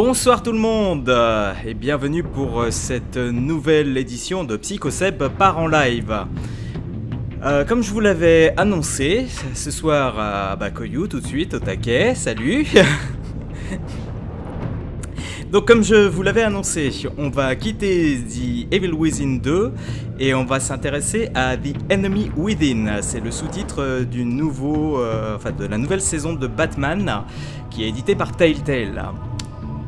Bonsoir tout le monde et bienvenue pour cette nouvelle édition de PsykoSeb part en live. Comme je vous l'avais annoncé, ce soir à Koyou tout de suite au taquet, salut. Donc comme je vous l'avais annoncé, on va quitter The Evil Within 2 et on va s'intéresser à The Enemy Within. C'est le sous-titre du de la nouvelle saison de Batman qui est édité par Telltale.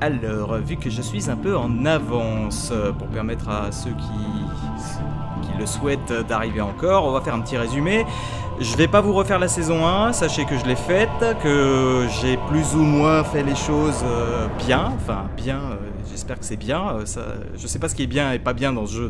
Alors, vu que je suis un peu en avance pour permettre à ceux qui le souhaitent d'arriver encore, on va faire un petit résumé. Je vais pas vous refaire la saison 1, sachez que je l'ai faite, que j'ai plus ou moins fait les choses bien, j'espère que c'est bien, je sais pas ce qui est bien et pas bien dans ce jeu,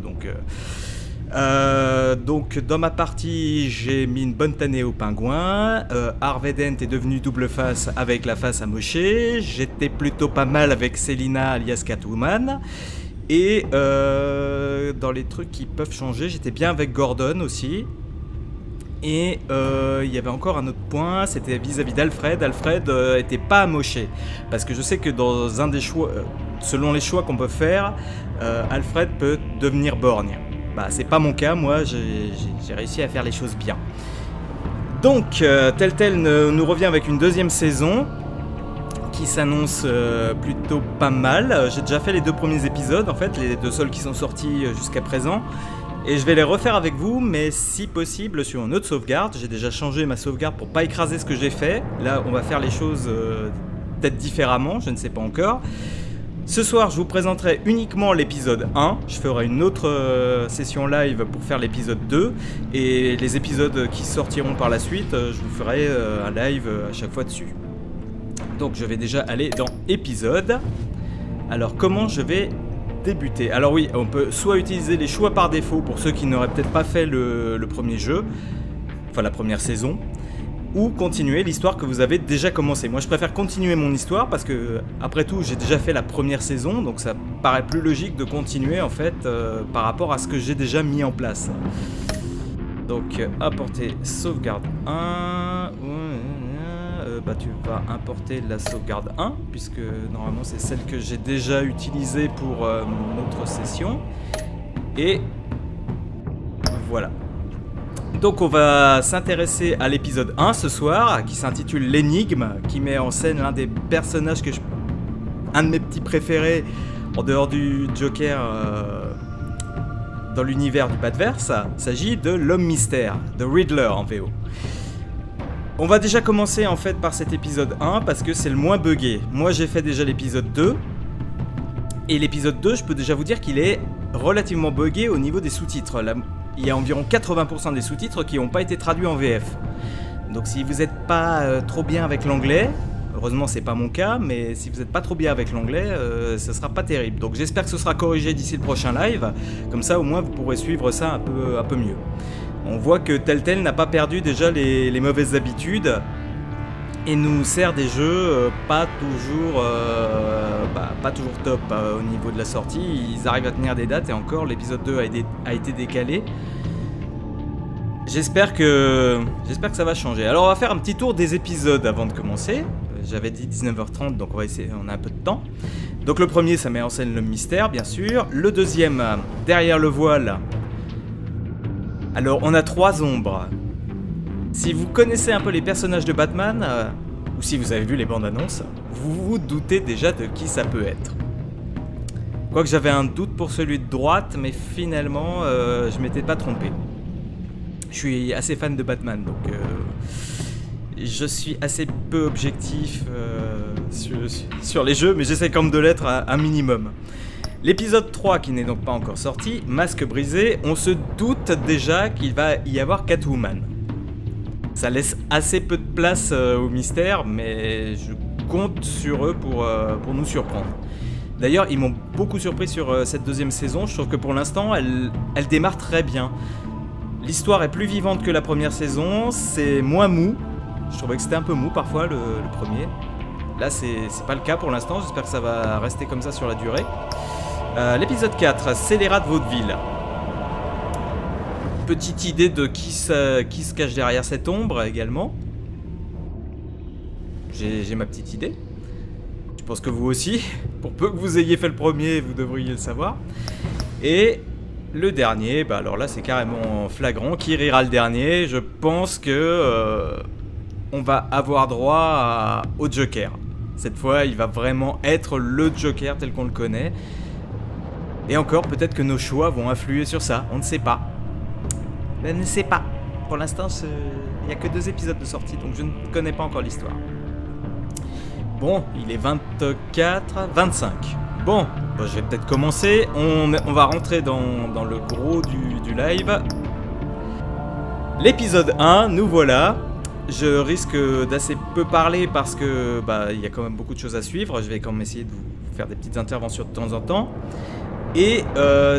donc dans ma partie j'ai mis une bonne tannée au pingouin, Harvey Dent est devenu double face avec la face amochée, j'étais plutôt pas mal avec Selina alias Catwoman, et dans les trucs qui peuvent changer, j'étais bien avec Gordon aussi. Et il y avait encore un autre point, c'était vis-à-vis d'Alfred. Alfred était pas amoché, parce que je sais que dans un des choix, selon les choix qu'on peut faire, Alfred peut devenir borgne. Bah c'est pas mon cas, moi j'ai réussi à faire les choses bien. Donc Telltale nous revient avec une deuxième saison qui s'annonce plutôt pas mal. J'ai déjà fait les 2 premiers épisodes, en fait, les 2 seuls qui sont sortis jusqu'à présent. Et je vais les refaire avec vous, mais si possible sur une autre sauvegarde. J'ai déjà changé ma sauvegarde pour pas écraser ce que j'ai fait. Là, on va faire les choses peut-être différemment, je ne sais pas encore. Ce soir, je vous présenterai uniquement l'épisode 1. Je ferai une autre session live pour faire l'épisode 2. Et les épisodes qui sortiront par la suite, je vous ferai un live à chaque fois dessus. Donc, je vais déjà aller dans épisode. Alors, comment je vais débuter? Alors oui, on peut soit utiliser les choix par défaut pour ceux qui n'auraient peut-être pas fait le premier jeu, enfin la première saison, ou continuer l'histoire que vous avez déjà commencé. Moi je préfère continuer mon histoire parce que après tout j'ai déjà fait la première saison, donc ça paraît plus logique de continuer en fait par rapport à ce que j'ai déjà mis en place. Donc apporter sauvegarde 1, tu vas importer la sauvegarde 1 puisque normalement c'est celle que j'ai déjà utilisée pour notre session, et voilà. Donc on va s'intéresser à l'épisode 1 ce soir qui s'intitule l'énigme, qui met en scène l'un des personnages un de mes petits préférés en dehors du Joker dans l'univers du Batverse. Il s'agit de l'homme mystère, de Riddler en VO. On va déjà commencer en fait par cet épisode 1 parce que c'est le moins buggé. Moi j'ai fait déjà l'épisode 2 et l'épisode 2 je peux déjà vous dire qu'il est relativement buggé au niveau des sous-titres. Là, il y a environ 80% des sous-titres qui n'ont pas été traduits en VF. Donc si vous n'êtes pas trop bien avec l'anglais, heureusement c'est pas mon cas, mais si vous n'êtes pas trop bien avec l'anglais, ça sera pas terrible. Donc j'espère que ce sera corrigé d'ici le prochain live, comme ça au moins vous pourrez suivre ça un peu mieux. On voit que Telltale n'a pas perdu déjà les mauvaises habitudes et nous sert des jeux pas toujours top au niveau de la sortie. Ils arrivent à tenir des dates et encore l'épisode 2 a été décalé. J'espère que ça va changer. Alors on va faire un petit tour des épisodes avant de commencer. J'avais dit 19h30 donc on va essayer, on a un peu de temps. Donc le premier ça met en scène le mystère bien sûr. Le deuxième, derrière le voile. Alors, on a 3 ombres. Si vous connaissez un peu les personnages de Batman, ou si vous avez vu les bandes annonces, vous vous doutez déjà de qui ça peut être. Quoique j'avais un doute pour celui de droite, mais finalement, je m'étais pas trompé. Je suis assez fan de Batman, donc je suis assez peu objectif sur les jeux, mais j'essaie quand même de l'être un minimum. L'épisode 3 qui n'est donc pas encore sorti, Masque brisé, on se doute déjà qu'il va y avoir Catwoman. Ça laisse assez peu de place au mystère, mais je compte sur eux pour nous surprendre. D'ailleurs, ils m'ont beaucoup surpris sur cette deuxième saison, je trouve que pour l'instant, elle démarre très bien. L'histoire est plus vivante que la première saison, c'est moins mou, je trouvais que c'était un peu mou parfois le premier. Là, c'est pas le cas pour l'instant, j'espère que ça va rester comme ça sur la durée. L'épisode 4, scélérat de vaudeville. Petite idée de qui se cache derrière cette ombre également. J'ai ma petite idée. Je pense que vous aussi. Pour peu que vous ayez fait le premier, vous devriez le savoir. Et le dernier, bah alors là c'est carrément flagrant. Qui rira le dernier? Je pense que on va avoir droit au Joker. Cette fois, il va vraiment être le Joker tel qu'on le connaît. Et encore, peut-être que nos choix vont influer sur ça. On ne sait pas. Mais on ne sait pas. Pour l'instant, il n'y a que 2 épisodes de sortie, donc je ne connais pas encore l'histoire. Bon, il est 25. Bon, je vais peut-être commencer. On va rentrer dans le gros du live. L'épisode 1, nous voilà. Je risque d'assez peu parler parce que il y a quand même beaucoup de choses à suivre. Je vais quand même essayer de vous faire des petites interventions de temps en temps. Et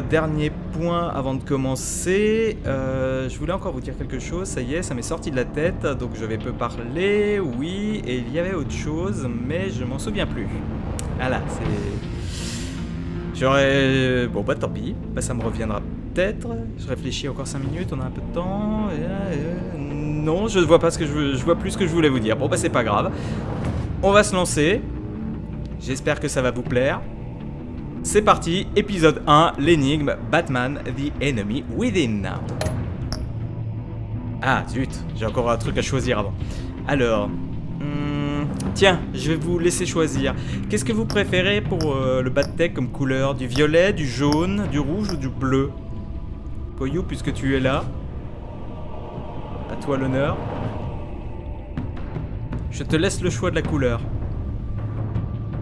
dernier point avant de commencer, je voulais encore vous dire quelque chose. Ça y est, ça m'est sorti de la tête, donc je vais peu parler. Oui, et il y avait autre chose, mais je m'en souviens plus. Voilà, j'aurais... Bon tant pis, ça me reviendra peut-être. Je réfléchis encore 5 minutes, on a un peu de temps. Non, je vois pas ce que je vois plus ce que je voulais vous dire. Bon c'est pas grave. On va se lancer. J'espère que ça va vous plaire. C'est parti, épisode 1, l'énigme Batman, the enemy within. Ah zut, j'ai encore un truc à choisir avant. Alors, tiens, je vais vous laisser choisir. Qu'est-ce que vous préférez pour le Bat-Tech comme couleur? Du violet, du jaune, du rouge ou du bleu? Koyou, puisque tu es là, à toi l'honneur. Je te laisse le choix de la couleur.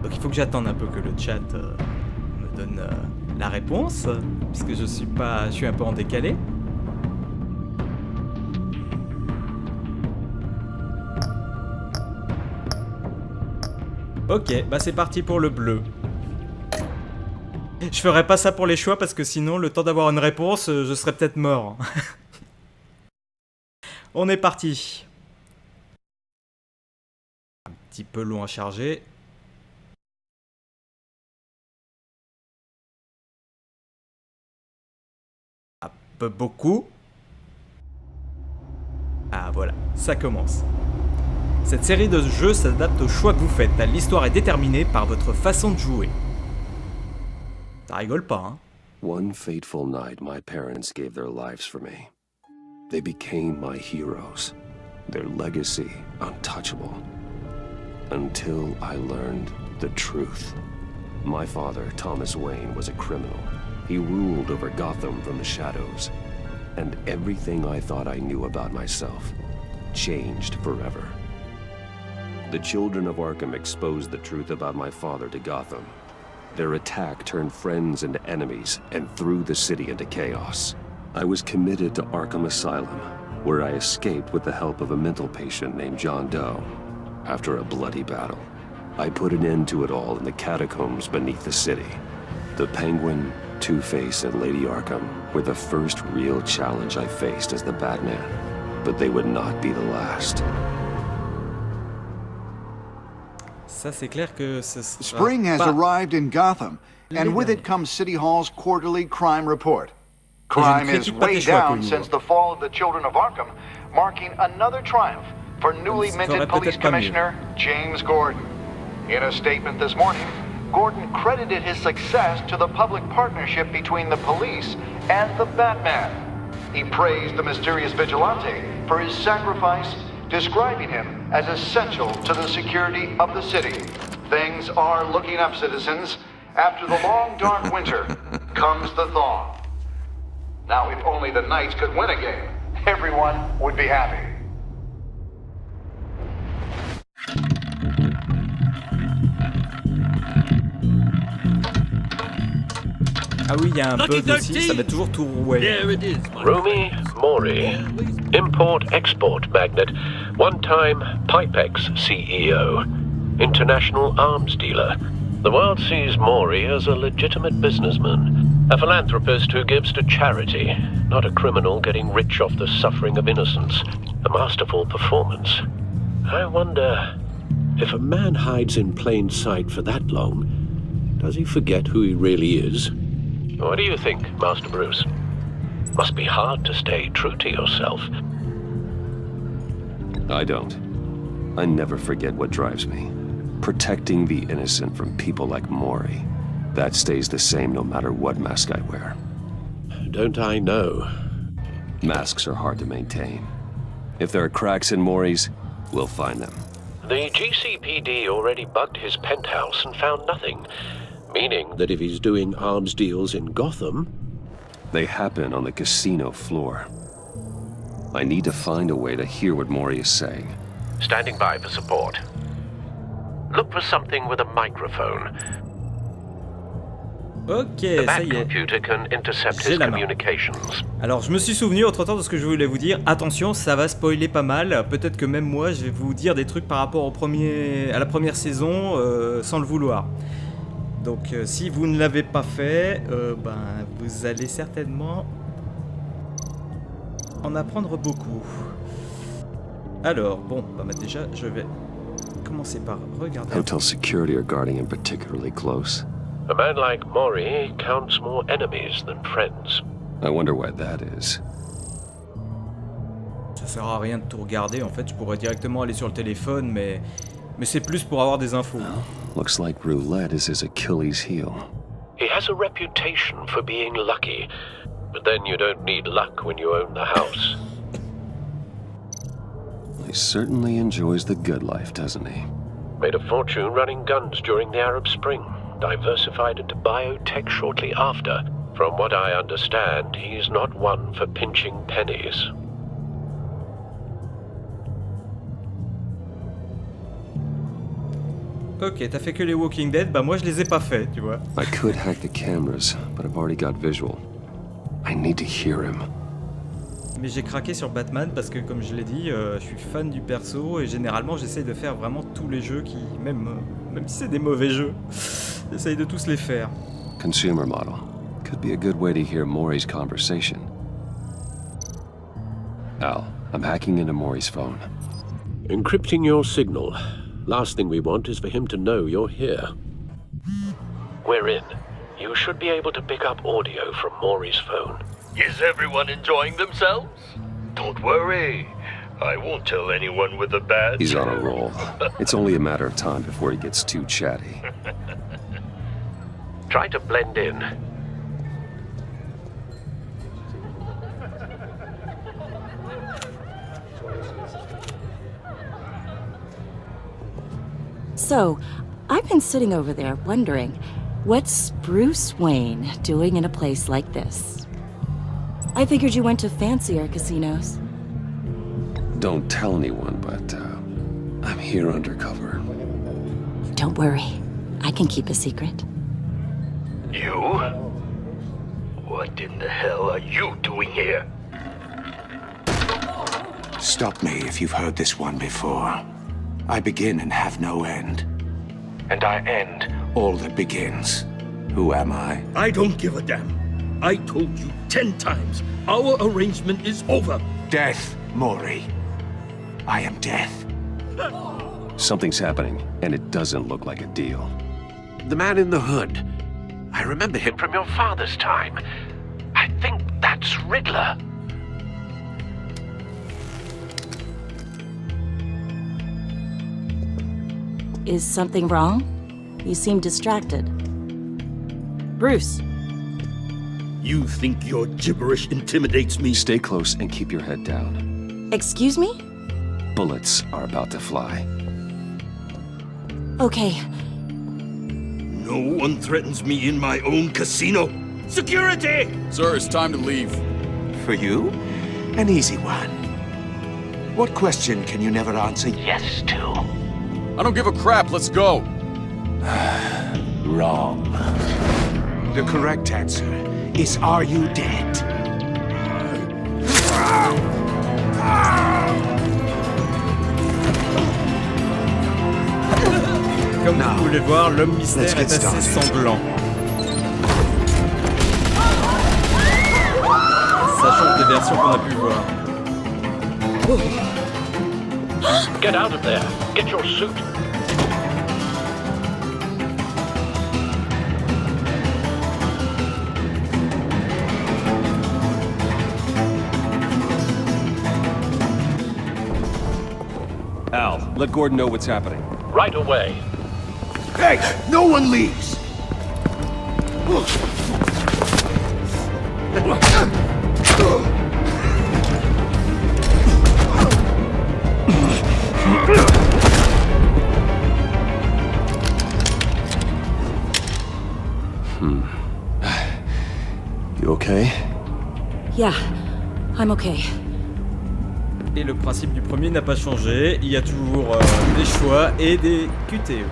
Donc il faut que j'attende un peu que le chat... donne la réponse, puisque je suis un peu en décalé. Ok, c'est parti pour le bleu. Je ferai pas ça pour les choix parce que sinon, le temps d'avoir une réponse, je serais peut-être mort. On est parti. Un petit peu long à charger. Beaucoup. Ah voilà, ça commence. Cette série de jeux s'adapte aux choix que vous faites. L'histoire est déterminée par votre façon de jouer. Ça rigole pas, hein? One fateful night, my parents gave their lives for me. They became my heroes. Their legacy untouchable. Until I learned the truth. My father, Thomas Wayne, was a criminal. He ruled over Gotham from the shadows, and everything I thought I knew about myself changed forever. The children of Arkham exposed the truth about my father to Gotham. Their attack turned friends into enemies and threw the city into chaos. I was committed to Arkham Asylum, where I escaped with the help of a mental patient named John Doe. After a bloody battle, I put an end to it all in the catacombs beneath the city. The Penguin, Two-Face, and Lady Arkham were the first real challenge I faced as the Batman, but they would not be the last. Ça, c'est clair que ce sera Spring has arrived in Gotham, and with it comes City Hall's quarterly crime report. Crime is way down since the fall of the Children of Arkham, marking another triumph for newly minted Police Commissioner James Gordon. In a statement this morning, Gordon credited his success to the public partnership between the police and the Batman. He praised the mysterious vigilante for his sacrifice, describing him as essential to the security of the city. Things are looking up, citizens. After the long, dark winter comes the thaw. Now, if only the Knights could win a game, everyone would be happy. Ah oui, il y a un bug aussi, ça va toujours tout rouer. Rumi Mori, import-export magnate, one-time Pipex CEO, international arms dealer. The world sees Mori as a legitimate businessman, a philanthropist who gives to charity, not a criminal getting rich off the suffering of innocence. A masterful performance. I wonder, if a man hides in plain sight for that long, does he forget who he really is? What do you think, Master Bruce? Must be hard to stay true to yourself. I don't. I never forget what drives me. Protecting the innocent from people like Maury. That stays the same no matter what mask I wear. Don't I know? Masks are hard to maintain. If there are cracks in Maury's, we'll find them. The GCPD already bugged his penthouse and found nothing, meaning that if he's doing arms deals in Gotham... They happen on the casino floor. I need to find a way to hear what Maury is saying. Standing by for support. Look for something with a microphone. Ok, The ça y est. computer can intercept J'ai his la main. communications. Alors, je me suis souvenu entre-temps de ce que je voulais vous dire. Attention, ça va spoiler pas mal. Peut-être que même moi, je vais vous dire des trucs par rapport à la première saison sans le vouloir. Donc, si vous ne l'avez pas fait, vous allez certainement en apprendre beaucoup. Alors, bon, déjà, je vais commencer par regarder. Hotel security are guarding him particularly close. A man like Maury counts more enemies than friends. I wonder why that is. Ça sert à rien de tout regarder, en fait, je pourrais directement aller sur le téléphone, mais c'est plus pour avoir des infos. Looks like roulette is his Achilles heel. He has a reputation for being lucky, but then you don't need luck when you own the house. He certainly enjoys the good life, doesn't he? Made a fortune running guns during the Arab Spring. Diversified into biotech shortly after. From what I understand, he's not one for pinching pennies. Ok, t'as fait que les Walking Dead, moi je les ai pas fait, tu vois. I could hack the cameras, but I've already got visual. I need to hear him. Mais j'ai craqué sur Batman parce que, comme je l'ai dit, je suis fan du perso et généralement j'essaye de faire vraiment tous les jeux qui, même si c'est des mauvais jeux, j'essaye de tous les faire. Consumer model. Could be a good way to hear Maury's conversation. Al, I'm hacking into Maury's phone. Encrypting your signal. Last thing we want is for him to know you're here. We're in. You should be able to pick up audio from Maury's phone. Is everyone enjoying themselves? Don't worry. I won't tell anyone with a badge. He's on a roll. It's only a matter of time before he gets too chatty. Try to blend in. So, I've been sitting over there wondering, what's Bruce Wayne doing in a place like this? I figured you went to fancier casinos. Don't tell anyone, but I'm here undercover. Don't worry, I can keep a secret. You? What in the hell are you doing here? Stop me if you've heard this one before. I begin and have no end. And I end all that begins. Who am I? I don't give a damn. I told you 10 times. Our arrangement is over. Death, Maury. I am death. Something's happening, and it doesn't look like a deal. The man in the hood. I remember him from your father's time. I think that's Riddler. Is something wrong? You seem distracted. Bruce. You think your gibberish intimidates me? Stay close and keep your head down. Excuse me? Bullets are about to fly. Okay. No one threatens me in my own casino. Security! Sir, it's time to leave. For you? An easy one. What question can you never answer Yes to. I don't give a crap, let's go. wrong? The correct answer is, are you dead? Comme vous pouvez le voir, l'homme mystère est assez sanglant. Ça change des versions qu'on a pu voir. Get out of there. Get your suit. Al, let Gordon know what's happening. Right away. Hey, no one leaves! You okay? Yeah, I'm okay. Et le principe du premier n'a pas changé, il y a toujours des choix et des QTE.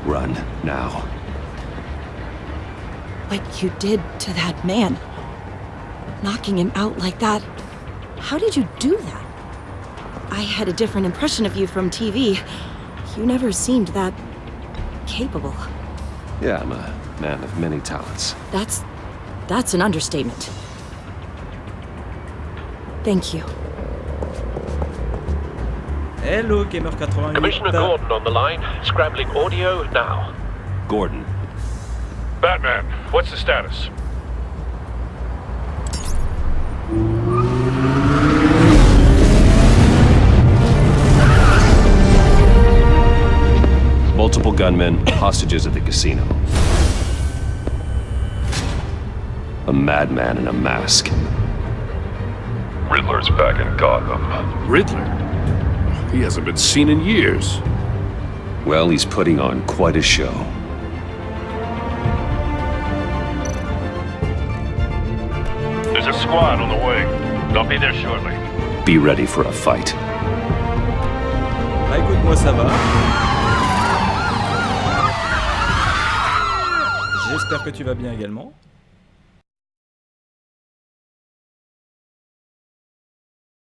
Run, now. What you did to that man, knocking him out like that, how did you do that? I had a different impression of you from TV. You never seemed that capable. Yeah, I'm a man of many talents. That's an understatement. Thank you. Hello, Gamer88. Commissioner Gordon on the line. Scrambling audio now. Gordon. Batman, what's the status? Multiple gunmen, hostages at the casino. A madman in a mask. Riddler's back in Gotham. Riddler? He hasn't been seen in years. Well, he's putting on quite a show. There's a squad on the way. They'll be there shortly. Be ready for a fight. Bah écoute, moi ça va. J'espère que tu vas bien également.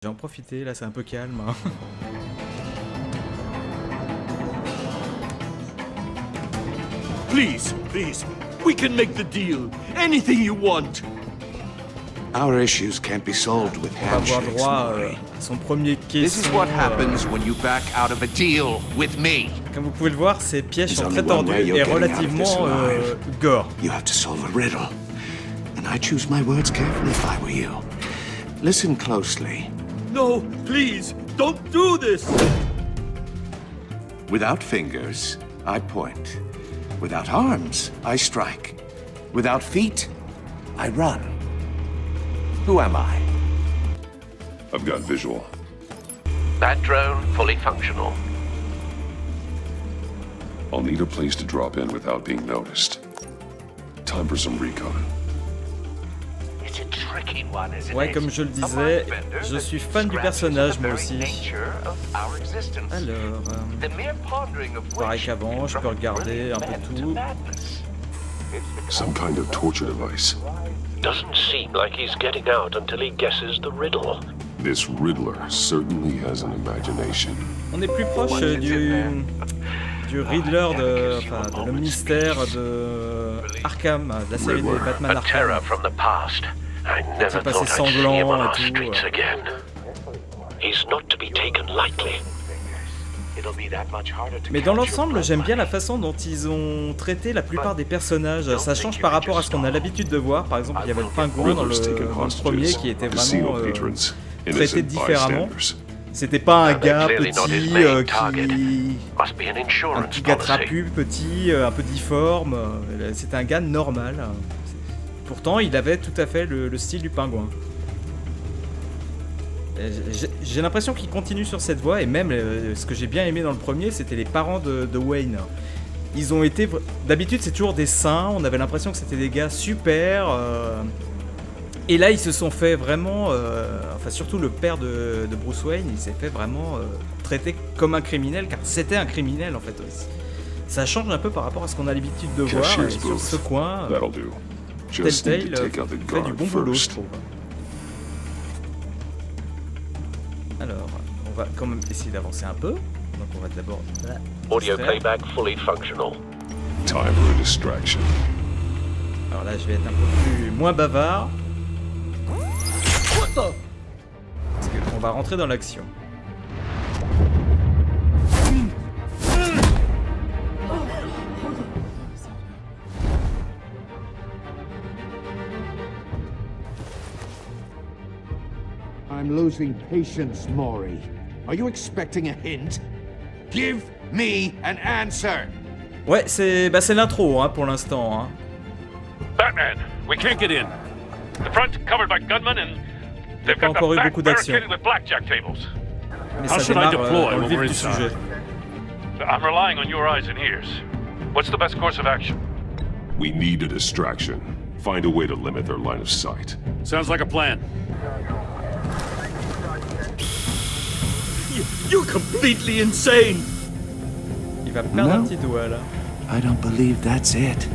J'ai en profité, là c'est un peu calme. Hein. Please, we can make the deal. Anything you want. Our issues can't be solved with On va avoir handshakes, droit Maury. à son premier This is caisson. what happens when you back out of a deal with me. Comme vous pouvez le voir, ces pièges There's sont only très one tordus way you're et getting out of this relativement alive. gore. You have to solve a riddle. And I choose my words carefully if I were you. Listen closely. No, please, don't do this. Without fingers, I point. Without arms, I strike. Without feet, I run. Who am I? I've got visual. That drone fully functional. I'll need a place to drop in without being noticed. Time for some recon. It's a tricky one, isn't Ouais, comme je le disais, je suis fan du personnage moi aussi. Alors, pareil qu'avant, je peux regarder un peu tout. Some kind of torture device. Doesn't seem like he's getting out until he guesses the riddle. This Riddler certainly has an imagination. On est plus proche du Riddler de le mystère de Arkham, de la série des Batman A terror Arkham. from the past. I never C'est passé thought I'd see him sanglant on et our tout. streets again. He's not to be taken lightly. Mais dans l'ensemble, j'aime bien la façon dont ils ont traité la plupart des personnages. Ça change par rapport à ce qu'on a l'habitude de voir. Par exemple, il y avait le pingouin dans le premier qui était vraiment traité différemment. C'était pas un gars petit un petit gars trapu, petit, un peu difforme. C'était un gars normal. Pourtant, il avait tout à fait le style du pingouin. J'ai l'impression qu'il continue sur cette voie, et même ce que j'ai bien aimé dans le premier, c'était les parents de Wayne. Ils ont été... D'habitude, c'est toujours des saints, on avait l'impression que c'était des gars super. Et là, ils se sont fait vraiment... enfin, surtout le père de Bruce Wayne, il s'est fait vraiment traiter comme un criminel, car c'était un criminel en fait aussi. Ça change un peu par rapport à ce qu'on a l'habitude de voir, et sur ce coin, Telltale fait du bon boulot, je trouve. Alors, on va quand même essayer d'avancer un peu. Donc on va d'abord... Audio playback fully functional. Time for a distraction. Alors là, je vais être un peu moins bavard. Parce qu'on va rentrer dans l'action. I'm losing patience, Maury. Are you expecting a hint? Give me an answer. Ouais, c'est l'intro hein, pour l'instant. Hein. Batman, we can't get in. The front covered by gunmen and they've got the back barricaded with blackjack tables. Mais ça démarre dans le vif du sujet. I'm relying on your eyes and ears. What's the best course of action? We need a distraction. Find a way to limit their line of sight. Sounds like a plan. You're completely insane! Il va perdre un petit doigt là. I don't believe that's it.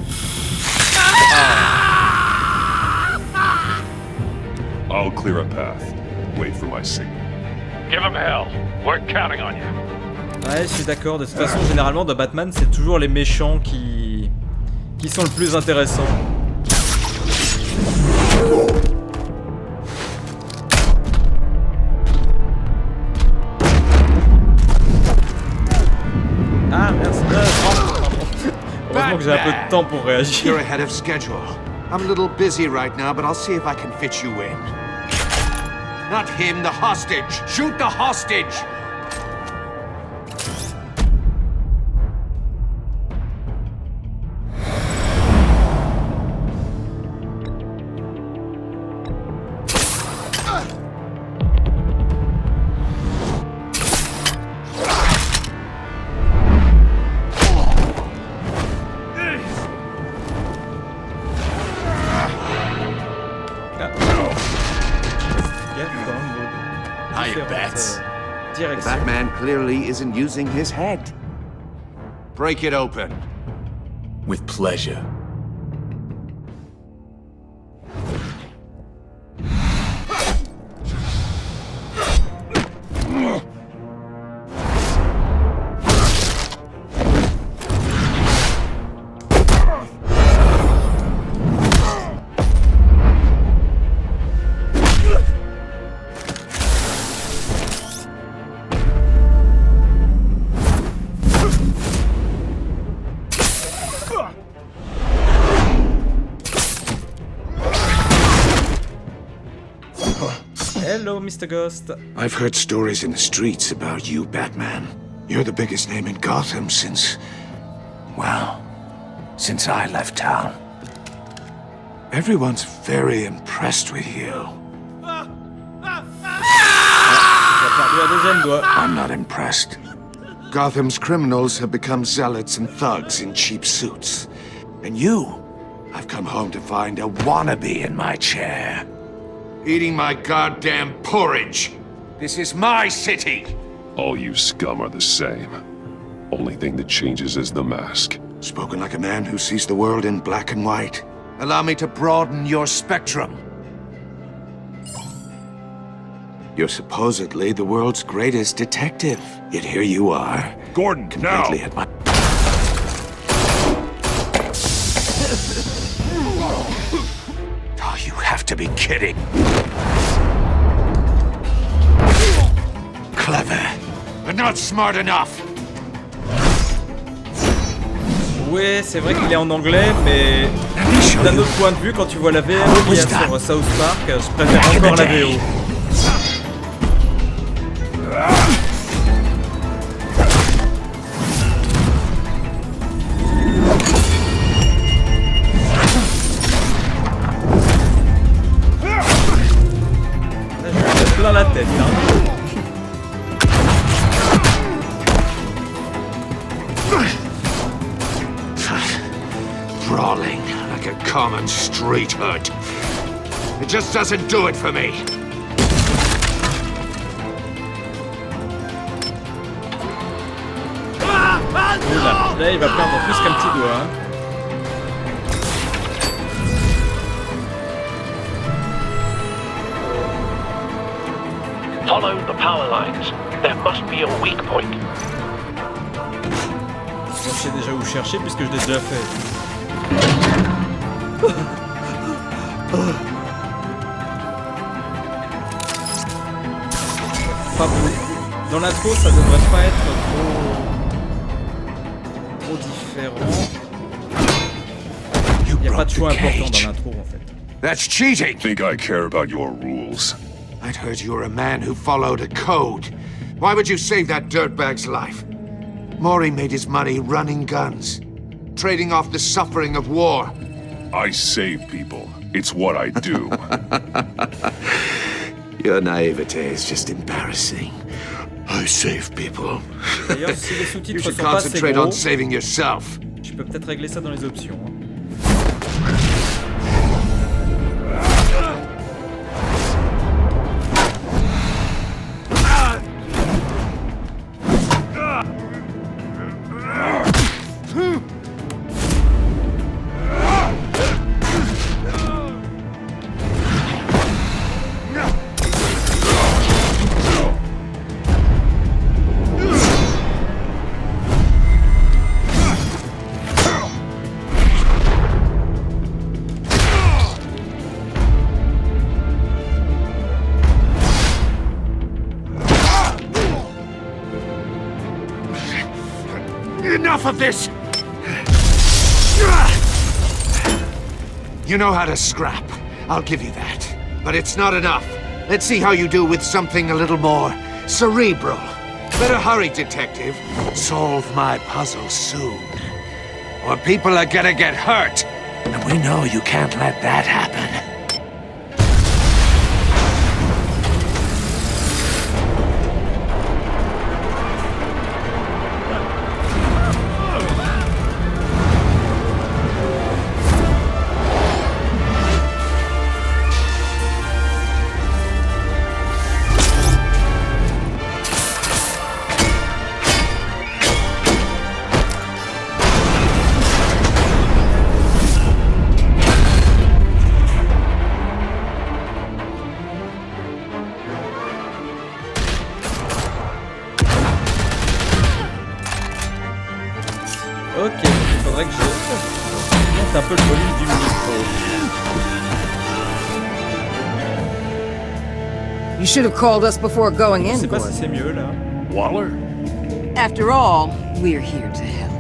I'll clear a path. Wait for my signal. Give him hell. We're counting on you. Ouais, je suis d'accord. De toute façon, généralement, dans Batman, c'est toujours les méchants qui sont le plus intéressants. Ah, merci. Heureusement que j'ai un peu de temps pour réagir. You're ahead of schedule. I'm a little busy right now, but I'll see if I can fit you in. Not him, the hostage. Shoot the hostage! The Batman clearly isn't using his head. Break it open. With pleasure. Hello, Mr. Ghost. I've heard stories in the streets about you, Batman. You're the biggest name in Gotham since I left town. Everyone's very impressed with you. I'm not impressed. Gotham's criminals have become zealots and thugs in cheap suits. And you, I've come home to find a wannabe in my chair. Eating my goddamn porridge. This is my city. All you scum are the same. Only thing that changes is the mask. Spoken like a man who sees the world in black and white. Allow me to broaden your spectrum. You're supposedly the world's greatest detective. Yet here you are. Gordon, completely now! at my... Oh, you have to be kidding. Clever, but not smart enough. Ouais, c'est vrai qu'il est en anglais, mais d'un autre point de vue, quand tu vois la VO qu'il y a sur South Park, je préfère encore la VO. Là, je me mets plein la tête, hein. Brawling like a common street hood. It just doesn't do it for me. Oula, là il va perdre plus qu'un petit doigt. Hein. Follow the power lines. There must be a weak point. Je sais déjà où chercher puisque je l'ai déjà fait. Pas beaucoup. Dans l'intro, ça devrait pas être trop différent. Il n'y a pas de choix important dans l'intro en fait. That's cheating. Think I care about your rules? I'd heard you were a man who followed a code. Why would you save that dirtbag's life? Maury made his money running guns, trading off the suffering of war. I save people. It's what I do. Your naivete is just embarrassing. I save people. D'ailleurs, si les You sous-titres should sont pas assez concentrate gros, on saving yourself. je peux peut-être régler ça dans les options. Hein. Enough of this! You know how to scrap. I'll give you that. But it's not enough. Let's see how you do with something a little more cerebral. Better hurry, detective. Solve my puzzle soon. Or people are gonna get hurt. And we know you can't let that happen. Ok, il faudrait que je monte un peu le volume du micro. You should have called us before going Je in, sais pas si Gordon. c'est mieux là. Waller? After all, we're here to help.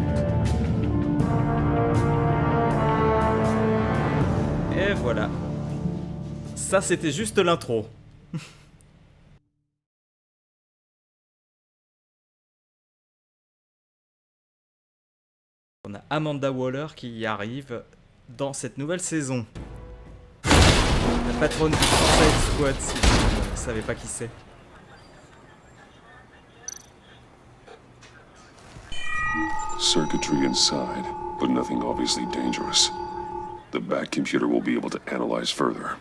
Et voilà. Ça c'était juste l'intro. On a Amanda Waller qui arrive dans cette nouvelle saison. La patronne du Suicide Squad, si vous ne savez pas qui c'est. Circuitry inside, but nothing obviously dangerous. The back computer will be able to analyze further.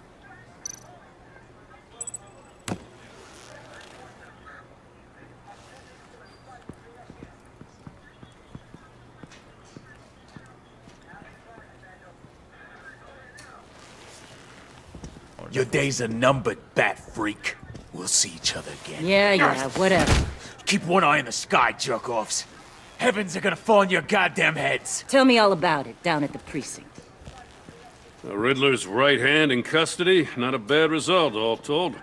Your days are numbered, bat freak. We'll see each other again. Yeah, whatever. Keep one eye in the sky, jerk-offs. Heavens are gonna fall on your goddamn heads. Tell me all about it down at the precinct. The Riddler's right hand in custody. Not a bad result, all told.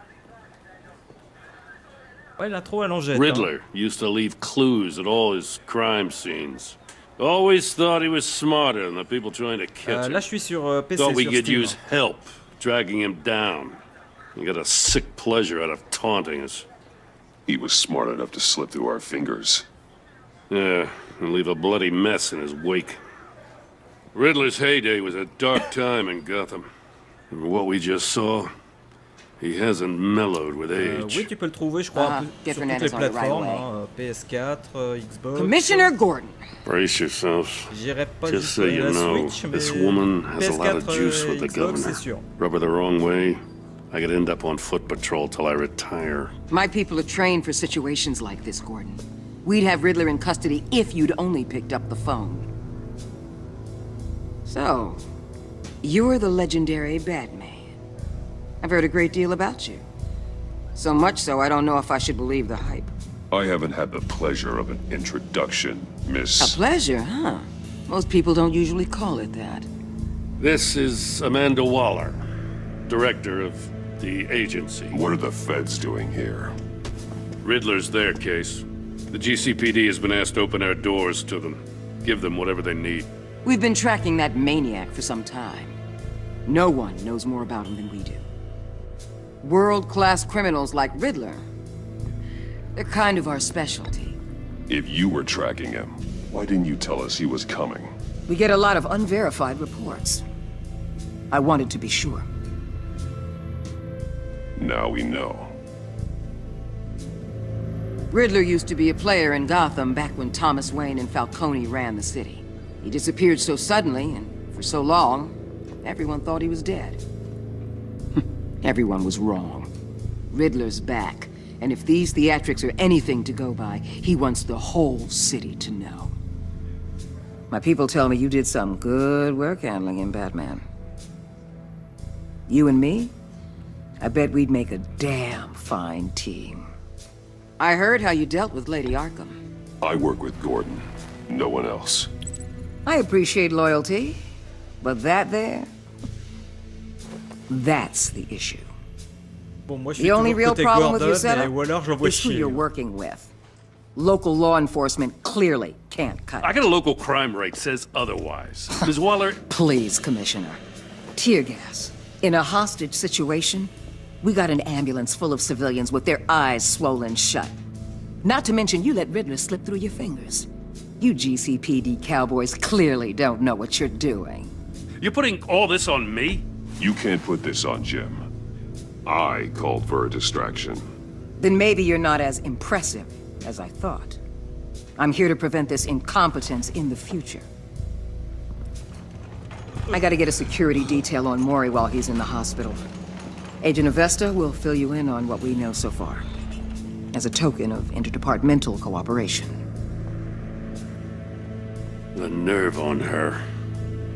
Ouais, l'intro elle en jette. Riddler used to leave clues at all his crime scenes. Always thought he was smarter than the people trying to catch him. Là je suis sur PC, Thought we sur could Steam. use help dragging him down. He got a sick pleasure out of taunting us. He was smart enough to slip through our fingers. Yeah, and leave a bloody mess in his wake. Riddler's heyday was a dark time in Gotham. And what we just saw, he hasn't mellowed with age. Oui, tu peux le trouver, je crois, sur toutes les plateformes, hein, PS4, Xbox. Commissioner Gordon. Brace yourselves. J'irai pas Just so jusqu'à you la know, Switch, mais this woman has a lot of PS4, juice with the Xbox, governor. c'est sûr. Rub her the wrong way, I could end up on foot patrol till I retire. My people are trained for situations like this, Gordon. We'd have Riddler in custody if you'd only picked up the phone. So, you're the legendary Batman. I've heard a great deal about you. So much so, I don't know if I should believe the hype. I haven't had the pleasure of an introduction, Miss... A pleasure, huh? Most people don't usually call it that. This is Amanda Waller, director of the agency. What are the feds doing here? Riddler's their case. The GCPD has been asked to open our doors to them. Give them whatever they need. We've been tracking that maniac for some time. No one knows more about him than we do. World-class criminals like Riddler. They're kind of our specialty. If you were tracking him, why didn't you tell us he was coming? We get a lot of unverified reports. I wanted to be sure. Now we know. Riddler used to be a player in Gotham back when Thomas Wayne and Falcone ran the city. He disappeared so suddenly and for so long, everyone thought he was dead. Everyone was wrong. Riddler's back, and if these theatrics are anything to go by, he wants the whole city to know. My people tell me you did some good work handling him, Batman. You and me? I bet we'd make a damn fine team. I heard how you dealt with Lady Arkham. I work with Gordon, no one else. I appreciate loyalty, but that there, that's the issue. Bon, moi, je The only real problem with your setup ou alors je l'envoie is who chier. you're working with. Local law enforcement clearly can't cut I it. got a local crime rate says otherwise. Ms. Waller, Please, Commissioner. Tear gas. In a hostage situation, we got an ambulance full of civilians with their eyes swollen shut. Not to mention you let Riddler slip through your fingers. You GCPD cowboys clearly don't know what you're doing. you're putting all this on me? You can't put this on Jim. I called for a distraction. Then maybe you're not as impressive as I thought. I'm here to prevent this incompetence in the future. I gotta get a security detail on Maury while he's in the hospital. Agent Avesta will fill you in on what we know so far, as a token of interdepartmental cooperation. The nerve on her.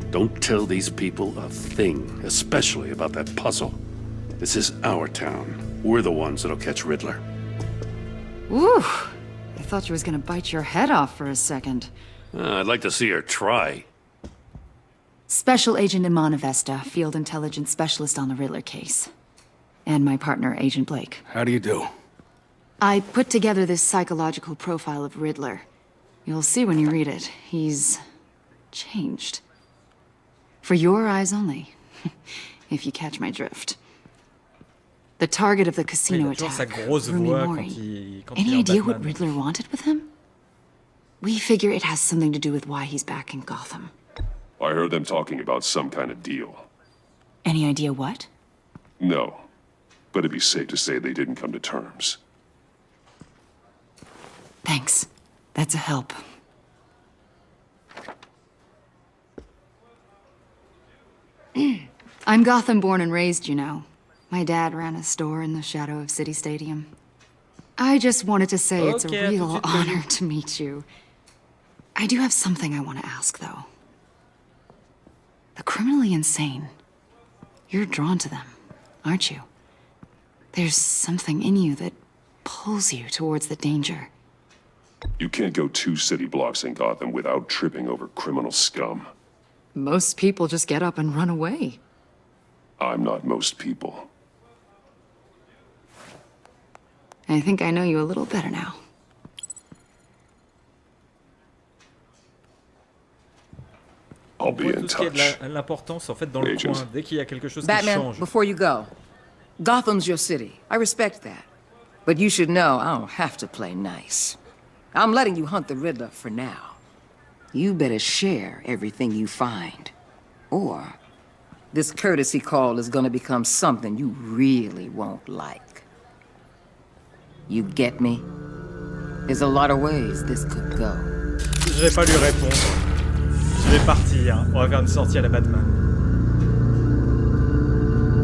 Don't tell these people a thing, especially about that puzzle. This is our town. We're the ones that'll catch Riddler. Ooh, I thought you was gonna bite your head off for a second. I'd like to see her try. Special Agent Iman Avesta, Field Intelligence Specialist on the Riddler case. And my partner, Agent Blake. How do you do? I put together this psychological profile of Riddler. You'll see when you read it. He's changed. For your eyes only, if you catch my drift. The target of the casino Il a toujours sa attack, grosse Rooney voix Maury. quand il Any est en idea what Batman. Riddler wanted with him? We figure it has something to do with why he's back in Gotham. I heard them talking about some kind of deal. Any idea what? No, but it'd be safe to say they didn't come to terms. Thanks. That's a help. I'm Gotham born and raised, you know. My dad ran a store in the shadow of City Stadium. I just wanted to say it's a Okay, real tout de suite honor to meet you. I do have something I want to ask, though. The criminally insane. You're drawn to them, aren't you? There's something in you that pulls you towards the danger. You can't go 2 city blocks in Gotham without tripping over criminal scum. Most people just get up and run away. I'm not most people. I think I know you a little better now. I'll be Pour in tout ce qui est touch. de l'importance, en fait, dans le Agent. coin, dès qu'il y a quelque chose qui Batman, change. before you go, Gotham's your city. I respect that. But you should know I don't have to play nice. I'm letting you hunt the Riddler for now. You better share everything you find. Or this courtesy call is gonna become something you really won't like. You get me? There's a lot of ways this could go. Je vais pas lui répondre. Je vais partir. On va faire une sortie à la Batman.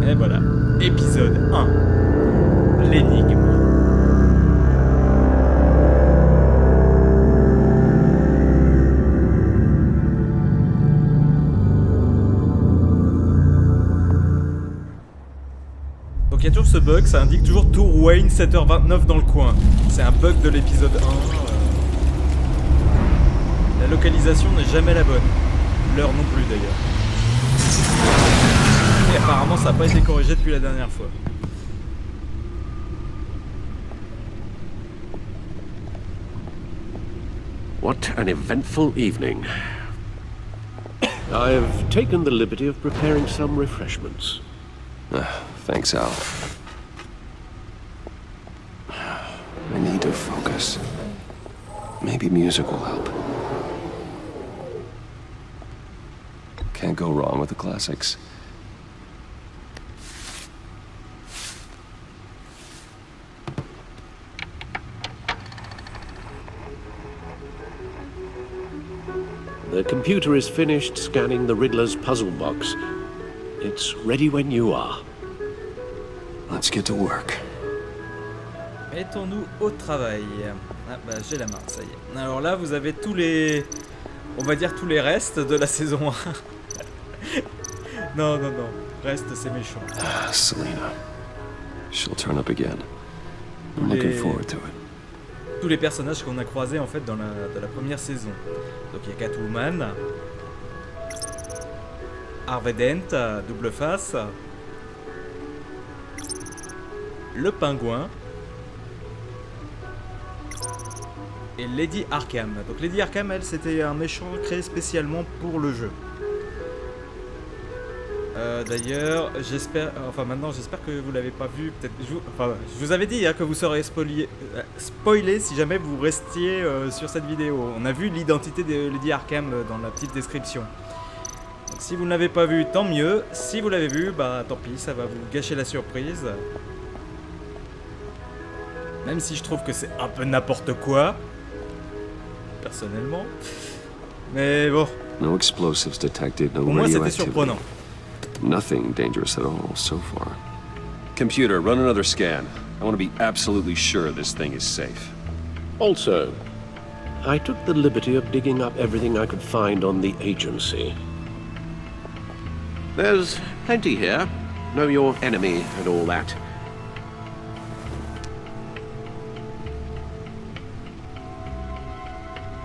Et voilà. Épisode 1. L'énigme. Donc il y a toujours ce bug, ça indique toujours Tour Wayne 7h29 dans le coin. C'est un bug de l'épisode 1. La localisation n'est jamais la bonne. L'heure non plus d'ailleurs. Et apparemment ça n'a pas été corrigé depuis la dernière fois. What an eventful evening. I have taken the liberty of preparing some refreshments. Thanks, Al. I need to focus. Maybe music will help. Can't go wrong with the classics. The computer is finished scanning the Riddler's puzzle box. It's ready when you are. Let's get to work. Mettons-nous au travail. Ah bah j'ai la main, ça y est. Alors là vous avez tous les... On va dire tous les restes de la saison 1. Non, reste c'est méchant. Ah, Selena. She'll turn up again. I'm looking forward to it. Tous les personnages qu'on a croisés en fait dans la première saison. Donc il y a Catwoman, Harvey Dent, double face, le pingouin et Lady Arkham. Donc Lady Arkham, elle, c'était un méchant créé spécialement pour le jeu. D'ailleurs, j'espère que vous l'avez pas vu. Peut-être, je vous avais dit que vous serez spoilé si jamais vous restiez sur cette vidéo. On a vu l'identité de Lady Arkham dans la petite description. Donc, si vous ne l'avez pas vu, tant mieux. Si vous l'avez vu, bah tant pis, ça va vous gâcher la surprise. Même si je trouve que c'est un peu n'importe quoi, personnellement. Mais bon. No explosives detected, no Au moins c'était radioactivity. surprenant. Nothing dangerous at all so far. Computer, run another scan. I want to be absolutely sure this thing is safe. Also, I took the liberty of digging up everything I could find on the agency. There's plenty here. Know your enemy and all that.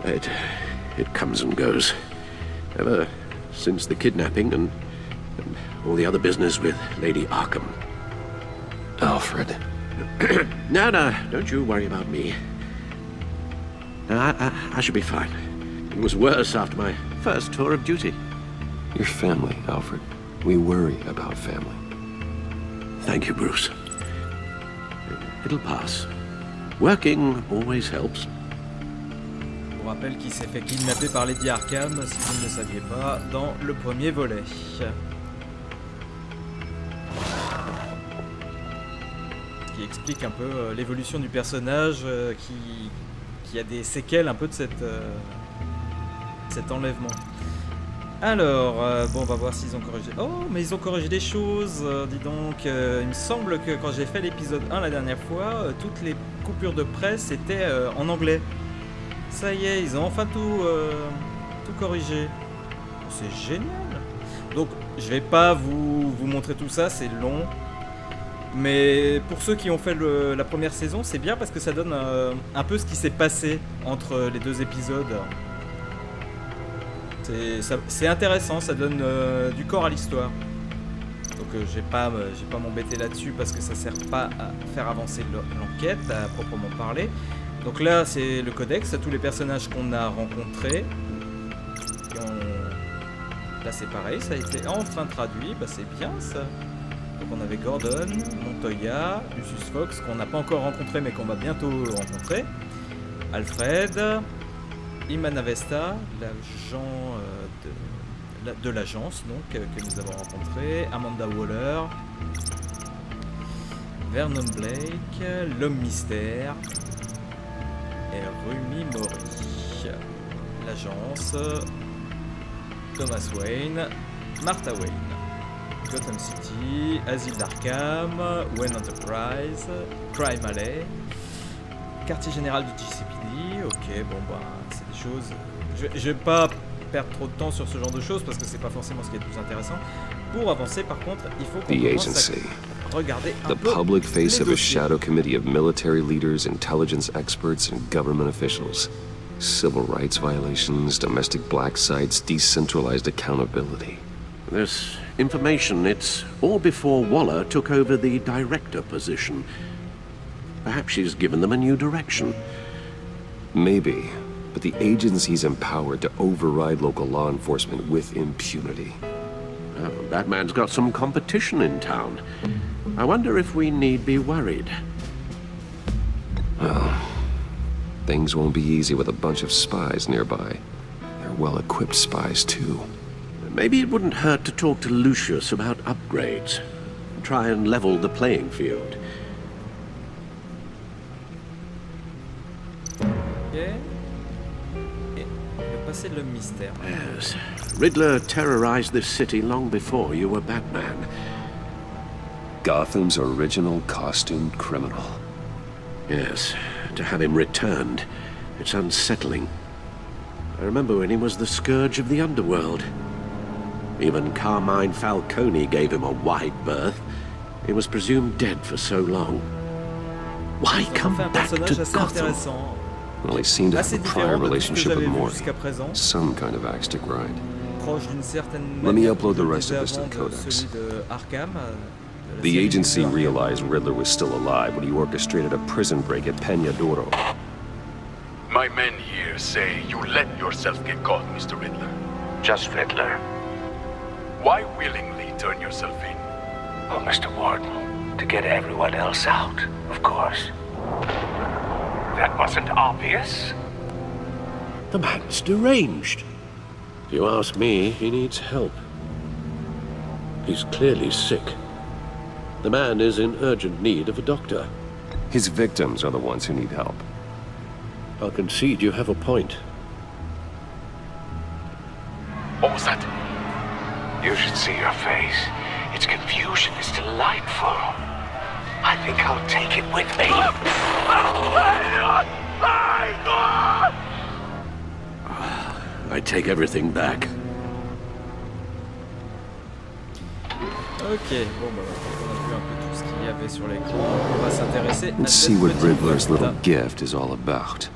It comes and goes. Ever since the kidnapping and all the other business with Lady Arkham. Alfred. No, don't you worry about me. No, I should be fine. It was worse after my first tour of duty. Your family, Alfred. We worry about family. Thank you, Bruce. It'll pass. Working always helps. Je vous rappelle qu'il s'est fait kidnapper par Lady Arkham, si vous ne le saviez pas, dans le premier volet. Ce qui explique un peu l'évolution du personnage qui a des séquelles un peu de cet enlèvement. Alors, bon, on va voir s'ils ont corrigé... Oh, mais ils ont corrigé des choses, dis donc. Il me semble que quand j'ai fait l'épisode 1 la dernière fois, toutes les coupures de presse étaient en anglais. Ça y est, ils ont enfin tout corrigé. C'est génial. Donc, je vais pas vous montrer tout ça, c'est long. Mais pour ceux qui ont fait la première saison, c'est bien parce que ça donne un peu ce qui s'est passé entre les deux épisodes. C'est intéressant, ça donne du corps à l'histoire. Donc je vais pas m'embêter là-dessus parce que ça sert pas à faire avancer l'enquête à proprement parler. Donc là c'est le codex, tous les personnages qu'on a rencontrés. Là c'est pareil, ça a été enfin traduit, bah c'est bien ça. Donc on avait Gordon, Montoya, Lucius Fox qu'on n'a pas encore rencontré mais qu'on va bientôt rencontrer. Alfred, Iman Avesta, l'agent de l'agence donc que nous avons rencontré, Amanda Waller, Vernon Blake, l'homme mystère et Rumi Mori, l'agence, Thomas Wayne, Martha Wayne, Gotham City, Asile d'Arkham, Wayne Enterprise, Crime Alley, quartier général du GCPD. Ok, bon bah c'est des choses. Je vais pas perdre trop de temps sur ce genre de choses parce que c'est pas forcément ce qui est le plus intéressant. Pour avancer, par contre, il faut qu'on commence à regarder un peu the public face les of a dossiers. shadow committee of military leaders, intelligence experts, and government officials. Civil rights violations, domestic black sites, decentralized accountability. This information, it's all before Waller took over the director position. Perhaps she's given them a new direction. Maybe, but the agency's empowered to override local law enforcement with impunity. Oh, that man's got some competition in town. I wonder if we need be worried. Well, Things won't be easy with a bunch of spies nearby. They're well-equipped spies, too. Maybe it wouldn't hurt to talk to Lucius about upgrades. Try and level the playing field. Okay. Et le passé de l'homme mystère. Yes. Riddler terrorized this city long before you were Batman. Gotham's original costumed criminal. Yes. To have him returned, it's unsettling. I remember when he was the scourge of the underworld. Even Carmine Falcone gave him a wide berth. He was presumed dead for so long. Why come back to Gotham? Well, he seemed to have a prior relationship with Mori. Some kind of axe to grind. Let me upload the rest of this to the Codex. The agency realized Riddler was still alive when he orchestrated a prison break at Peñadoro. My men here say you let yourself get caught, Mr. Riddler. Just Riddler. Why willingly turn yourself in? Oh, Mr. Warden, to get everyone else out, of course. That wasn't obvious. The man's deranged. If you ask me, he needs help. He's clearly sick. The man is in urgent need of a doctor. His victims are the ones who need help. I'll concede you have a point. What was that? You should see your face. Its confusion is delightful. I think I'll take it with me. I take everything back. Ok, bon bah on a vu un peu tout ce qu'il y avait sur l'écran. On va s'intéresser à Let's see what Riddler's little gift is all about.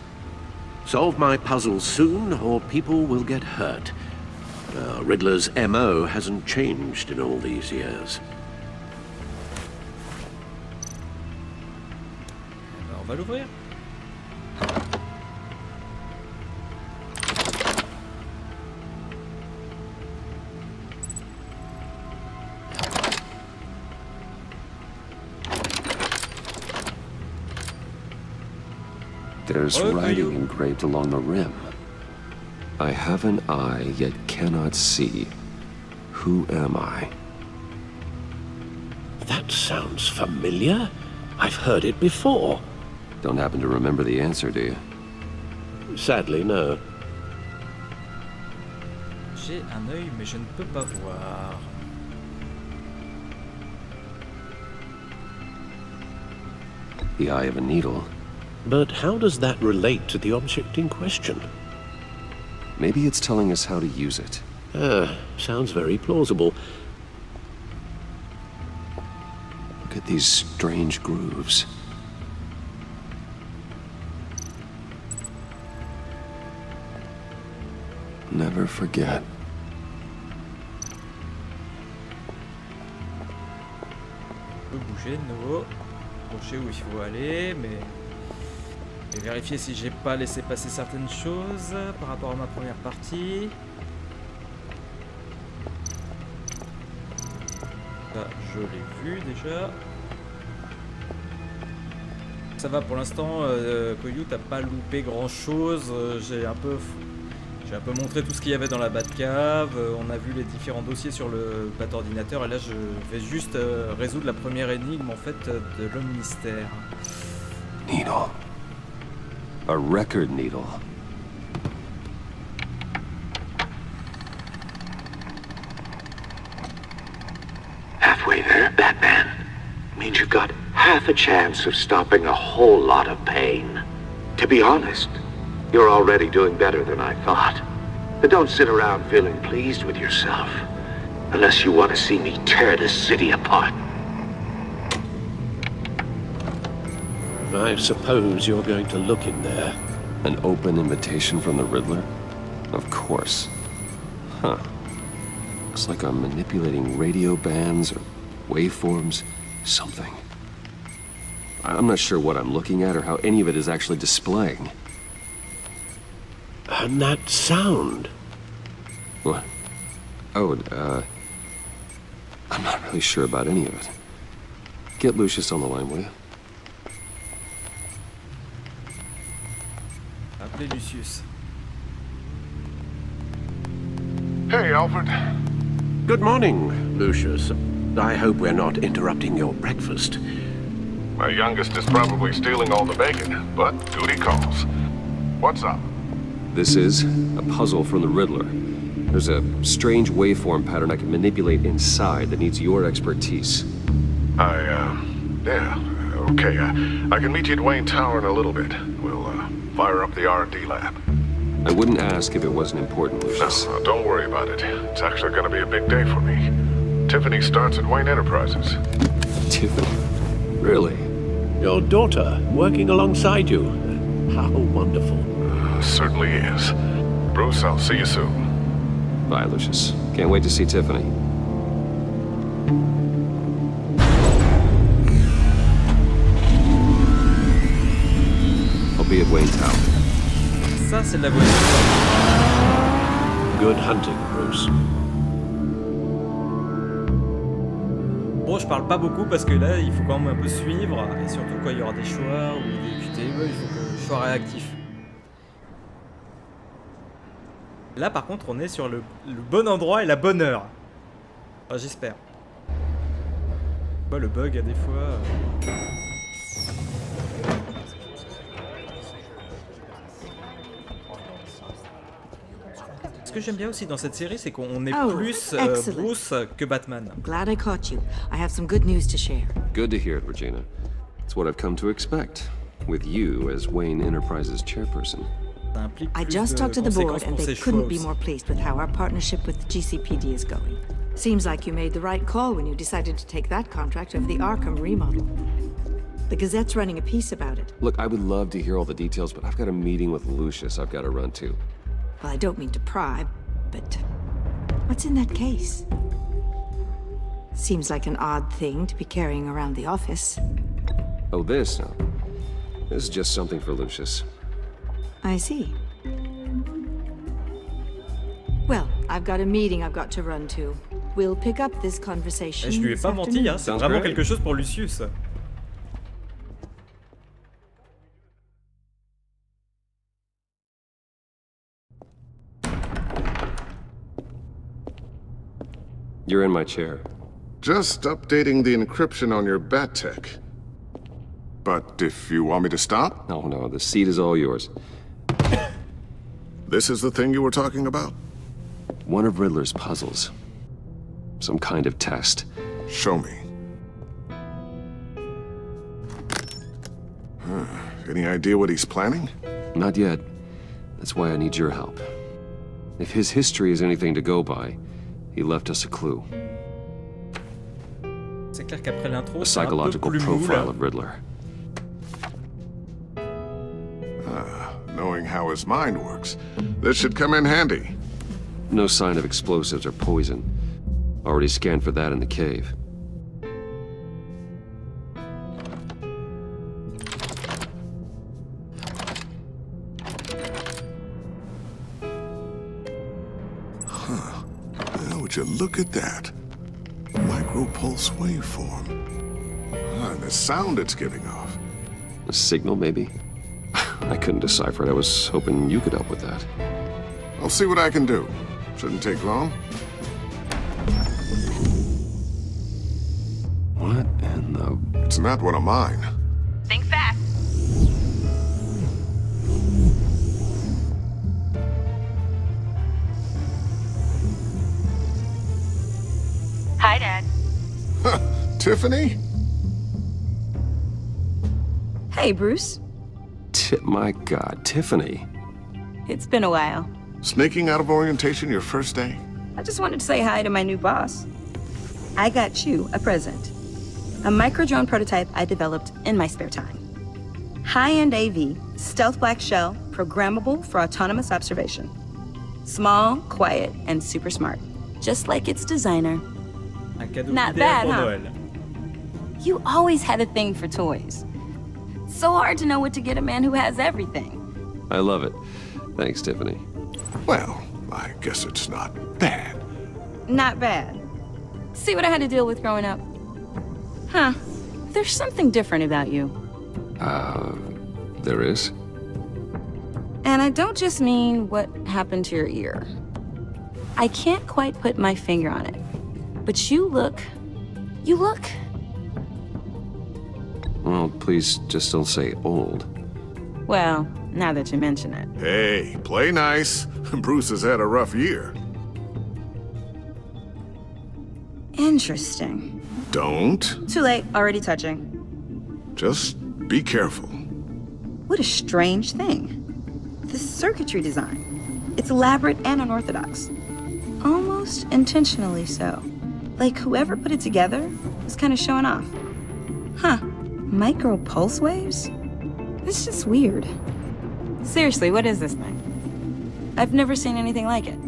Solve my puzzle soon, or people will get hurt. Riddler's MO hasn't changed in all these years. Alors, on va l'ouvrir. There's writing engraved along the rim. I have an eye, yet cannot see. Who am I? That sounds familiar. I've heard it before. Don't happen to remember the answer, do you? Sadly, no. J'ai un œil, mais je ne peux pas voir. The eye of a needle. But how does that relate to the object in question? Maybe it's telling us how to use it. Sounds very plausible. Look at these strange grooves. Never forget. On peut bouger de nouveau. Bon, je sais où il faut aller, mais... Je vais vérifier si j'ai pas laissé passer certaines choses par rapport à ma première partie. Ça, je l'ai vu déjà. Ça va pour l'instant, Koyu, t'as pas loupé grand chose. J'ai un peu montré tout ce qu'il y avait dans la Batcave. On a vu les différents dossiers sur le bat ordinateur. Et là, je vais juste résoudre la première énigme en fait de l'homme mystère. Needle. A record needle. Halfway there, Batman. Means you've got half a chance of stopping a whole lot of pain. To be honest, you're already doing better than I thought. But don't sit around feeling pleased with yourself. Unless you want to see me tear this city apart. I suppose you're going to look in there. An open invitation from the Riddler? Of course. Huh. Looks like I'm manipulating radio bands or waveforms. Something. I'm not sure what I'm looking at or how any of it is actually displaying. And that sound? What? Oh, I'm not really sure about any of it. Get Lucius on the line, will you? appeler Lucius. Hey, Alfred. Good morning, Lucius. I hope we're not interrupting your breakfast. My youngest is probably stealing all the bacon, but duty calls. What's up? This is a puzzle from the Riddler. There's a strange waveform pattern I can manipulate inside that needs your expertise. Yeah, okay. I can meet you at Wayne Tower in a little bit. We'll, fire up the R&D lab. I wouldn't ask if it wasn't important, Lucius. No, don't worry about it. It's actually gonna be a big day for me. Tiffany starts at Wayne Enterprises. Tiffany? Really? Your daughter, working alongside you. How wonderful. Certainly is. Bruce, I'll see you soon. Bye, Lucius. Can't wait to see Tiffany. I'll be at Wayne Tower. Ça, c'est de la voiture. Good hunting, Bruce. Bon, je parle pas beaucoup parce que là, il faut quand même un peu suivre. Et surtout quand il y aura des choix ou des QT, il faut que je sois réactif. Là, par contre, on est sur le bon endroit et la bonne heure. Enfin, j'espère. Le bug, à des fois... Ce que j'aime bien aussi dans cette série, c'est qu'on est plus Bruce que Batman. Glad I caught you. I have some good news to share. Good to hear it, Regina. It's what I've come to expect, with you as Wayne Enterprises chairperson. I just talked to the board and they couldn't be more pleased with how our partnership with the GCPD is going. Seems like you made the right call when you decided to take that contract over the Arkham remodel. The Gazette's running a piece about it. Look, I would love to hear all the details, but I've got a meeting with Lucius I've got to run to. Well, I don't mean to pry, but what's in that case? Seems like an odd thing to be carrying around the office. Oh, this? No. This is just something for Lucius. I see. Well, I've got a meeting I've got to run to. We'll pick up this conversation. Je lui ai pas menti, hein, c'est vraiment quelque chose pour Lucius. You're in my chair. Just updating the encryption on your bat tech. But if you want me to stop? No, the seat is all yours. This is the thing you were talking about? One of Riddler's puzzles. Some kind of test. Show me. Any idea what he's planning? Not yet. That's why I need your help. If his history is anything to go by, he left us a clue. C'est clair qu'après l'intro, a psychological profile of Riddler. Knowing how his mind works, this should come in handy. No sign of explosives or poison. Already scanned for that in the cave. Now, would you look at that? Micropulse waveform. And the sound it's giving off. A signal, maybe? I couldn't decipher it. I was hoping you could help with that. I'll see what I can do. Shouldn't take long. What in the... It's not one of mine. Think fast. Hi, Dad. Tiffany? Hey, Bruce. My God, Tiffany. It's been a while. Sneaking out of orientation your first day? I just wanted to say hi to my new boss. I got you a present. A micro-drone prototype I developed in my spare time. High-end AV, stealth black shell, programmable for autonomous observation. Small, quiet, and super smart. Just like its designer. Not bad, huh? You always had a thing for toys. So hard to know what to get a man who has everything. I love it. Thanks, Tiffany. Well, I guess it's not bad. Not bad. See what I had to deal with growing up? Huh. There's something different about you. There is? And I don't just mean what happened to your ear. I can't quite put my finger on it. But you look... Well, please just don't say old. Well, now that you mention it. Hey, play nice. Bruce has had a rough year. Interesting. Don't. Too late, already touching. Just be careful. What a strange thing. This circuitry design. It's elaborate and unorthodox. Almost intentionally so. Like whoever put it together was kind of showing off. Huh. Micro pulse waves? It's just weird. Seriously, what is this thing? I've never seen anything like it.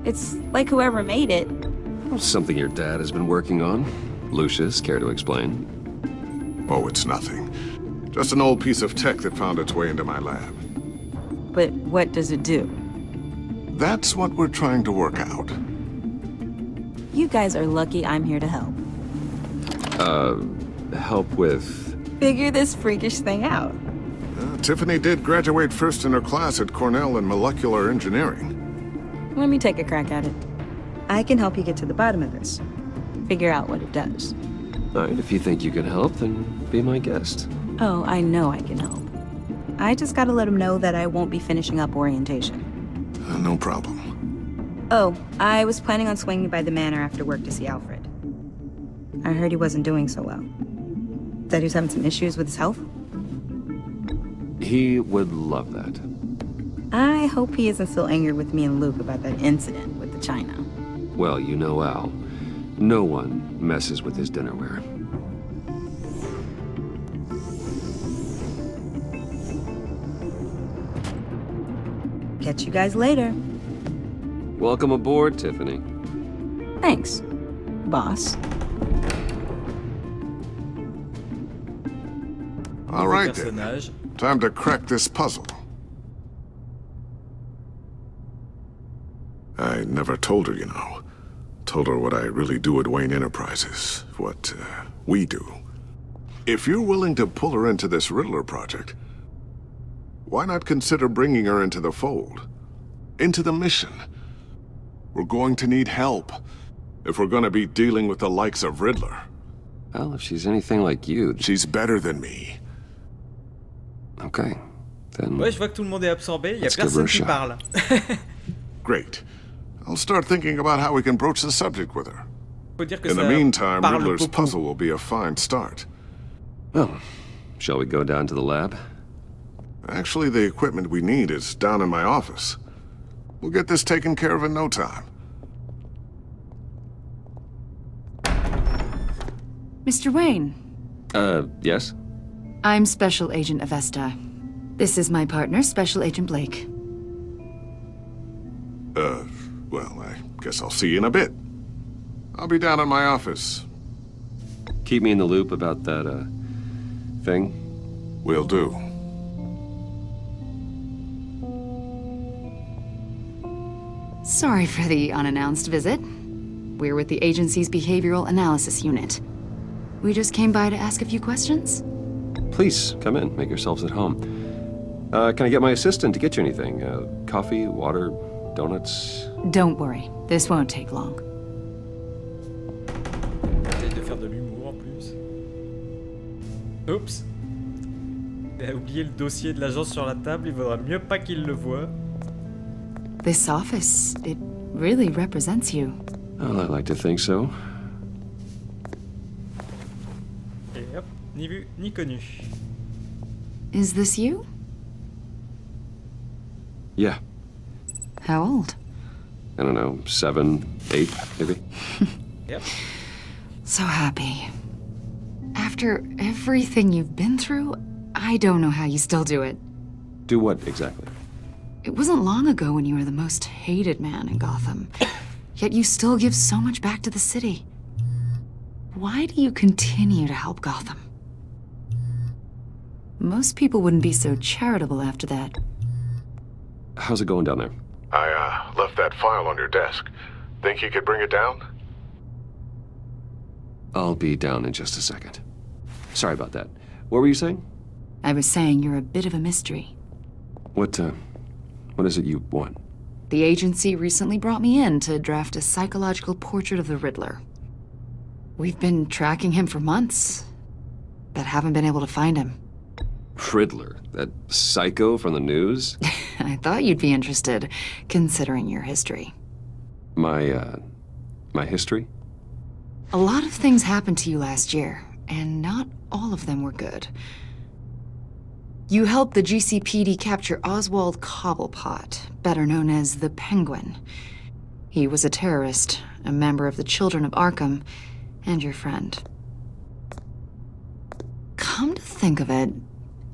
It's like whoever made it. Something your dad has been working on. Lucius, care to explain? Oh, it's nothing. Just an old piece of tech that found its way into my lab. But what does it do? That's what we're trying to work out. You guys are lucky I'm here to help. Help with... Figure this freakish thing out. Tiffany did graduate first in her class at Cornell in molecular engineering. Let me take a crack at it. I can help you get to the bottom of this. Figure out what it does. All right, if you think you can help, then be my guest. Oh, I know I can help. I just gotta let him know that I won't be finishing up orientation. No problem. Oh, I was planning on swinging by the manor after work to see Alfred. I heard he wasn't doing so well. That he was having some issues with his health? He would love that. I hope he isn't still angry with me and Luke about that incident with the china. Well, you know Al. No one messes with his dinnerware. Catch you guys later. Welcome aboard, Tiffany. Thanks, boss. All right then. Time to crack this puzzle. I never told her, you know. Told her what I really do at Wayne Enterprises. What we do. If you're willing to pull her into this Riddler project, why not consider bringing her into the fold? Into the mission? We're going to need help if we're going to be dealing with the likes of Riddler. Well, if she's anything like you... She's better than me. Okay, then... Ouais, je vois que tout le monde est absorbé, y a personne qui parle. Great. I'll start thinking about how we can broach the subject with her. Faut dire que In the ça meantime, parle Riddler's beaucoup. puzzle will be a fine start. Well, shall we go down to the lab? Actually, the equipment we need is down in my office. We'll get this taken care of in no time. Mr. Wayne. Yes? I'm Special Agent Avesta. This is my partner, Special Agent Blake. Well, I guess I'll see you in a bit. I'll be down in my office. Keep me in the loop about that, thing? Will do. Sorry for the unannounced visit. We're with the agency's Behavioral Analysis Unit. We just came by to ask a few questions. Please, come in. Make yourselves at home. Can I get my assistant to get you anything? Coffee, water, donuts? Don't worry. This won't take long. Essaye de faire de l'humour en plus. Oups. Il a oublié le dossier de l'agence sur la table, il vaudra mieux pas qu'il le voie. This office, it really represents you. Well, I like to think so. Et hop, ni vu, ni connu. Is this you? Yeah. How old? I don't know, 7, 8, maybe? Yep. So happy. After everything you've been through, I don't know how you still do it. Do what, exactly? It wasn't long ago when you were the most hated man in Gotham. Yet you still give so much back to the city. Why do you continue to help Gotham? Most people wouldn't be so charitable after that. How's it going down there? I left that file on your desk. Think you could bring it down? I'll be down in just a second. Sorry about that. What were you saying? I was saying you're a bit of a mystery. What What is it you want? The agency recently brought me in to draft a psychological portrait of the Riddler. We've been tracking him for months, but haven't been able to find him. Riddler? That psycho from the news? I thought you'd be interested, considering your history. My history? A lot of things happened to you last year, and not all of them were good. You helped the GCPD capture Oswald Cobblepot, better known as the Penguin. He was a terrorist, a member of the Children of Arkham, and your friend. Come to think of it,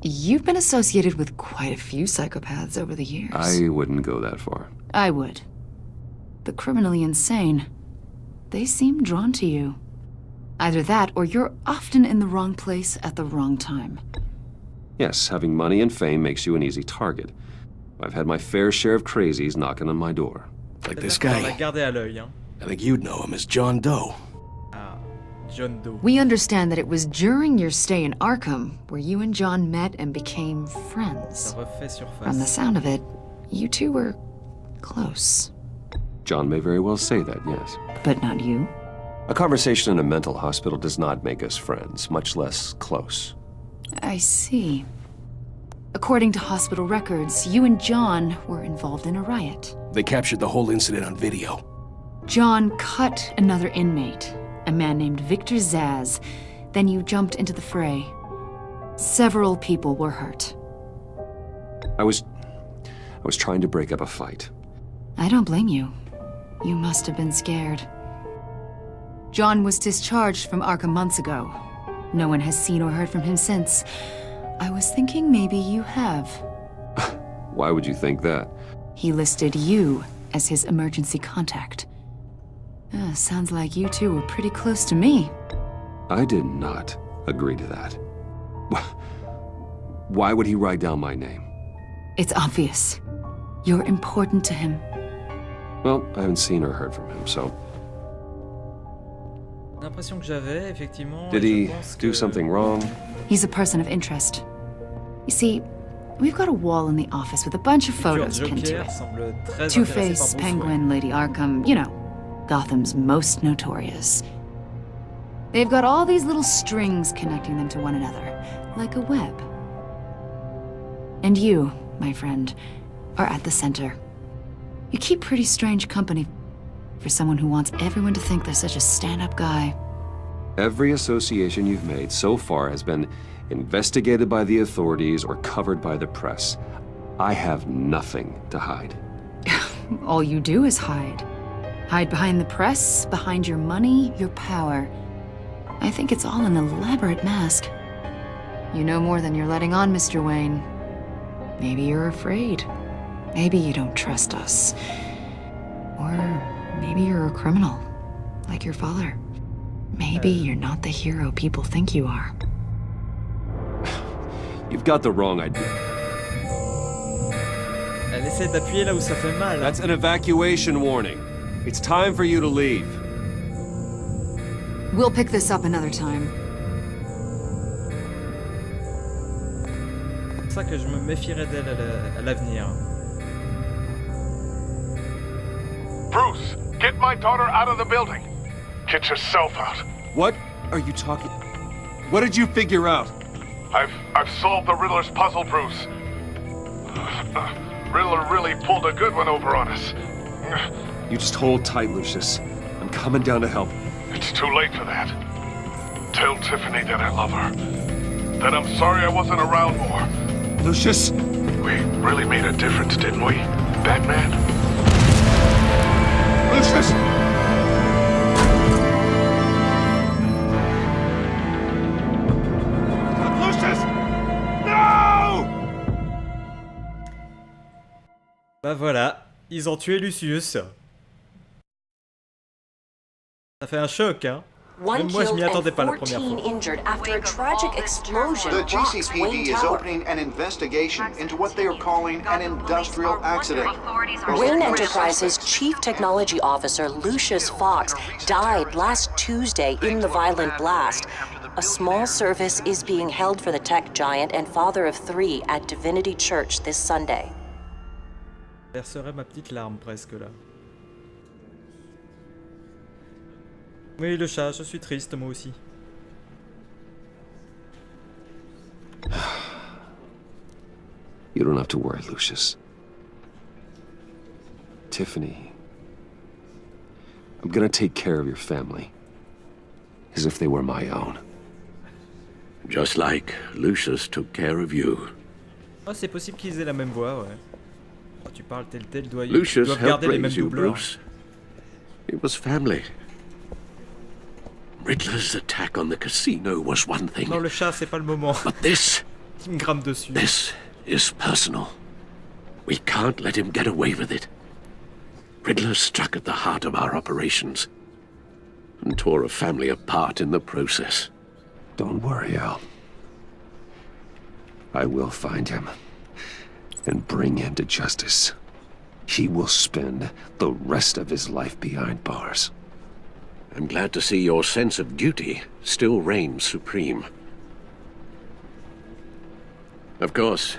you've been associated with quite a few psychopaths over the years. I wouldn't go that far. I would. The criminally insane. They seem drawn to you. Either that, or you're often in the wrong place at the wrong time. Yes, having money and fame makes you an easy target. I've had my fair share of crazies knocking on my door. Like this guy. I think you'd know him as John Doe. John Doe. We understand that it was during your stay in Arkham where you and John met and became friends. From the sound of it, you two were close. John may very well say that, yes. But not you? A conversation in a mental hospital does not make us friends, much less close. I see. According to hospital records, you and John were involved in a riot. They captured the whole incident on video. John cut another inmate, a man named Victor Zaz. Then you jumped into the fray. Several people were hurt. I was trying to break up a fight. I don't blame you. You must have been scared. John was discharged from Arkham months ago. No one has seen or heard from him since. I was thinking maybe you have. Why would you think that? He listed you as his emergency contact. Sounds like you two were pretty close to me. I did not agree to that. Why would he write down my name? It's obvious. You're important to him. Well, I haven't seen or heard from him, so... Did he do something wrong? He's a person of interest. You see, we've got a wall in the office with a bunch of photos pinned to it. Two-Face, Penguin, Lady Arkham, you know, Gotham's most notorious. They've got all these little strings connecting them to one another, like a web. And you, my friend, are at the center. You keep pretty strange company for someone who wants everyone to think they're such a stand-up guy. Every association you've made so far has been investigated by the authorities or covered by the press. I have nothing to hide. All you do is hide. Hide behind the press, behind your money, your power. I think it's all an elaborate mask. You know more than you're letting on, Mr. Wayne. Maybe you're afraid. Maybe you don't trust us. Or maybe you're a criminal, like your father. Maybe you're not the hero people think you are. You've got the wrong idea. Elle essaie d'appuyer là où ça fait mal. That's an evacuation warning. It's time for you to leave. We'll pick this up another time. C'est pour ça que je me méfierais d'elle à l'avenir. Bruce, get my daughter out of the building. Get yourself out. What are you talking? What did you figure out? I've solved the Riddler's puzzle, Bruce. Riddler really pulled a good one over on us. You just hold tight, Lucius. I'm coming down to help. It's too late for that. Tell Tiffany that I love her. That I'm sorry I wasn't around more. Lucius! We really made a difference, didn't we, Batman? Lucius! Lucius! No! Bah voilà, ils ont tué Lucius. Ça fait un choc, hein. Même moi, je m'y attendais pas la première fois. The GCPD is opening an investigation into what they are calling an industrial accident. Wayne Enterprises' chief technology officer, Lucius Fox, died last Tuesday in the violent blast. A small service is being held for the tech giant and father of three at Divinity Church this Sunday. Je verserai ma petite larme presque là. Oui, le chat, je suis triste moi aussi. You don't have to worry, Lucius. Tiffany, I'm gonna take care of your family, as if they were my own. Just like Lucius took care of you. Oh, c'est possible qu'ils aient la même voix, ouais. Quand tu parles tel, Lucius doivent helped garder les mêmes raise you, doubleurs. Bruce. It was family. Riddler's attack on the casino was one thing. Non, le chat, c'est pas le moment. But this... Il me grimpe dessus. This is personal. We can't let him get away with it. Riddler struck at the heart of our operations and tore a family apart in the process. Don't worry, Al. I will find him and bring him to justice. He will spend the rest of his life behind bars. I'm glad to see your sense of duty still reigns supreme. Of course,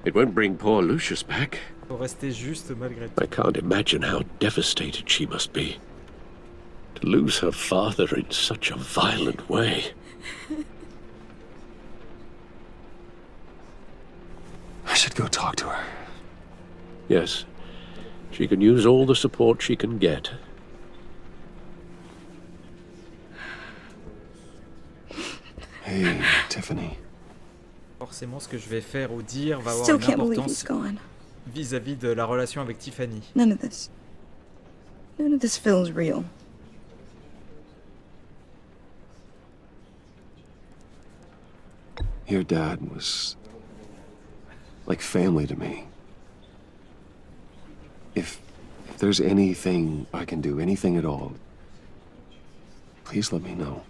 it won't bring poor Lucius back. Faut rester juste malgré tout. I can't imagine how devastated she must be. To lose her father in such a violent way. I should go talk to her. Yes, she can use all the support she can get. Hey, Tiffany. Forcément, ce que je vais faire ou dire va avoir Still une can't believe importance he's gone. vis-à-vis de la relation avec Tiffany. None of this feels real. Your dad was like family to me. If there's anything I can do, anything at all, please let me know.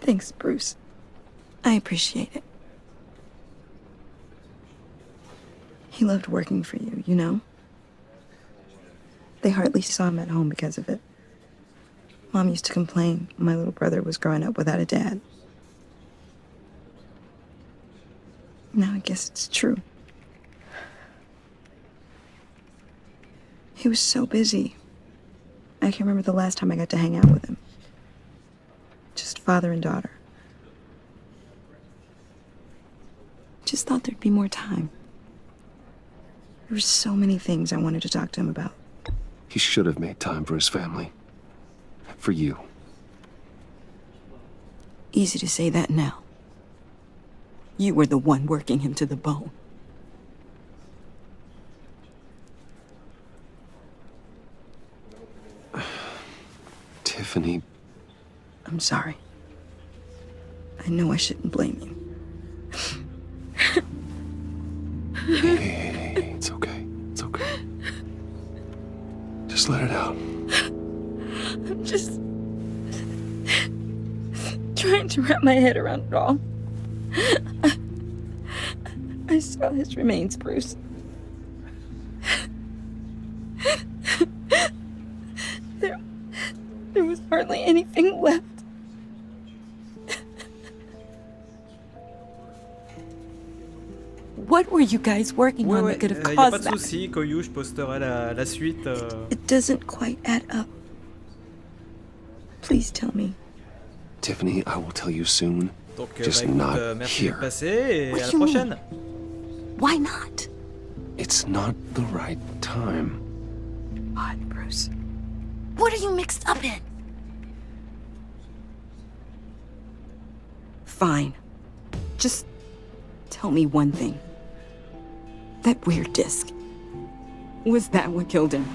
Thanks, Bruce. I appreciate it. He loved working for you, you know? They hardly saw him at home because of it. Mom used to complain my little brother was growing up without a dad. Now I guess it's true. He was so busy. I can remember the last time I got to hang out with him. Just father and daughter. Just thought there'd be more time. There were so many things I wanted to talk to him about. He should have made time for his family. For you. Easy to say that now. You were the one working him to the bone. Tiffany. I'm sorry. I know I shouldn't blame you. Hey, it's okay. It's okay. Just let it out. I'm just trying to wrap my head around it all. I saw his remains, Bruce. There was hardly anything left. What were you guys working on that could have y a caused pas de that? souci, Koyu, je posterai la suite. It doesn't quite add up. Please tell me. Tiffany, I will tell you soon. Donc, Just écoute, not merci here. de passer et What à la do you prochaine. Why not? It's not the right time. What, Bruce? What are you mixed up in? Fine. Just tell me one thing. That weird disc. Was that what killed him?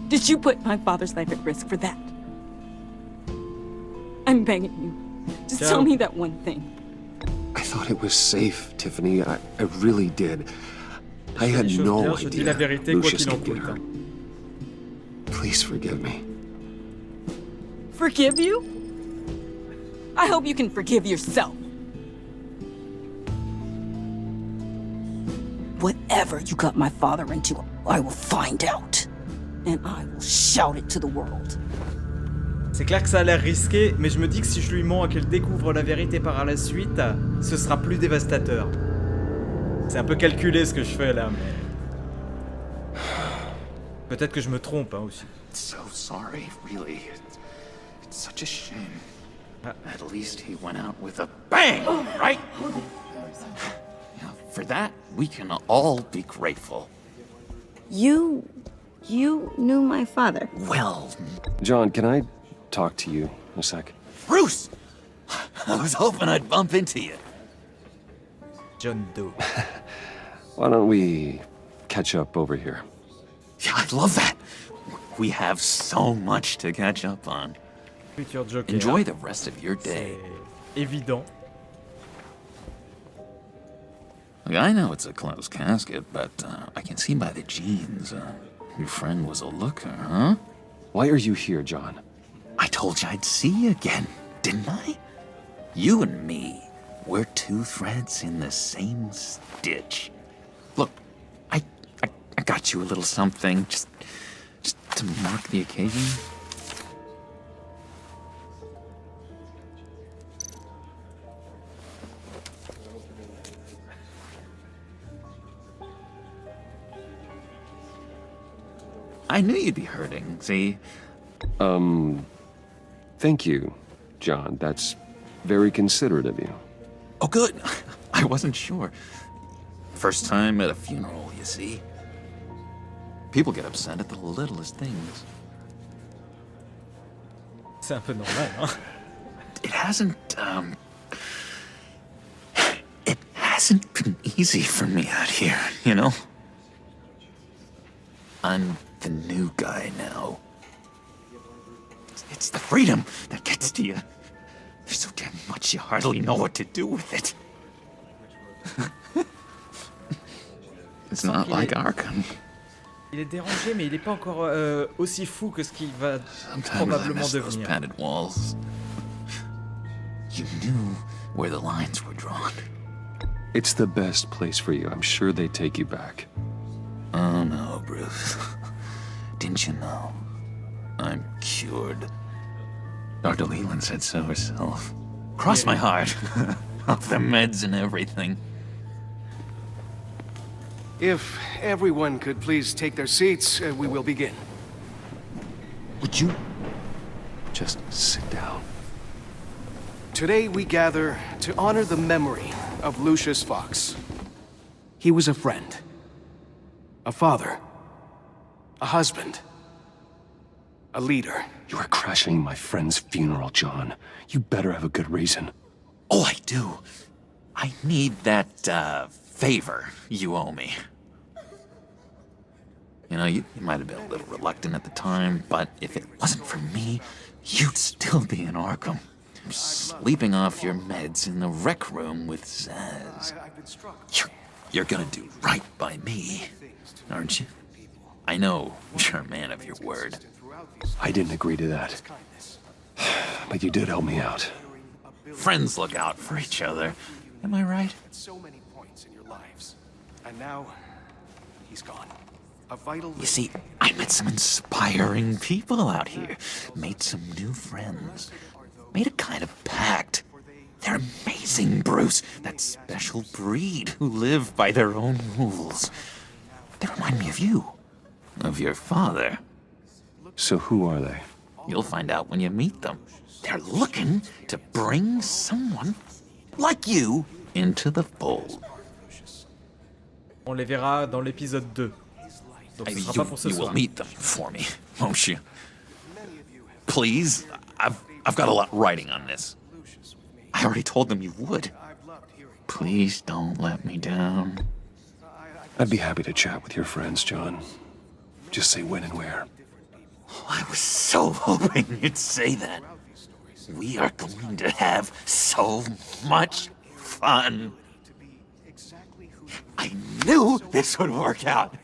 Did you put my father's life at risk for that? I'm begging you. Just tell me that one thing. I thought it was safe, Tiffany. I really did. I had no Je dis la idea vérité, quoi Lucius qu'il en could get coûte. hurt. Please forgive me. Forgive you? I hope you can forgive yourself. Whatever you got my father into, I will find out. And I will shout it to the world. C'est clair que ça a l'air risqué, mais je me dis que si je lui mens et qu'elle découvre la vérité par la suite, ce sera plus dévastateur. C'est un peu calculé ce que je fais là, mais... Peut-être que je me trompe hein, aussi. So sorry, really. It's such a shame. At least he went out with a bang, right? Yeah, for that, we can all be grateful. You knew my father. Well... John, can I talk to you a sec? Bruce! I was hoping I'd bump into you. John Doe. Why don't we catch up over here? Yeah, I love that. We have so much to catch up on. Futur Joker. Enjoy the rest of your day. C'est évident. Look, I know it's a closed casket, but I can see by the jeans. Your friend was a looker, huh? Why are you here, John? I told you I'd see you again, didn't I? You and me, we're two threads in the same stitch. Look, I got you a little something, just to mark the occasion. I knew you'd be hurting, see? Thank you, John. That's very considerate of you. Oh, good. I wasn't sure. First time at a funeral, you see. People get upset at the littlest things. C'est un peu normal, hein? It hasn't been easy for me out here, you know? I'm the new guy now. It's the freedom that gets to you. There's so damn much you hardly know what to do with it. It's not like Arkham. Il est dérangé, mais il n'est pas encore aussi fou que ce qu'il va probablement devenir. Padded walls. You knew where the lines were drawn. It's the best place for you. I'm sure they take you back. Oh no, Bruce. Didn't you know? I'm cured. Dr. Leland said so herself. Cross my heart. Off the meds and everything. If everyone could please take their seats, we will begin. Would you just sit down? Today we gather to honor the memory of Lucius Fox. He was a friend, a father, a husband, a leader. You are crashing my friend's funeral, John. You better have a good reason. Oh, I do. I need that, favor you owe me. You know, you might have been a little reluctant at the time, but if it wasn't for me, you'd still be in Arkham. Sleeping off your meds in the rec room with Zaz. You're gonna do right by me, aren't you? I know you're a man of your word. I didn't agree to that. But you did help me out. Friends look out for each other. Am I right? So many points in your lives. And now, he's gone. A vital... You see, I met some inspiring people out here. Made some new friends. Made a kind of pact. They're amazing, Bruce. That special breed who live by their own rules. They remind me of you. Of your father. So who are they? You'll find out when you meet them. They're looking to bring someone like you into the fold. On les verra dans l'épisode 2. Donc ce sera pas pour ce you soir. will meet them for me, won't you? Please, I've got a lot writing on this. I already told them you would. Please don't let me down. I'd be happy to chat with your friends, John. Just say when and where. I was so hoping you'd say that. We are going to have so much fun. I knew this would work out.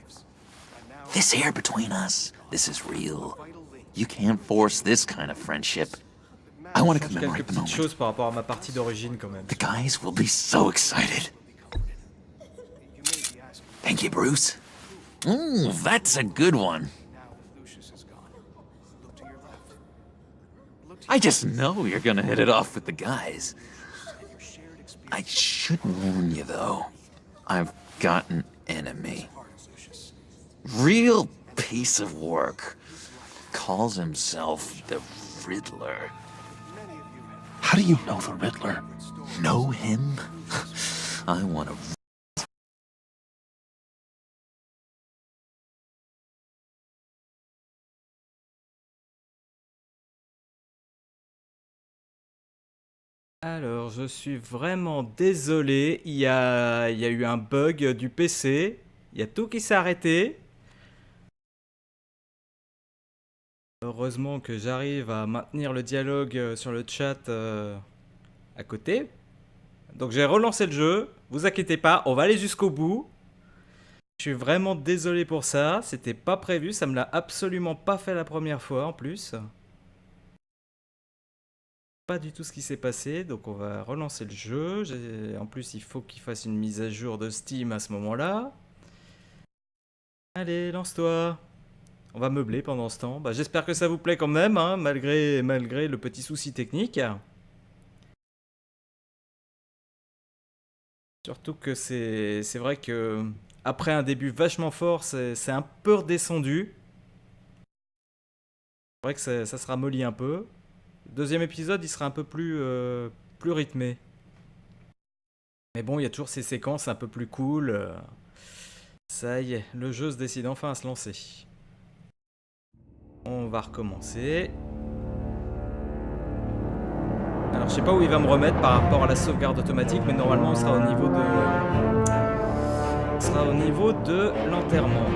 This air between us, this is real. You can't force this kind of friendship. I want to commemorate the moment. Choses par rapport à ma partie d'origine quand même. The guys will be so excited. Thank you, Bruce. Ooh, that's a good one. I just know you're gonna hit it off with the guys. I should warn you, though. I've got an enemy. Real piece of work. Calls himself the Riddler. How do you know the Riddler? Know him? I want to... Alors, je suis vraiment désolé, il y a eu un bug du PC, il y a tout qui s'est arrêté. Heureusement que j'arrive à maintenir le dialogue sur le chat à côté. Donc j'ai relancé le jeu, vous inquiétez pas, on va aller jusqu'au bout. Je suis vraiment désolé pour ça, c'était pas prévu, ça me l'a absolument pas fait la première fois en plus. Pas du tout ce qui s'est passé, donc on va relancer le jeu. En plus, il faut qu'il fasse une mise à jour de Steam à ce moment-là. Allez, lance-toi. On va meubler pendant ce temps. Bah, j'espère que ça vous plaît quand même, hein, malgré le petit souci technique. Surtout que c'est vrai que après un début vachement fort, c'est un peu redescendu. C'est vrai que ça se ramollit un peu. Deuxième épisode, il sera un peu plus rythmé. Mais bon, il y a toujours ces séquences un peu plus cool. Ça y est, le jeu se décide enfin à se lancer. On va recommencer. Alors, je sais pas où il va me remettre par rapport à la sauvegarde automatique, mais normalement, on sera au niveau de l'enterrement.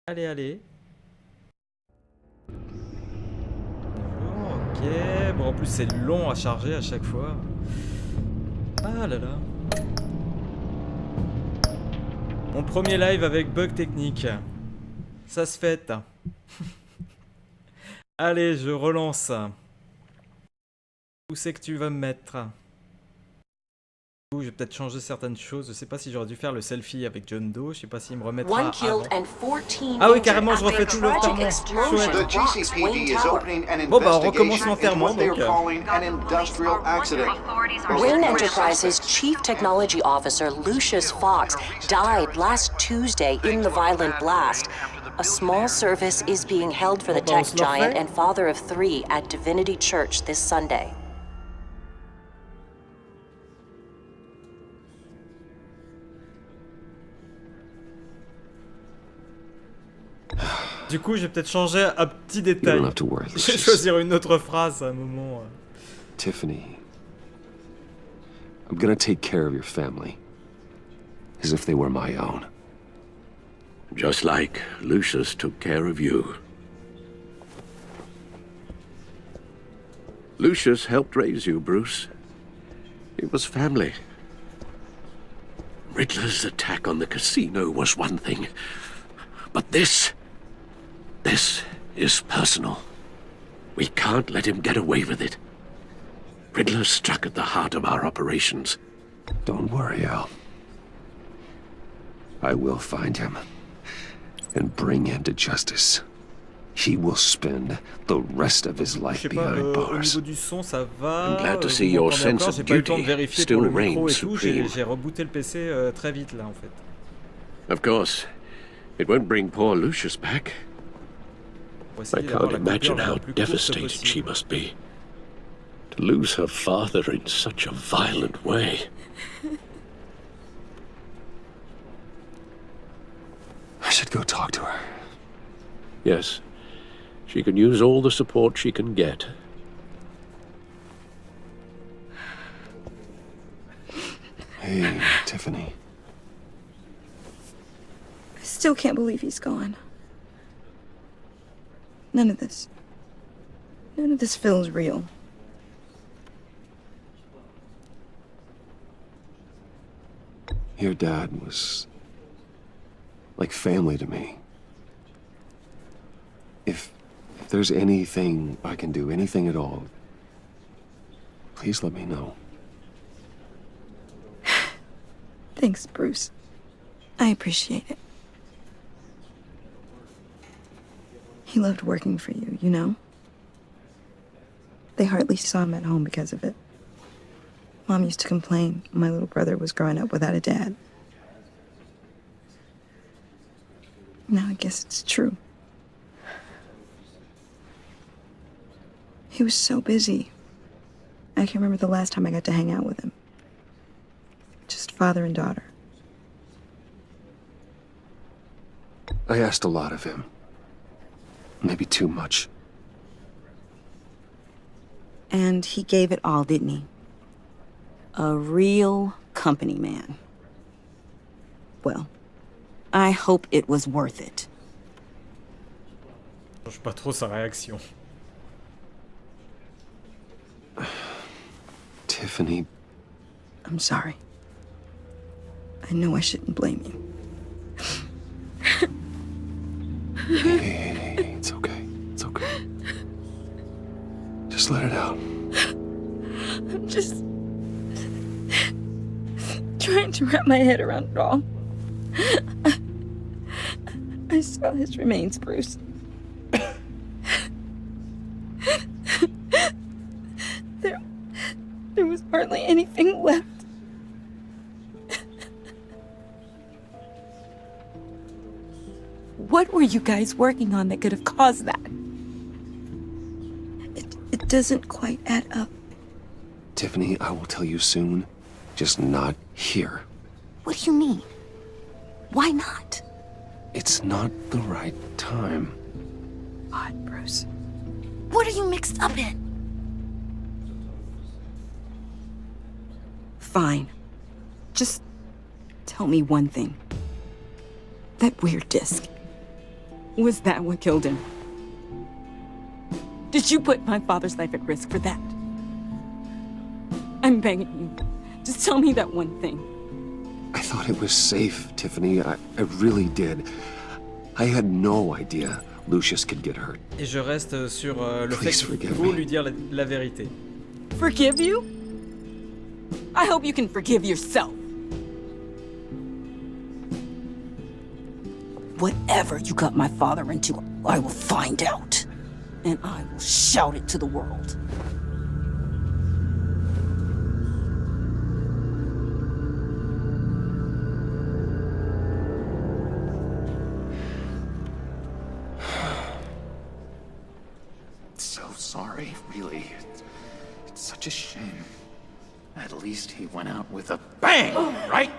Allez, allez. Ok, bon en plus c'est long à charger à chaque fois. Ah là là. Mon premier live avec bug technique. Ça se fête. Allez, je relance. Où c'est que tu vas me mettre? Je vais peut-être changer certaines choses. Je sais pas si j'aurais dû faire le selfie avec John Doe. Je sais pas s'il me remettra avant. Ah oui, carrément, je refais tout l'enterrement. Chouette. Bon bah on recommence l'enterrement donc. Wayne Enterprises' chief technology officer, Lucius Fox, died last Tuesday in the violent blast. A small service is being held for the tech giant and father of 3 at Divinity Church this Sunday. Du coup, je vais peut-être changer un petit détail. Je vais choisir une autre phrase à un moment. Tiffany, I'm gonna take care of your family. As if they were my own. Just like Lucius took care of you. Lucius helped raise you, Bruce. It was family. Riddler's attack on the casino was one thing. But this is personal. We can't let him get away with it. Riddler struck at the heart of our operations. Don't worry, Al. I will find him and bring him to justice. He will spend the rest of his life behind bars. Au niveau du son, ça va. I'm glad to see your sense of duty still reigns supreme. J'ai rebooté le PC très vite là en fait. Of course, it won't bring poor Lucius back. I can't imagine how devastated she must be. To lose her father in such a violent way. I should go talk to her. Yes. She can use all the support she can get. Hey, Tiffany. I still can't believe he's gone. None of this feels real. Your dad was like family to me. If there's anything I can do, anything at all, please let me know. Thanks, Bruce. I appreciate it. He loved working for you, you know? They hardly saw him at home because of it. Mom used to complain my little brother was growing up without a dad. Now I guess it's true. He was so busy. I can't remember the last time I got to hang out with him. Just father and daughter. I asked a lot of him. Maybe too much. And he gave it all, didn't he? A real company man. Well, I hope it was worth it. Je change pas trop sa réaction. Tiffany. I'm sorry. I know I shouldn't blame you. Hey, it's okay. It's okay. Just let it out. I'm just trying to wrap my head around it all. I saw his remains, Bruce. There was hardly anything left. What were you guys working on that could have caused that? It doesn't quite add up. Tiffany, I will tell you soon. Just not here. What do you mean? Why not? It's not the right time. God, Bruce. What are you mixed up in? Fine. Just tell me one thing. That weird disc. Was that what killed him? Did you put my father's life at risk for that? I'm begging you. Just tell me that one thing. I thought it was safe, Tiffany. I really did. I had no idea Lucius could get hurt. Et je reste sur le Please fait qu'il forgive faut me. lui dire la vérité. Forgive you? I hope you can forgive yourself. Whatever you got my father into, I will find out. And I will shout it to the world. So sorry, really. It's such a shame. At least he went out with a bang, right?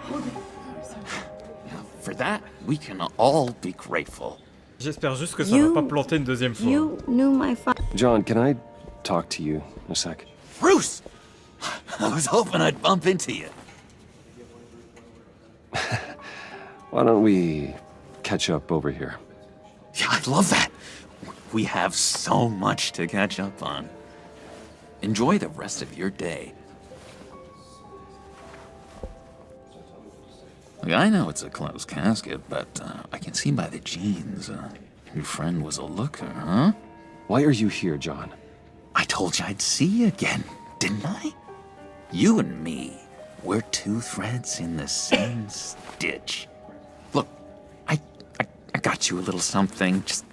For that, we can all be grateful. J'espère juste que ça va pas planter une deuxième fois. You knew my father. John, can I talk to you a sec? Bruce! I was hoping I'd bump into you. Why don't we catch up over here? Yeah, I'd love that. We have so much to catch up on. Enjoy the rest of your day. Look, I know it's a closed casket, but I can see by the jeans, your friend was a looker, huh? Why are you here, John? I told you I'd see you again, didn't I? You and me, we're two threads in the same stitch. Look, I got you a little something, just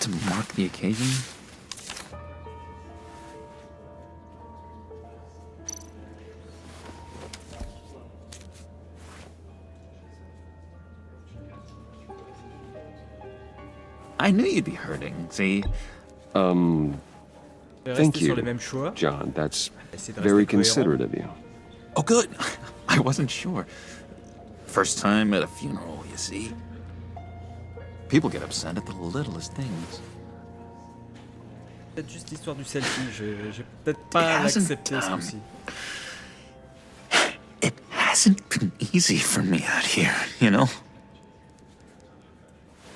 to mark the occasion. I knew you'd be hurting, see? Thank you, John. That's very considerate of you. Oh, good. I wasn't sure. First time at a funeral, you see? People get upset at the littlest things. Peut-être juste l'histoire du selfie, j'ai peut-être pas l'accepté ce coup-ci. It hasn't been easy for me out here, you know?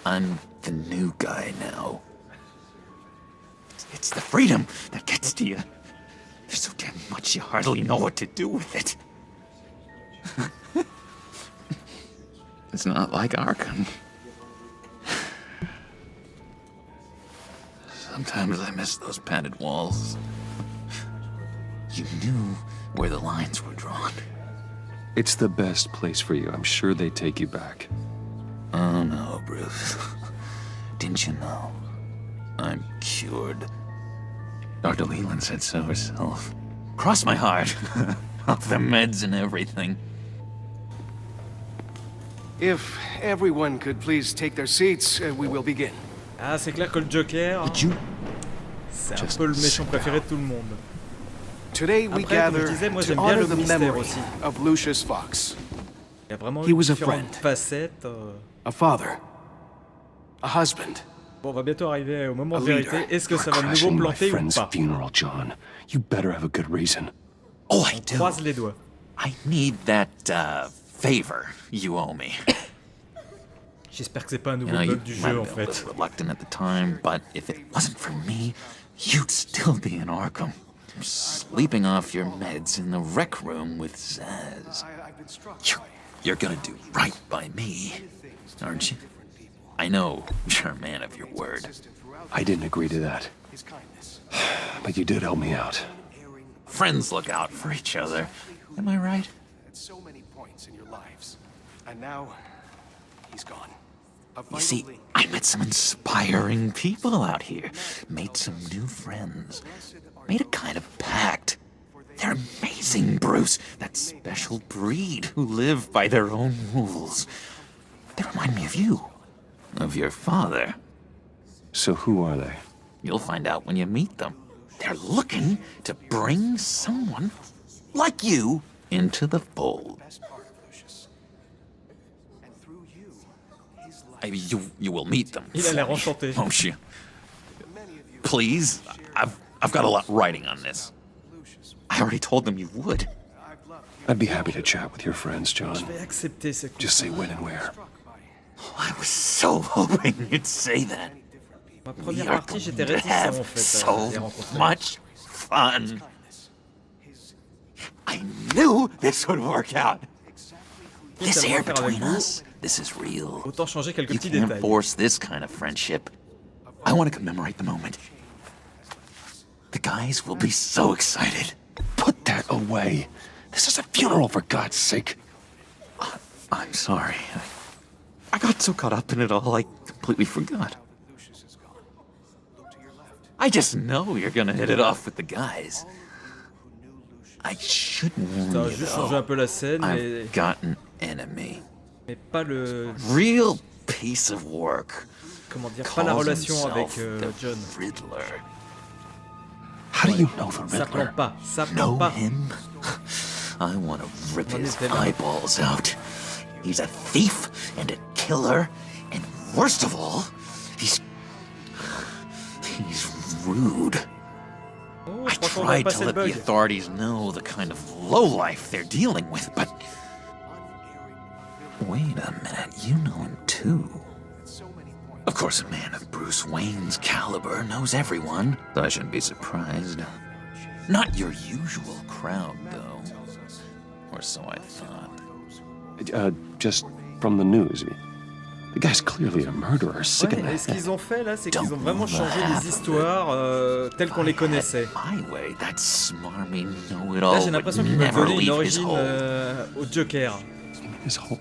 I'm the new guy now. It's the freedom that gets to you. There's so damn much you hardly know what to do with it. It's not like Arkham. Sometimes I miss those padded walls. You knew where the lines were drawn. It's the best place for you. I'm sure they take you back. Oh no, Bruce. Didn't you know? I'm cured. Dr. Leland said so herself. Cross my heart. Off the meds and everything. If everyone could please take their seats, we will begin. Ah, c'est clair que le Joker, c'est un peu le méchant préféré de tout le monde. Today we Après, comme je gather disais, moi to j'aime bien honor le the mystère memory aussi. of Lucius Fox. Il y a vraiment He was a différentes friend. facettes. A father. A husband. Bon, on va bientôt arriver au moment de A leader. vérité. Est-ce que ça va de nouveau Crashing my planter ou friend's pas? funeral, John. You better have a good reason. Oh, I On do. croise les doigts. I need that, favor you owe me. J'espère que c'est pas un You nouveau know, you bug du might jeu en have been a fait. little reluctant at the time, but if it wasn't for me, you'd still be in Arkham. Sleeping off your meds in the rec room with Zaz. You're gonna do right by me, aren't you? I know you're a man of your word. I didn't agree to that. But you did help me out. Friends look out for each other. Am I right? At so many points in your lives. And now, he's gone. You see, I met some inspiring people out here. Made some new friends. Made a kind of pact. They're amazing, Bruce. That special breed who live by their own rules. They remind me of you. Of your father. So who are they? You'll find out when you meet them. They're looking to bring someone like you into the fold. You will meet them. Il a l'air enchanté. Won't you? Please, I've got a lot writing on this. I already told them you would. I'd be happy to chat with your friends, John. Je vais accepter ce Just say when and where. I was so hoping you'd say that. Ma première We are partie, j'étais going to réticent have en fait à so les rencontrer. much fun. I knew this would work out. This Quitte à air le faire avec between vous, us, this is real. autant changer quelques You petits can't détails. force this kind of friendship. I want to commemorate the moment. The guys will be so excited. Put that away. This is a funeral, for God's sake. I'm sorry. I got so caught up in it all, I completely forgot. I just know you're gonna hit it off with the guys. I should warn Ça a you, juste changé un peu la scène, though. mais, I've got an enemy. mais pas le... Real piece of work. Comment dire, pas la Calls relation avec himself the John. Riddler. How do you know the Ça Riddler? plante pas, ça Know plante pas. him? I want to rip On his était là. eyeballs out. He's a thief and a killer, and worst of all, he's rude. Oh, I je crois qu'on va tried to passer le let the bug. authorities know the kind of lowlife they're dealing with, but... Wait a minute, you know him too. Of course, a man of Bruce Wayne's caliber knows everyone, so I shouldn't be surprised. Not your usual crowd, though. Or so I thought. Just from the news. The guy's clearly a murderer, sick in the Ouais, et ce head. qu'ils ont fait là, c'est qu'ils ont Don't vraiment move changé half les of histoires telles qu'on les connaissait. My way, that smarmy Là, know-it-all j'ai would l'impression qu'ils veulent never donner une leave his origine hole. au Joker.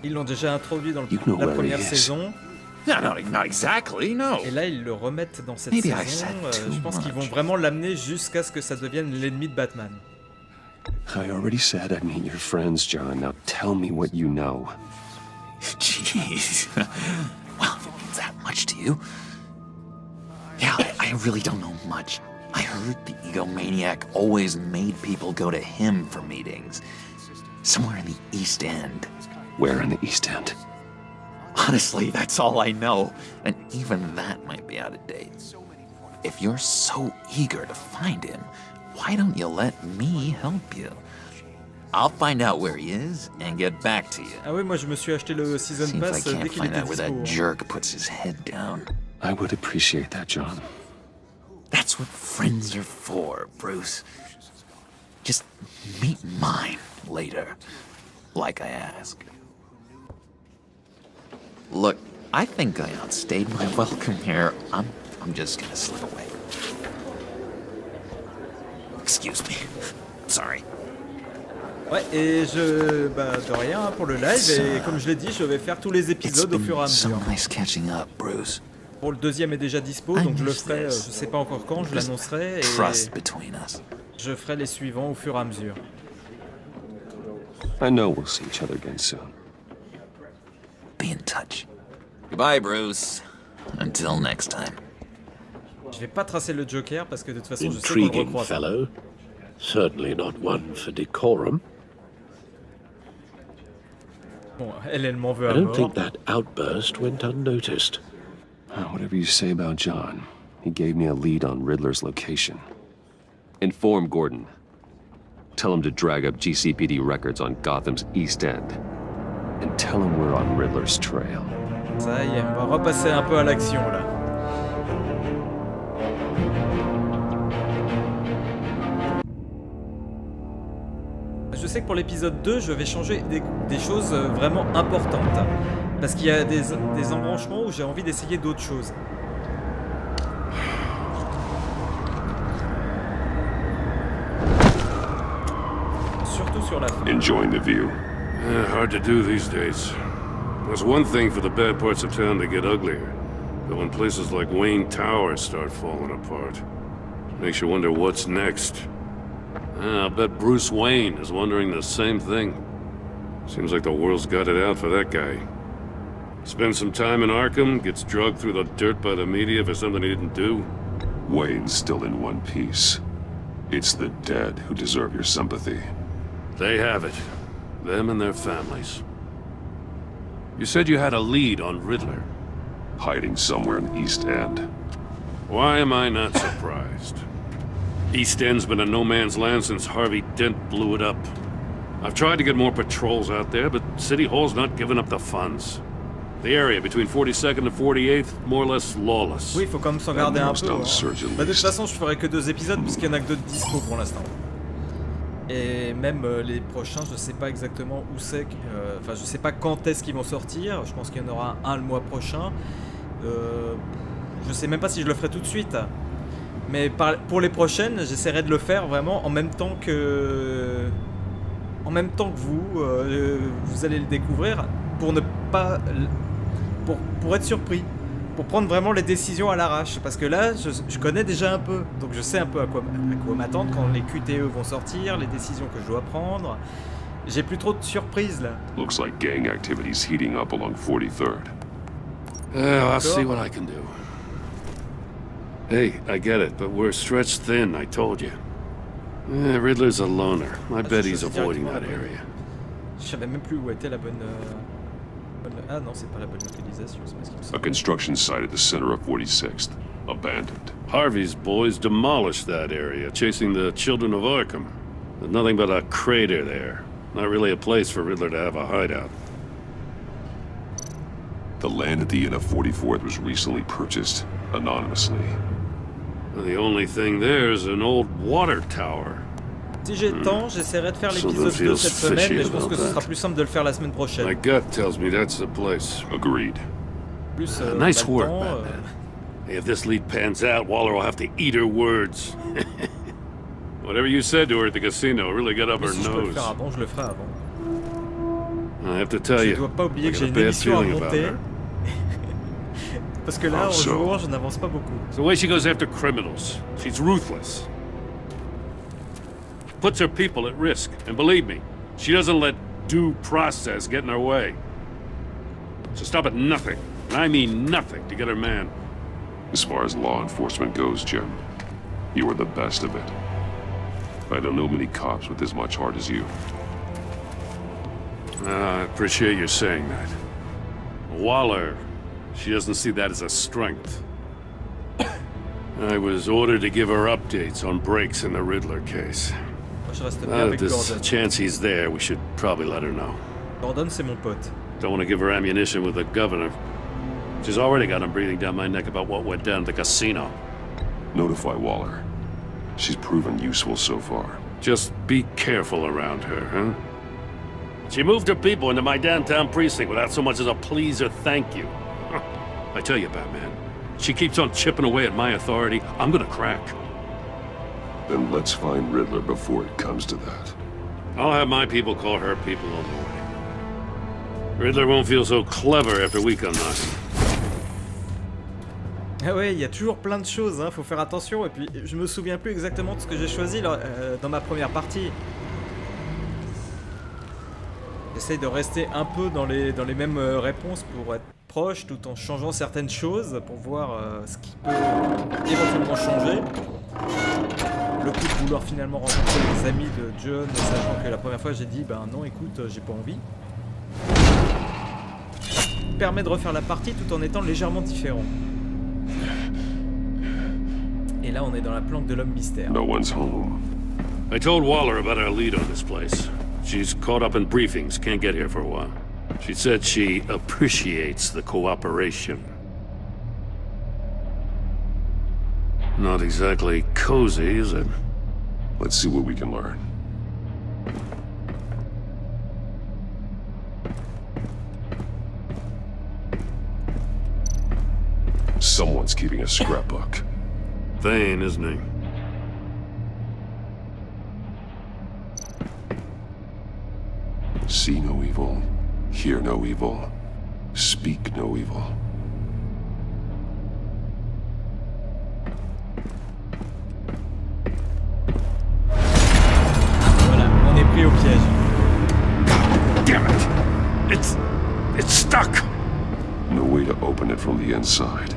Ils l'ont déjà introduit dans la première saison. No, not exactly, no. Et là, ils le remettent dans cette Maybe I saison. said too Je pense qu'ils vont much. vraiment l'amener jusqu'à ce que ça devienne l'ennemi de Batman. I already said I'd meet your friends, John. Now tell me what you know. Jeez. Well, if it means that much to you. Yeah, I really don't know much. I heard the egomaniac always made people go to him for meetings. Somewhere in the East End. Where in the East End? Honestly, that's all I know. And even that might be out of date. If you're so eager to find him, why don't you let me help you? I'll find out where he is and get back to you. Ah oui, moi je me suis acheté le Season See if I Pass dès can't qu'il find était out where that dispo. jerk puts his head down. I would appreciate that, John. That's what friends are for, Bruce. Just meet mine later, like I asked. Look, I think I outstayed my welcome here. I'm just gonna slip away. Excuse me. Sorry. Ouais, et de rien pour le live, et comme je l'ai dit, je vais faire tous les épisodes au fur et à mesure. Bon, le deuxième est déjà dispo, donc je le ferai, je sais pas encore quand, je l'annoncerai, et je ferai les suivants au fur et à mesure. I know we'll see each other again soon. Be in touch. Goodbye, Bruce. Until next time. Je vais pas tracer le Joker parce que de toute façon je sais qu'on le Intriguing recroise. fellow. Certainly not one for decorum. Bon, elle m'en veut I à don't mort. think that outburst went unnoticed. Whatever you say about John, he gave me a lead on Riddler's location. Inform Gordon. Tell him to drag up GCPD records on Gotham's East End. And tell him we're on Riddler's trail. Ça y est, on va repasser un peu à l'action là. Je sais que pour l'épisode 2, je vais changer des choses vraiment importantes. Parce qu'il y a des embranchements où j'ai envie d'essayer d'autres choses. Surtout sur la fin. Enjoying the view. Hard to do these days. There's one thing for the bad parts of town to get uglier, but when places like Wayne Tower start falling apart, makes you wonder what's next. I'll bet Bruce Wayne is wondering the same thing. Seems like the world's got it out for that guy. Spends some time in Arkham, gets drugged through the dirt by the media for something he didn't do. Wayne's still in one piece. It's the dead who deserve your sympathy. They have it. Them and their families. You said you had a lead on Riddler. Hiding somewhere in the East End. Why am I not surprised? East End's been a no-man's land since Harvey Dent blew it up. I've tried to get more patrols out there, but City Hall's not giving up the funds. The area between 42nd and 48th, more or less lawless. Oui, il faut quand même s'en garder un peu. Hein. Bah, de toute façon, je ferai que 2 épisodes puisqu'il y en a que 2 de dispo pour l'instant. Et même les prochains, je sais pas exactement où c'est. Enfin, je sais pas quand est-ce qu'ils vont sortir. Je pense qu'il y en aura un le mois prochain. Je sais même pas si je le ferai tout de suite. Mais pour les prochaines, j'essaierai de le faire vraiment en même temps que vous. Vous allez le découvrir pour ne pas, pour être surpris, pour prendre vraiment les décisions à l'arrache. Parce que là, je connais déjà un peu, donc je sais un peu à quoi m'attendre quand les QTE vont sortir, les décisions que je dois prendre. J'ai plus trop de surprises là. Looks like gang activity's heating up along 43rd. I'll see what I can do. Hey, I get it, but we're stretched thin, I told you. Riddler's a loner. I bet he's avoiding that area. Je savais même plus où était la bonne... Ah non, c'est pas la bonne localisation, c'est pas ce qu'il me semble. A construction site at the center of 46th. Abandoned. Harvey's boys demolished that area, chasing the children of Arkham. There's nothing but a crater there. Not really a place for Riddler to have a hideout. The land at the end of 44th was recently purchased anonymously. The only thing there is an old water tower. Si j'ai le temps, j'essaierai de faire l'épisode 2 cette semaine, mais je pense que ce sera plus simple de le faire la semaine prochaine. My gut tells me that's the place. Agreed. Plus, nice work, Batman. Hey, if this lead pans out, Waller will have to eat her words. Whatever you said to her at the casino really got up her si nose. Je peux le faire avant, je le ferai avant. I have to tell you, je dois pas oublier que j'ai une émission à monter. Parce que là, en jouant, je n'avance pas beaucoup. It's the way she goes after criminals. She's ruthless. Puts her people at risk. And believe me, she doesn't let due process get in her way. So stop at nothing, and I mean nothing, to get her man. As far as law enforcement goes, Jim, you are the best of it. I don't know many cops with as much heart as you. I appreciate you saying that. Waller, she doesn't see that as a strength. I was ordered to give her updates on breaks in the Riddler case. Now that there's a chance he's there, we should probably let her know. Gordon, c'est mon pote. Don't want to give her ammunition with the governor. She's already got him breathing down my neck about what went down at the casino. Notify Waller. She's proven useful so far. Just be careful around her, huh? She moved her people into my downtown precinct without so much as a please or thank you. I tell you, Batman, she keeps on chipping away at my authority, I'm gonna crack. Then let's find Riddler before it comes to that. I'll have my people call her people on the way. Riddler won't feel so clever after we come knocking. Ah ouais, il y a toujours plein de choses, hein, faut faire attention. Et puis, je me souviens plus exactement de ce que j'ai choisi dans ma première partie. J'essaye de rester un peu dans les mêmes réponses pour être proche, tout en changeant certaines choses, pour voir ce qui peut éventuellement changer. Le coup de vouloir finalement rencontrer les amis de John, sachant que la première fois j'ai dit, ben non, écoute, j'ai pas envie. Permet de refaire la partie tout en étant légèrement différent. Et là, on est dans la planque de l'homme mystère. No one's home. I told Waller about our lead on this place. She's caught up in briefings, can't get here for a while. She said she appreciates the cooperation. Not exactly cozy, is it? Let's see what we can learn. Someone's keeping a scrapbook. Vain, isn't he? See no evil, hear no evil, speak no evil. Voilà, on est pris au piège. Damn it! It's stuck! No way to open it from the inside.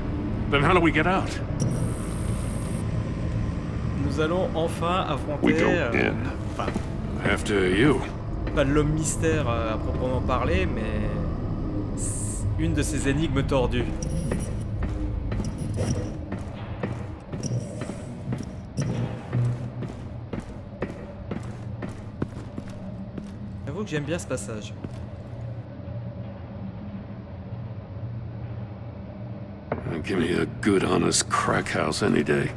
Then how do we get out? Nous allons enfin affronter... We go in. Enfin, after you. Pas l'homme mystère à proprement parler, mais une de ces énigmes tordues. J'avoue que j'aime bien ce passage. Give me a good, honest crack house any day.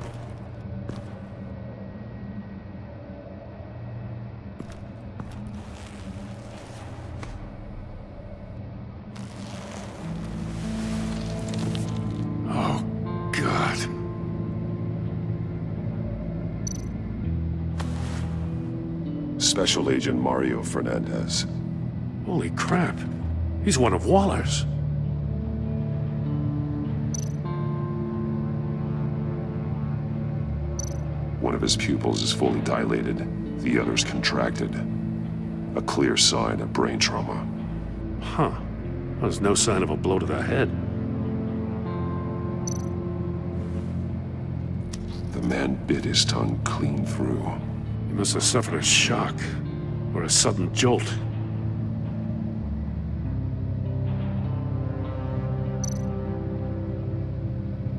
Oh, God. Special Agent Mario Fernandez. Holy crap. He's one of Waller's. One of his pupils is fully dilated, the other's contracted. A clear sign of brain trauma. Huh. There's no sign of a blow to the head. The man bit his tongue clean through. He must have suffered a shock, or a sudden jolt.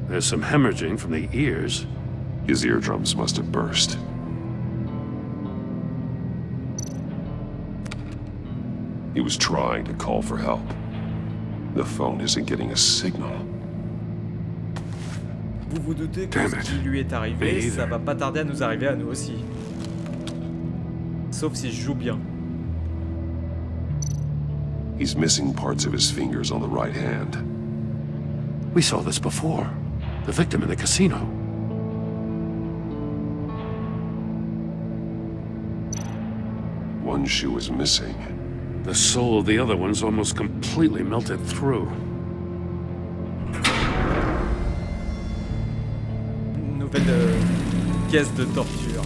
There's some hemorrhaging from the ears. His eardrums must have burst. He was trying to call for help. The phone isn't getting a signal. Vous vous doutez que ce qui lui est arrivé, ça va pas tarder à nous arriver à nous aussi. Sauf si je joue bien. He's missing parts of his fingers on the right hand. We saw this before. The victim in the casino. One shoe is missing. The sole of the other one's almost completely melted through. Nouvelle caisse de torture.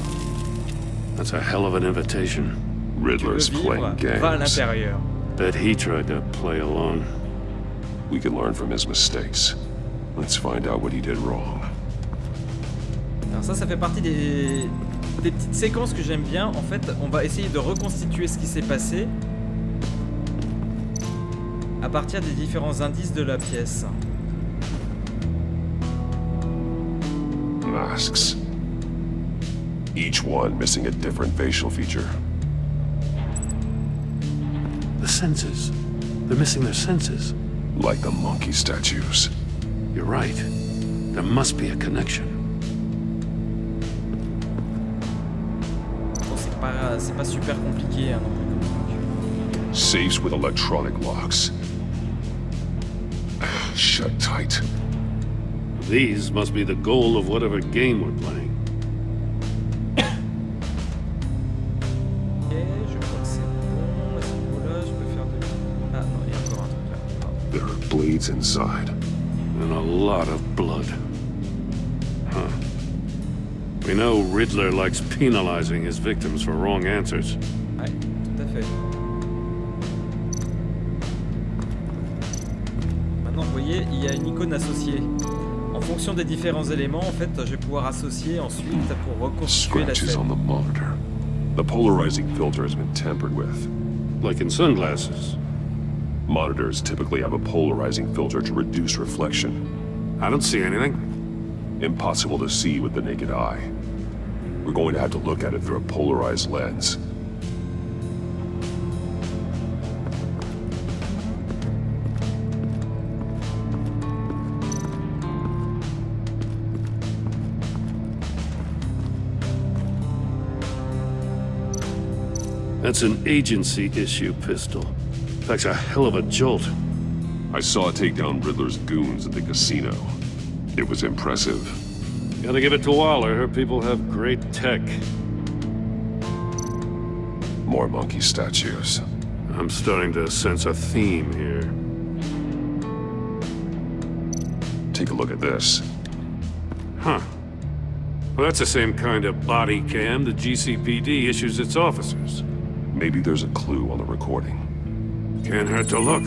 That's a hell of an invitation. Riddler's playing games. Va à l'intérieur. Bet he tried to play along. We can learn from his mistakes. Let's find out what he did wrong. Alors ça fait partie des petites séquences que j'aime bien. En fait, on va essayer de reconstituer ce qui s'est passé à partir des différents indices de la pièce. Masks. Each one missing a different facial feature. The senses. They're missing their senses. Like the monkey statues. You're right. There must be a connection. Bon, c'est pas super compliqué, hein, non plus comme truc. Safes with electronic locks. Shut tight. These must be the goal of whatever game we're playing. Et je bleeds inside. And a lot of blood. Huh. We know Riddler likes penalizing his victims for wrong answers. Ouais, tout à fait. Maintenant, vous voyez, il y a une icône associée. En fonction des différents éléments, en fait, je vais pouvoir associer ensuite pour reconstituer la Scratches scène. on the monitor. The polarizing filter has been tampered with. Like in sunglasses. Monitors typically have a polarizing filter to reduce reflection. I don't see anything. Impossible to see with the naked eye. We're going to have to look at it through a polarized lens. That's an agency issue pistol. Packs a hell of a jolt. I saw it take down Riddler's goons at the casino. It was impressive. Gotta give it to Waller. Her people have great tech. More monkey statues. I'm starting to sense a theme here. Take a look at this. Huh. Well, that's the same kind of body cam the GCPD issues its officers. Maybe there's a clue on the recording. Can't hurt to look.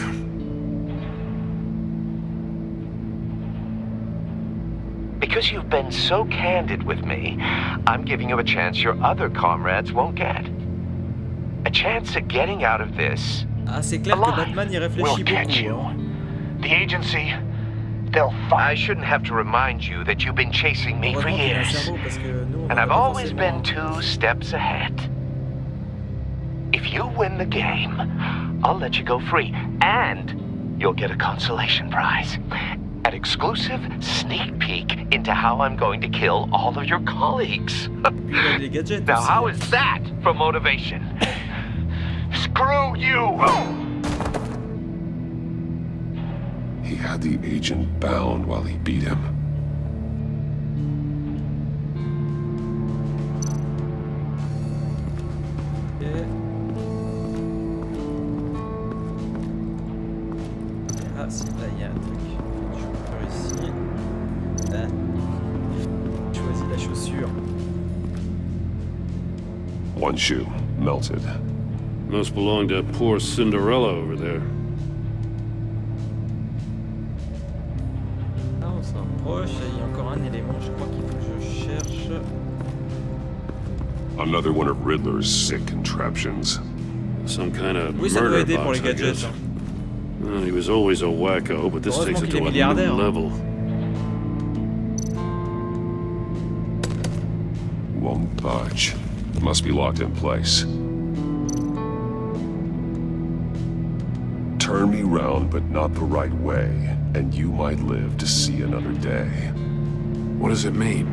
Because you've been so candid with me, I'm giving you a chance your other comrades won't get. A chance at getting out of this. Ah, c'est clair que Batman y réfléchit beaucoup. Hein. The agency, they'll find. I shouldn't have to remind you that you've been chasing me for years. And I've always been 2 steps ahead. If you win the game, I'll let you go free, and you'll get a consolation prize. An exclusive sneak peek into how I'm going to kill all of your colleagues. Now, how is that for motivation? Screw you! He had the agent bound while he beat him. Ah, si, là, il y a un truc. Je peux ici. Ah. Choisis la chaussure. One shoe, melted. Must belong to poor Cinderella over there. Ah, on s'approche. Il y a encore un élément, je crois qu'il faut que je cherche. Another one of Riddler's sick contraptions. Some kind of Oui, ça doit murder aider pour box, les I gadgets. guess. Well, he was always a wacko, but this takes it to a new level. Won't budge. Must be locked in place. Turn me round, but not the right way, and you might live to see another day. What does it mean?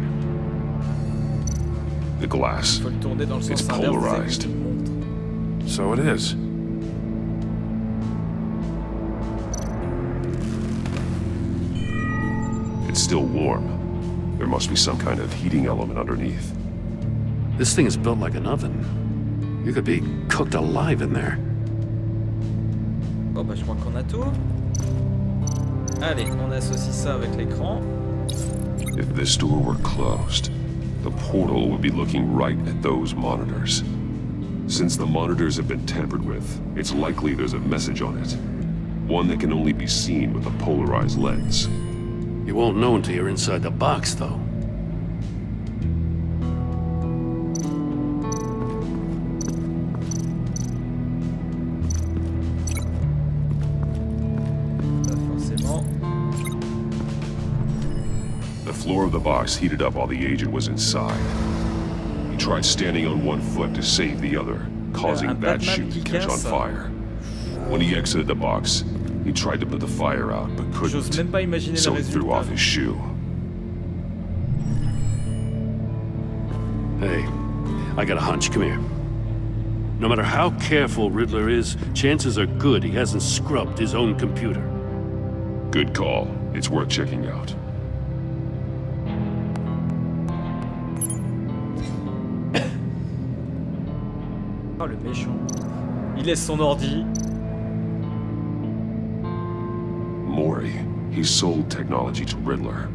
The glass. It's polarized. So it is. It's still warm. There must be some kind of heating element underneath. This thing is built like an oven. You could be cooked alive in there. Bon bah je crois qu'on a tout. Allez, on associe ça avec l'écran. If this door were closed, the portal would be looking right at those monitors. Since the monitors have been tampered with, it's likely there's a message on it. One that can only be seen with a polarized lens. You won't know until you're inside the box, though. The floor of the box heated up while the agent was inside. He tried standing on one foot to save the other, causing that shoe to catch on fire. When he exited the box, he tried to put the fire out, but couldn't, so he threw off his shoe. Hey, I got a hunch. Come here. No matter how careful Riddler is, chances are good he hasn't scrubbed his own computer. Good call. It's worth checking out. Oh, le méchant. Il laisse son ordi. More military. He sold technology to Riddler.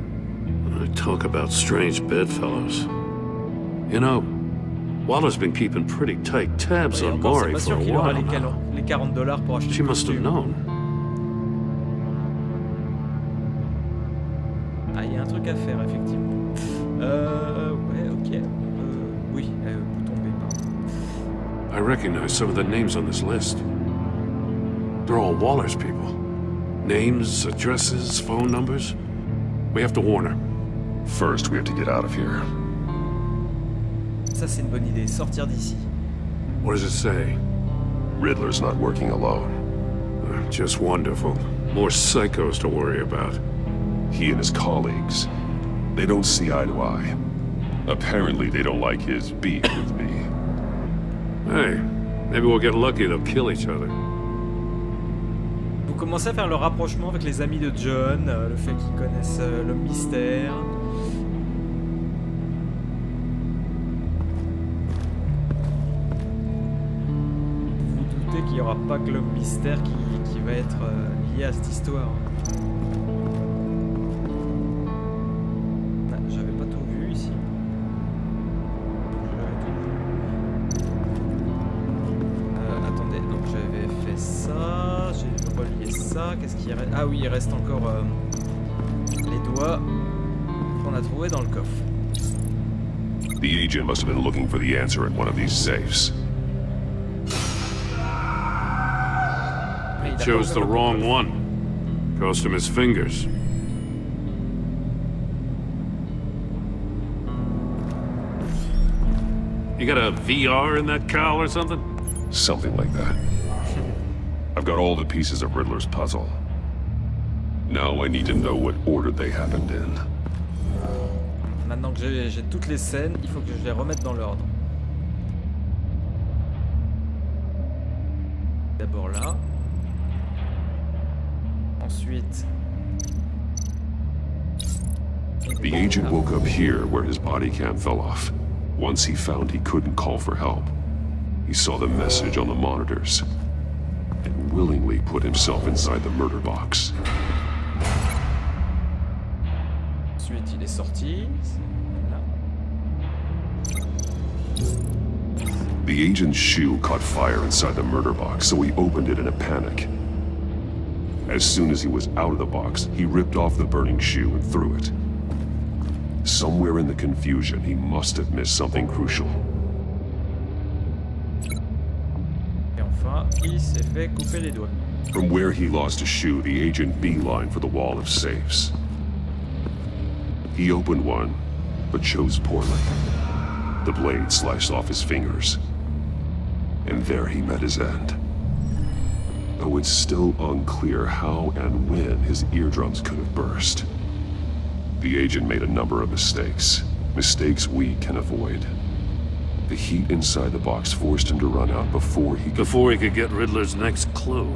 Talk about strange bedfellows. You know, Waller's been keeping pretty tight tabs on Maury for a while now. Les $40 pour acheter. She must have known. Ah, il y a un truc à faire, effectivement. Ouais, ok. Oui, bouton B, pardon. I recognize some of the names on this list. They're all Waller's people. Names, addresses, phone numbers. We have to warn her. First, we have to get out of here. Ça, c'est une bonne idée. Sortir d'ici. What does it say? Riddler's not working alone. Just wonderful. More psychos to worry about. He and his colleagues, they don't see eye to eye. Apparently, they don't like his beef with me. Hey, maybe we'll get lucky they'll kill each other. Vous commencez à faire le rapprochement avec les amis de John, le fait qu'ils connaissent le mystère. Vous doutez qu'il n'y aura pas que le mystère qui va être lié à cette histoire. Ah, j'avais pas tout vu ici. Attendez, donc j'avais fait ça, j'ai relié ça, qu'est-ce qu'il reste? Ah oui, il reste encore les doigts qu'on a trouvés dans le coffre. The agent must have been looking for the answer in one of these safes. He chose the wrong one. Cost him his fingers. You got a VR in that cowl or something? Something like that. I've got all the pieces of Riddler's puzzle. Now I need to know what order they happened in. Maintenant que j'ai toutes les scènes, il faut que je les remette dans l'ordre. D'abord là. Ensuite... The agent woke up here where his body cam fell off. Once he found he couldn't call for help, he saw the message on the monitors and willingly put himself inside the murder box. Ensuite, il est sorti. Là. The agent's shoe caught fire inside the murder box, so he opened it in a panic. As soon as he was out of the box, he ripped off the burning shoe and threw it. Somewhere in the confusion, he must have missed something crucial. Et enfin, il s'est fait couper les doigts. From where he lost a shoe, the agent beelined for the wall of safes. He opened one, but chose poorly. The blade sliced off his fingers. And there he met his end. Though it's still unclear how and when his eardrums could have burst. The agent made a number of mistakes. Mistakes we can avoid. The heat inside the box forced him to run out before he could get Riddler's next clue.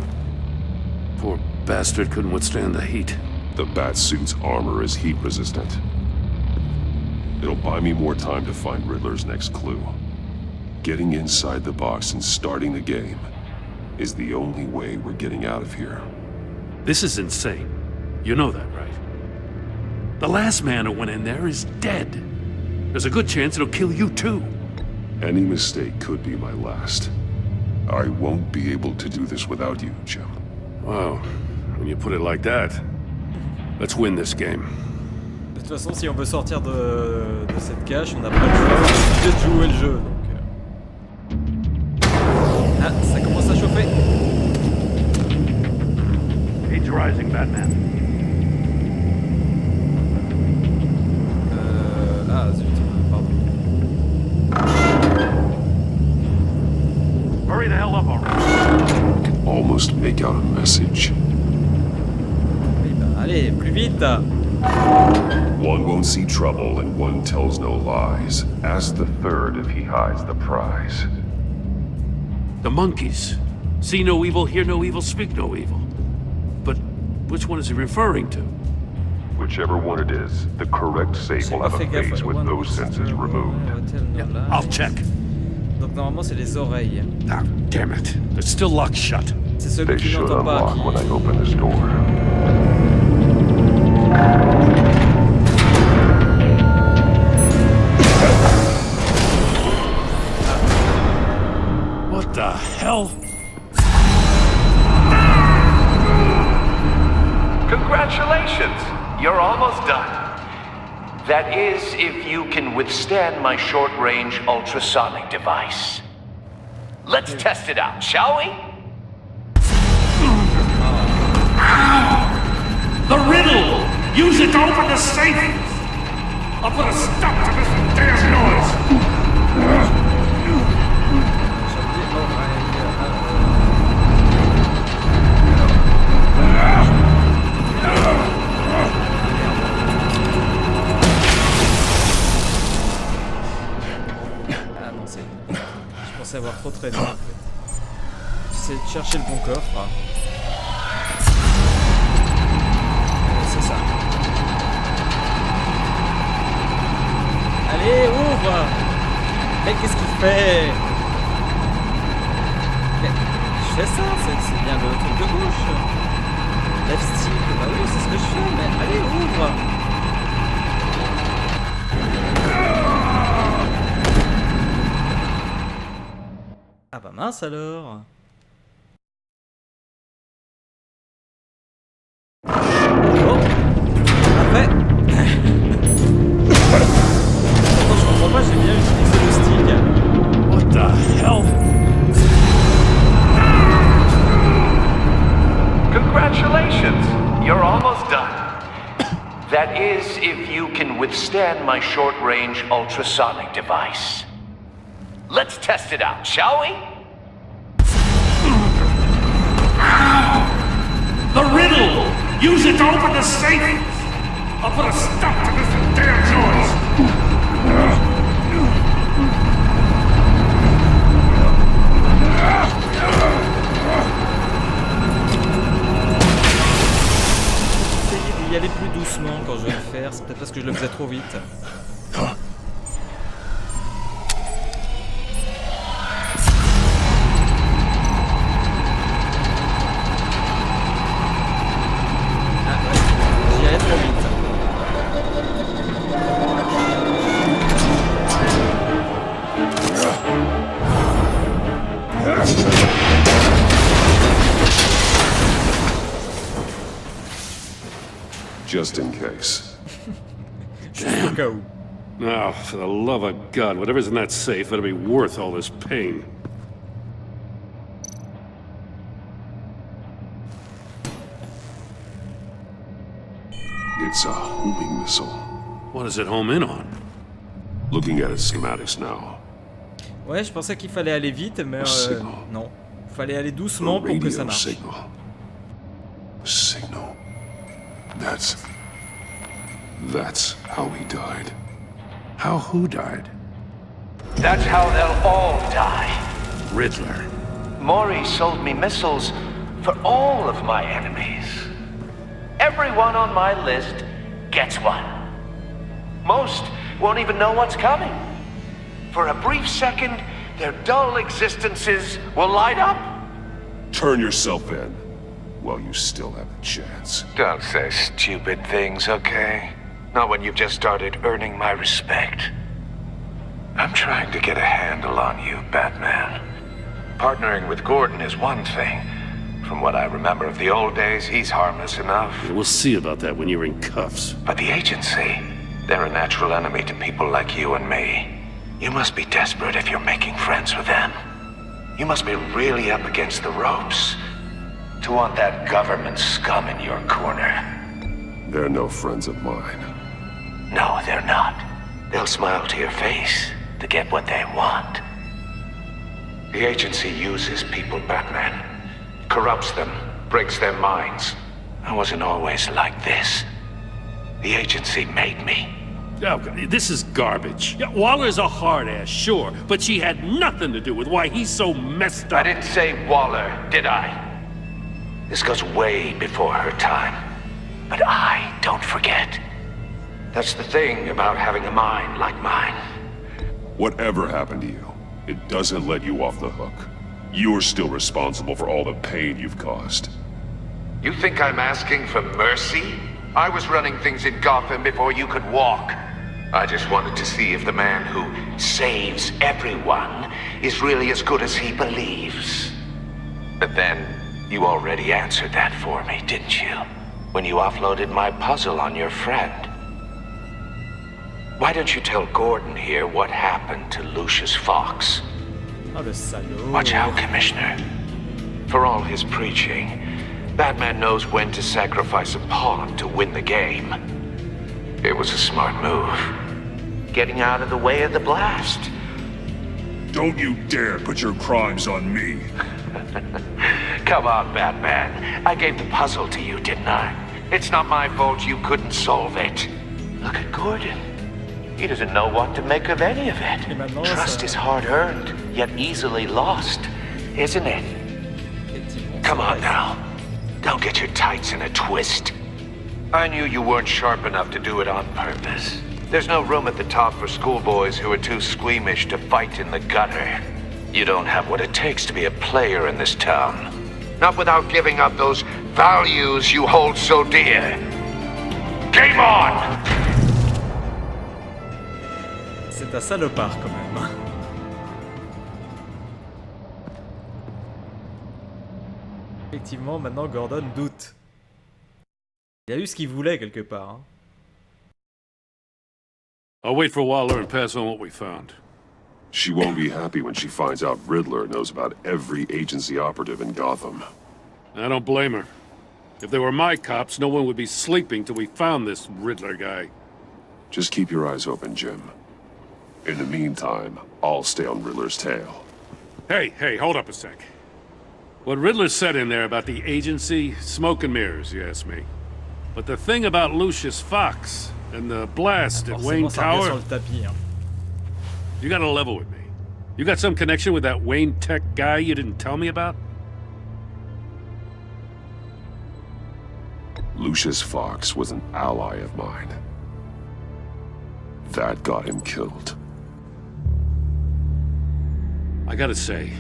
Poor bastard couldn't withstand the heat. The Batsuit's armor is heat resistant. It'll buy me more time to find Riddler's next clue. Getting inside the box and starting the game is the only way we're getting out of here. This is insane. You know that, right? The last man who went in there is dead. There's a good chance it'll kill you too. Any mistake could be my last. I won't be able to do this without you, Jim. Wow, when you put it like that, let's win this game. De toute façon, si on veut sortir de cette cache, on n'a pas le choix, on est obligé de jouer le jeu. Donc, Ah, ça commence à chauffer. Heat's rising, Batman. Ah, zut, pardon. Hurry the hell up already. Almost make out a message. Oui, bah, allez, plus vite. One won't see trouble and one tells no lies. Ask the third if he hides the prize. The monkeys. See no evil, hear no evil, speak no evil. But which one is he referring to? Whichever one it is, the correct safe will have a face with those senses removed. Yeah, I'll check. Donc normalement c'est les oreilles. Ah, damn it. It's still locked shut. C'est celui They qui should n'entend pas. unlock when I open this door. What the hell? Congratulations! You're almost done. That is, if you can withstand my short-range ultrasonic device. Let's test it out, shall we? The riddle! Use it to open the safe! I'll put a stop to this damn noise! Je pensais avoir trop traîné en fait. J'essaie de chercher le bon coffre. C'est ça. Allez, ouvre! Mais qu'est-ce qu'il fait? Mais je fais ça, c'est bien le truc de gauche. Left stick, bah oui, c'est ce que je fais, mais allez, ouvre! Ah bah mince alors. Oh. Après. Attends, je comprends pas, j'ai bien utilisé le stick. What the hell? Congratulations! You're almost done. That is, if you can withstand my short-range ultrasonic device. Let's test it out, shall we? The riddle! Use it to open the safe! I'll put a stop to this damn noise! Essayez d'y aller plus doucement quand je vais le faire, c'est peut-être parce que je le faisais trop vite. Just in case. Damn. Go. Now, for the love of God, whatever's in that safe better be worth all this pain. It's a homing missile. What does it home in on? Looking at its schematics now. Ouais, je pensais qu'il fallait aller vite, mais non. Il fallait aller doucement pour que ça marche. Signal. That's how he died. How who died? That's how they'll all die. Riddler. Maury sold me missiles for all of my enemies. Everyone on my list gets one. Most won't even know what's coming. For a brief second, their dull existences will light up. Turn yourself in while you still have a chance. Don't say stupid things, okay? Not when you've just started earning my respect. I'm trying to get a handle on you, Batman. Partnering with Gordon is one thing. From what I remember of the old days, he's harmless enough. We'll see about that when you're in cuffs. But the agency, they're a natural enemy to people like you and me. You must be desperate if you're making friends with them. You must be really up against the ropes to want that government scum in your corner. They're no friends of mine. No, they're not. They'll smile to your face to get what they want. The agency uses people, Batman. Corrupts them, breaks their minds. I wasn't always like this. The agency made me. Oh, this is garbage. Yeah, Waller's a hard-ass, sure, but she had nothing to do with why he's so messed up. I didn't say Waller, did I? This goes way before her time. But I don't forget. That's the thing about having a mind like mine. Whatever happened to you, it doesn't let you off the hook. You're still responsible for all the pain you've caused. You think I'm asking for mercy? I was running things in Gotham before you could walk. I just wanted to see if the man who saves everyone is really as good as he believes. But then, you already answered that for me, didn't you? When you offloaded my puzzle on your friend. Why don't you tell Gordon here what happened to Lucius Fox? Ah, le salaud. Watch out, Commissioner. For all his preaching, Batman knows when to sacrifice a pawn to win the game. It was a smart move. Getting out of the way of the blast. Don't you dare put your crimes on me. Come on, Batman. I gave the puzzle to you, didn't I? It's not my fault you couldn't solve it. Look at Gordon. He doesn't know what to make of any of it. Trust is hard-earned, yet easily lost, isn't it? Come on now. Don't get your tights in a twist. I knew you weren't sharp enough to do it on purpose. There's no room at the top for schoolboys who are too squeamish to fight in the gutter. You don't have what it takes to be a player in this town. Not without giving up those values you hold so dear. Game on! C'est un salopard quand même. Effectivement, maintenant Gordon doute. Il a eu ce qu'il voulait quelque part. Hein. I'll wait for a while and pass on what we found. She won't be happy when she finds out Riddler knows about every agency operative in Gotham. I don't blame her. If they were my cops, no one would be sleeping till we found this Riddler guy. Just keep your eyes open, Jim. In the meantime, I'll stay on Riddler's tail. Hey, hold up a sec. What Riddler said in there about the agency, smoke and mirrors, you ask me. But the thing about Lucius Fox and the blast at Wayne Tower... You gotta level with me. You got some connection with that Wayne Tech guy you didn't tell me about? Lucius Fox was an ally of mine. That got him killed. I gotta say,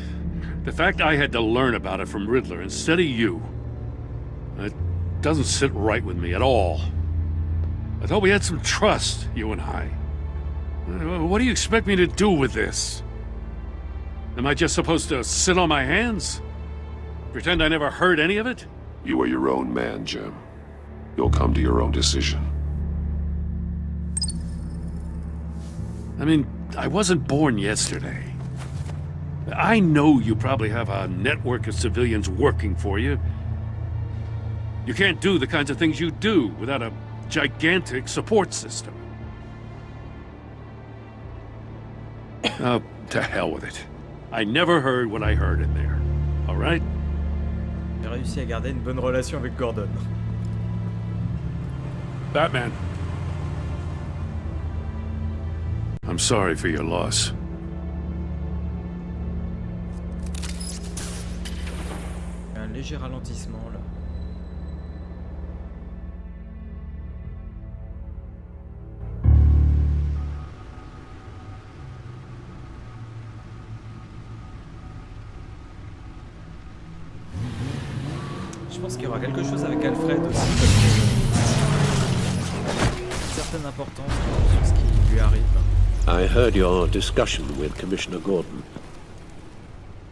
the fact I had to learn about it from Riddler instead of you, it doesn't sit right with me at all. I thought we had some trust, you and I. What do you expect me to do with this? Am I just supposed to sit on my hands? Pretend I never heard any of it? You are your own man, Jim. You'll come to your own decision. I mean, I wasn't born yesterday. I know you probably have a network of civilians working for you. You can't do the kinds of things you do without a gigantic support system. Oh, to hell with it. I never heard what I heard in there. All right? J'ai réussi à garder une bonne relation avec Gordon. Batman. I'm sorry for your loss. Un léger ralentissement là. Je pense qu'il y aura quelque chose avec Alfred aussi, parce que une certaine importance sur ce qui lui arrive. I heard your discussion with Commissioner Gordon.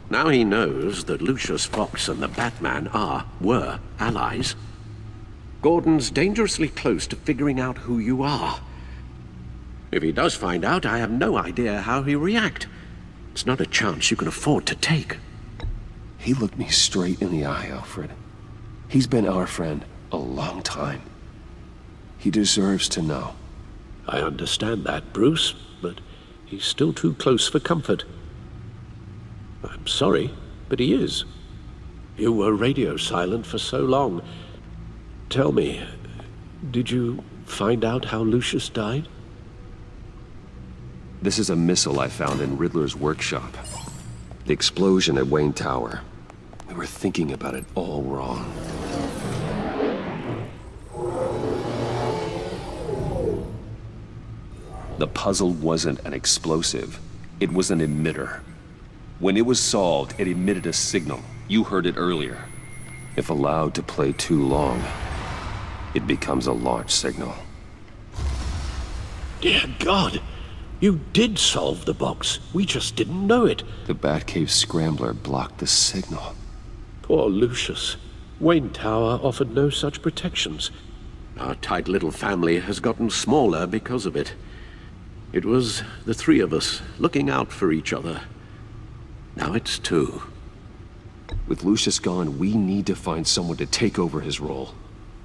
Now he knows that Lucius Fox and the Batman were allies. Gordon's dangerously close to figuring out who you are. If he does find out, I have no idea how he'll react. It's not a chance you can afford to take. He looked me straight in the eye, Alfred. He's been our friend a long time. He deserves to know. I understand that, Bruce, but he's still too close for comfort. I'm sorry, but he is. You were radio silent for so long. Tell me, did you find out how Lucius died? This is a missile I found in Riddler's workshop. The explosion at Wayne Tower. We were thinking about it all wrong. The puzzle wasn't an explosive. It was an emitter. When it was solved, it emitted a signal. You heard it earlier. If allowed to play too long, it becomes a launch signal. Dear God! You did solve the box. We just didn't know it. The Batcave scrambler blocked the signal. Poor Lucius. Wayne Tower offered no such protections. Our tight little family has gotten smaller because of it. It was the three of us looking out for each other. Now it's two. With Lucius gone, we need to find someone to take over his role.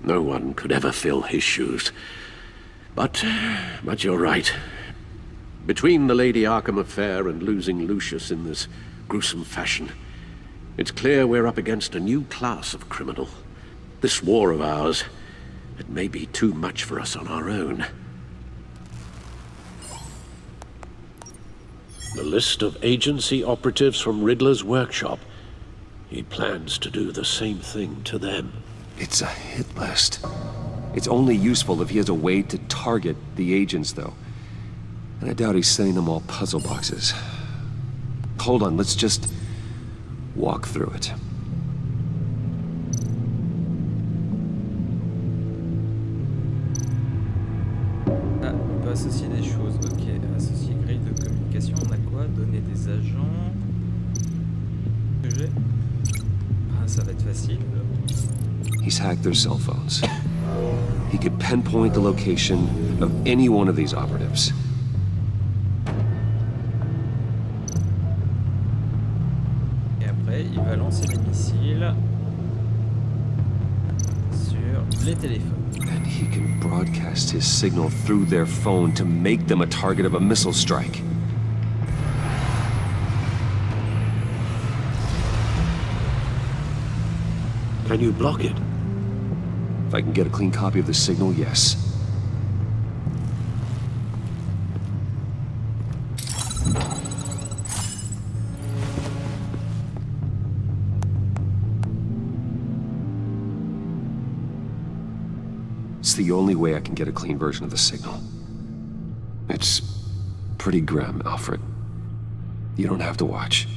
No one could ever fill his shoes. But you're right. Between the Lady Arkham affair and losing Lucius in this gruesome fashion, it's clear we're up against a new class of criminal. This war of ours, it may be too much for us on our own. The list of agency operatives from Riddler's workshop. He plans to do the same thing to them. It's a hit list. It's only useful if he has a way to target the agents, though. And I doubt he's sending them all puzzle boxes. Hold on, let's just walk through it. Ah, on peut associer des choses. Ok, associer grille de communication. On a quoi? Donner des agents. Que j'ai? Ah, ça va être facile. He's hacked their cell phones. He could pinpoint the location of any one of these operatives. Et après, il va lancer des missiles sur les téléphones. And he can broadcast his signal through their phone to make them a target of a missile strike. Can you block it? If I can get a clean copy of the signal, yes. It's the only way I can get a clean version of the signal. It's pretty grim, Alfred. You don't have to watch.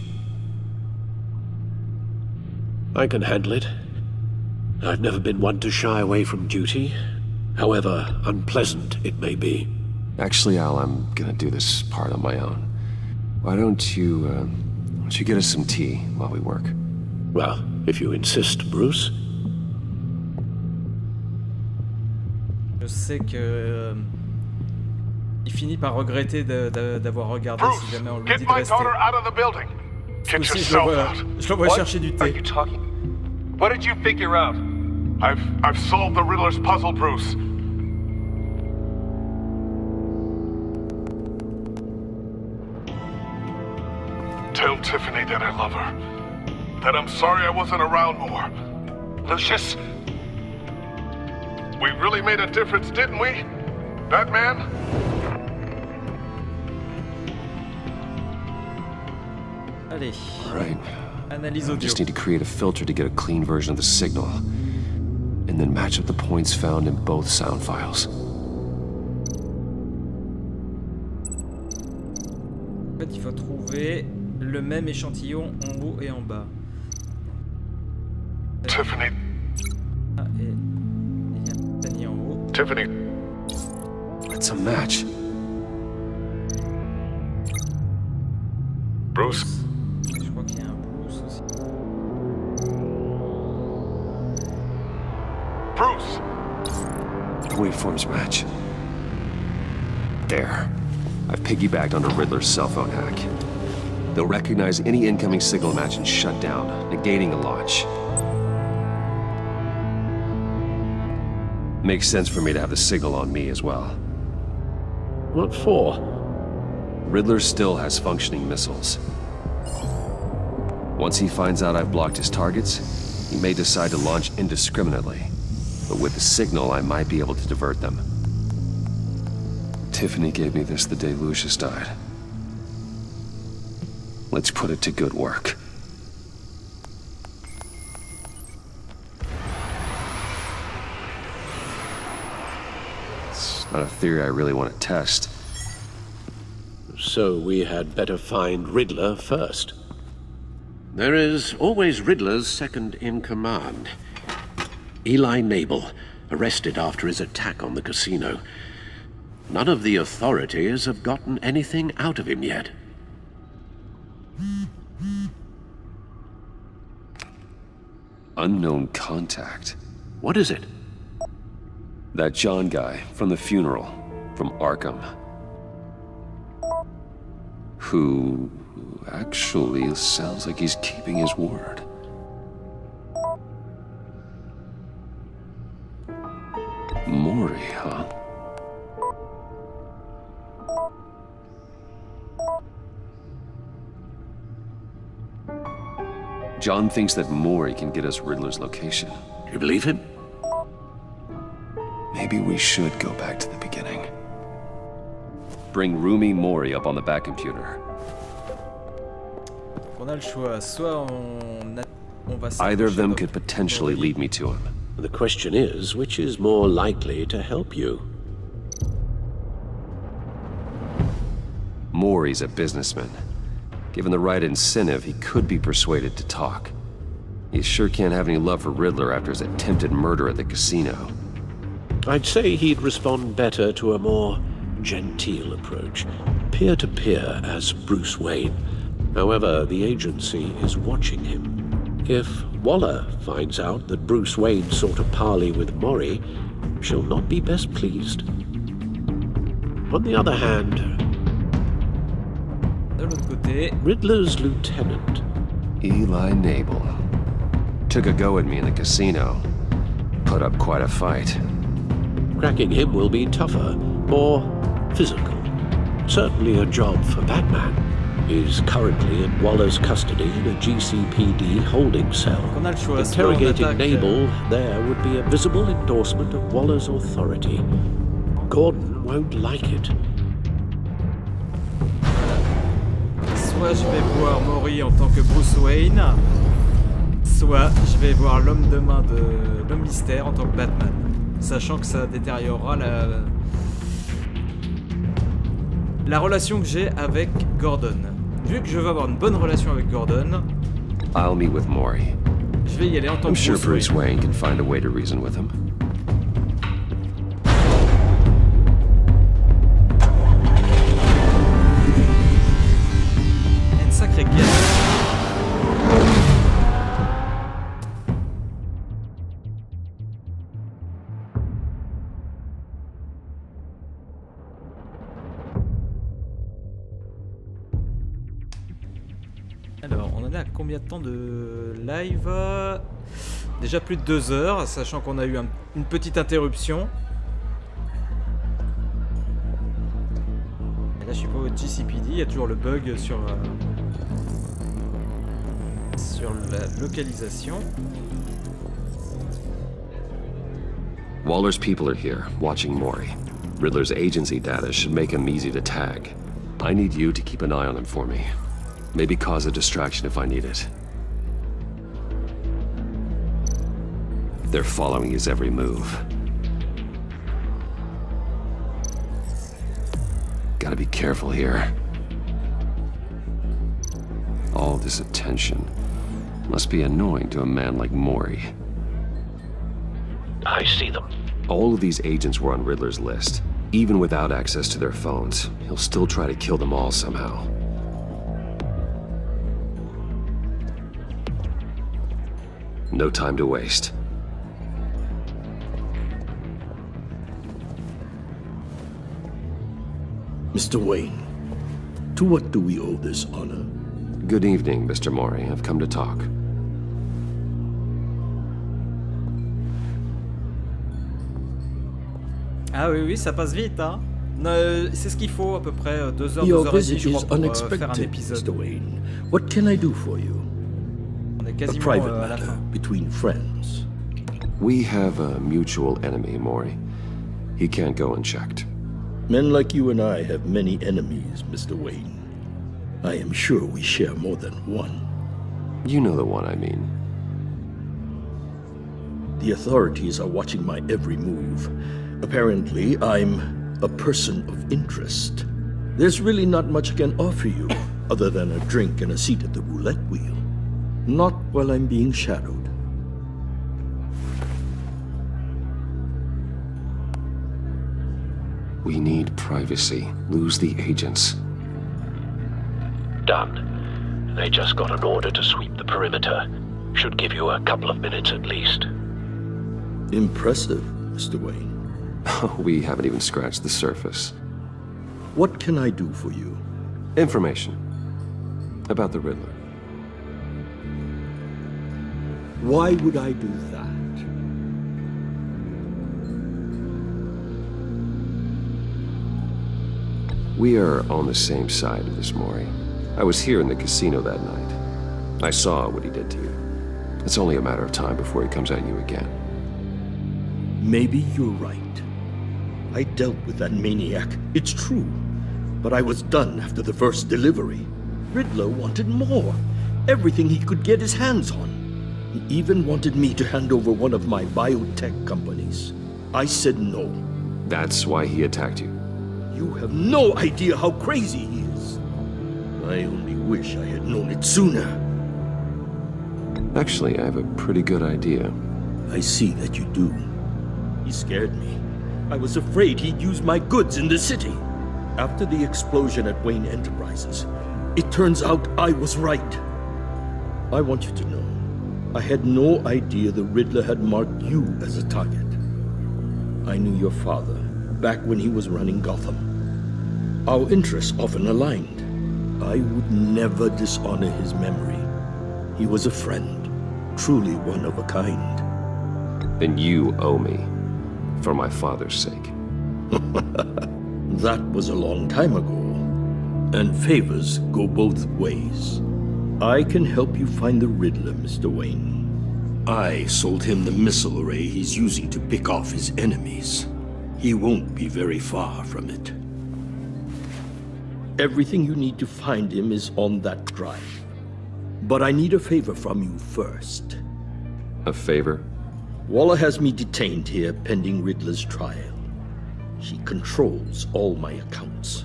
I can handle it. I've never been one to shy away from duty, however unpleasant it may be. Actually, Al, I'm gonna do this part on my own. Why don't you get us some tea while we work? Well, if you insist, Bruce. Je sais que il finit par regretter d'avoir regardé si jamais on lui dit de rester. Aussi, je le vois chercher du thé. What did you figure out? I've solved the Riddler's puzzle, Bruce. Tell Tiffany that I love her. That I'm sorry I wasn't around more. Lucius? We really made a difference, didn't we? Batman? Allez. All right. Analyse audio. Just need to create a filter to get a clean version of the signal, and then match up the points found in both sound files. En fait, il faut trouver le même échantillon en haut et en bas. Tiffany. Ah, et il y a un panier en haut. Tiffany. It's a match. Bruce. Je crois qu'il y a un Bruce aussi. Bruce! Waveforms match. There. I've piggybacked onto Riddler's cell phone hack. They'll recognize any incoming signal match and shut down, negating a launch. Makes sense for me to have the signal on me as well. What for? Riddler still has functioning missiles. Once he finds out I've blocked his targets, he may decide to launch indiscriminately. But with the signal, I might be able to divert them. Tiffany gave me this the day Lucius died. Let's put it to good work. It's not a theory I really want to test. So we had better find Riddler first. There is always Riddler's second in command. Eli Nabel, arrested after his attack on the casino. None of the authorities have gotten anything out of him yet. Unknown contact. What is it? That John guy from the funeral, from Arkham. Who actually sounds like he's keeping his word. Mori, huh? John thinks that Mori can get us Riddler's location. You believe him? Maybe we should go back to the beginning. Bring Rumi Mori up on the back computer. On a le choix, soit on va Either of them could potentially lead me to him. The question is, which is more likely to help you? Mori's a businessman. Given the right incentive, he could be persuaded to talk. He sure can't have any love for Riddler after his attempted murder at the casino. I'd say he'd respond better to a more genteel approach, peer-to-peer as Bruce Wayne. However, the agency is watching him. If Waller finds out that Bruce Wayne sought a parley with Mori, she'll not be best pleased. On the other hand, Riddler's lieutenant, Eli Nabel, took a go at me in the casino. Put up quite a fight. Cracking him will be tougher, more physical. Certainly a job for Batman. He's currently in Waller's custody in a GCPD holding cell. Interrogating Nabel there would be a visible endorsement of Waller's authority. Gordon won't like it. Soit je vais voir Mori en tant que Bruce Wayne, soit je vais voir l'homme de main de l'homme mystère en tant que Batman, sachant que ça détériorera la relation que j'ai avec Gordon. Vu que je veux avoir une bonne relation avec Gordon, I'll meet with Mori. Je vais y aller en tant I'm que sure Bruce Wayne can find a way to reason with him. Une sacrée guerre. Alors, on en est à combien de temps de live? Déjà plus de 2 heures, sachant qu'on a eu une petite interruption. Et là, je suis pas au GCPD, il y a toujours le bug sur la localisation. Waller's people are here, watching Mori. Riddler's agency data should make him easy to tag. I need you to keep an eye on him for me. Maybe cause a distraction if I need it. They're following his every move. Gotta be careful here. All this attention must be annoying to a man like Mori. I see them. All of these agents were on Riddler's list. Even without access to their phones, he'll still try to kill them all somehow. No time to waste. Mr. Wayne, to what do we owe this honor? Good evening, Mr. Mori. I've come to talk. Ah oui, ça passe vite, hein. C'est ce qu'il faut, à peu près 2 heures, Your 2 heures et demie, visit je crois, is pour faire un unexpected, épisode. Mr. Wayne. What can I do for you? On est A quasiment private à la matter fin. between friends. We have a mutual enemy, Mori. He can't go unchecked. Men like you and I have many enemies, Mr. Wayne. I am sure we share more than one. You know the one I mean. The authorities are watching my every move. Apparently, I'm a person of interest. There's really not much I can offer you, other than a drink and a seat at the roulette wheel. Not while I'm being shadowed. We need privacy. Lose the agents. Done. They just got an order to sweep the perimeter. Should give you a couple of minutes at least. Impressive, Mr. Wayne. We haven't even scratched the surface. What can I do for you? Information. About the Riddler. Why would I do that? We are on the same side of this, Maury. I was here in the casino that night. I saw what he did to you. It's only a matter of time before he comes at you again. Maybe you're right. I dealt with that maniac, it's true. But I was done after the first delivery. Riddler wanted more. Everything he could get his hands on. He even wanted me to hand over one of my biotech companies. I said no. That's why he attacked you? You have no idea how crazy he is. I only wish I had known it sooner. Actually, I have a pretty good idea. I see that you do. He scared me. I was afraid he'd use my goods in the city. After the explosion at Wayne Enterprises, it turns out I was right. I want you to know, I had no idea the Riddler had marked you as a target. I knew your father back when he was running Gotham. Our interests often aligned. I would never dishonor his memory. He was a friend, truly one of a kind. Then you owe me, for my father's sake. That was a long time ago, and favors go both ways. I can help you find the Riddler, Mr. Wayne. I sold him the missile array he's using to pick off his enemies. He won't be very far from it. Everything you need to find him is on that drive. But I need a favor from you first. A favor? Waller has me detained here pending Riddler's trial. She controls all my accounts.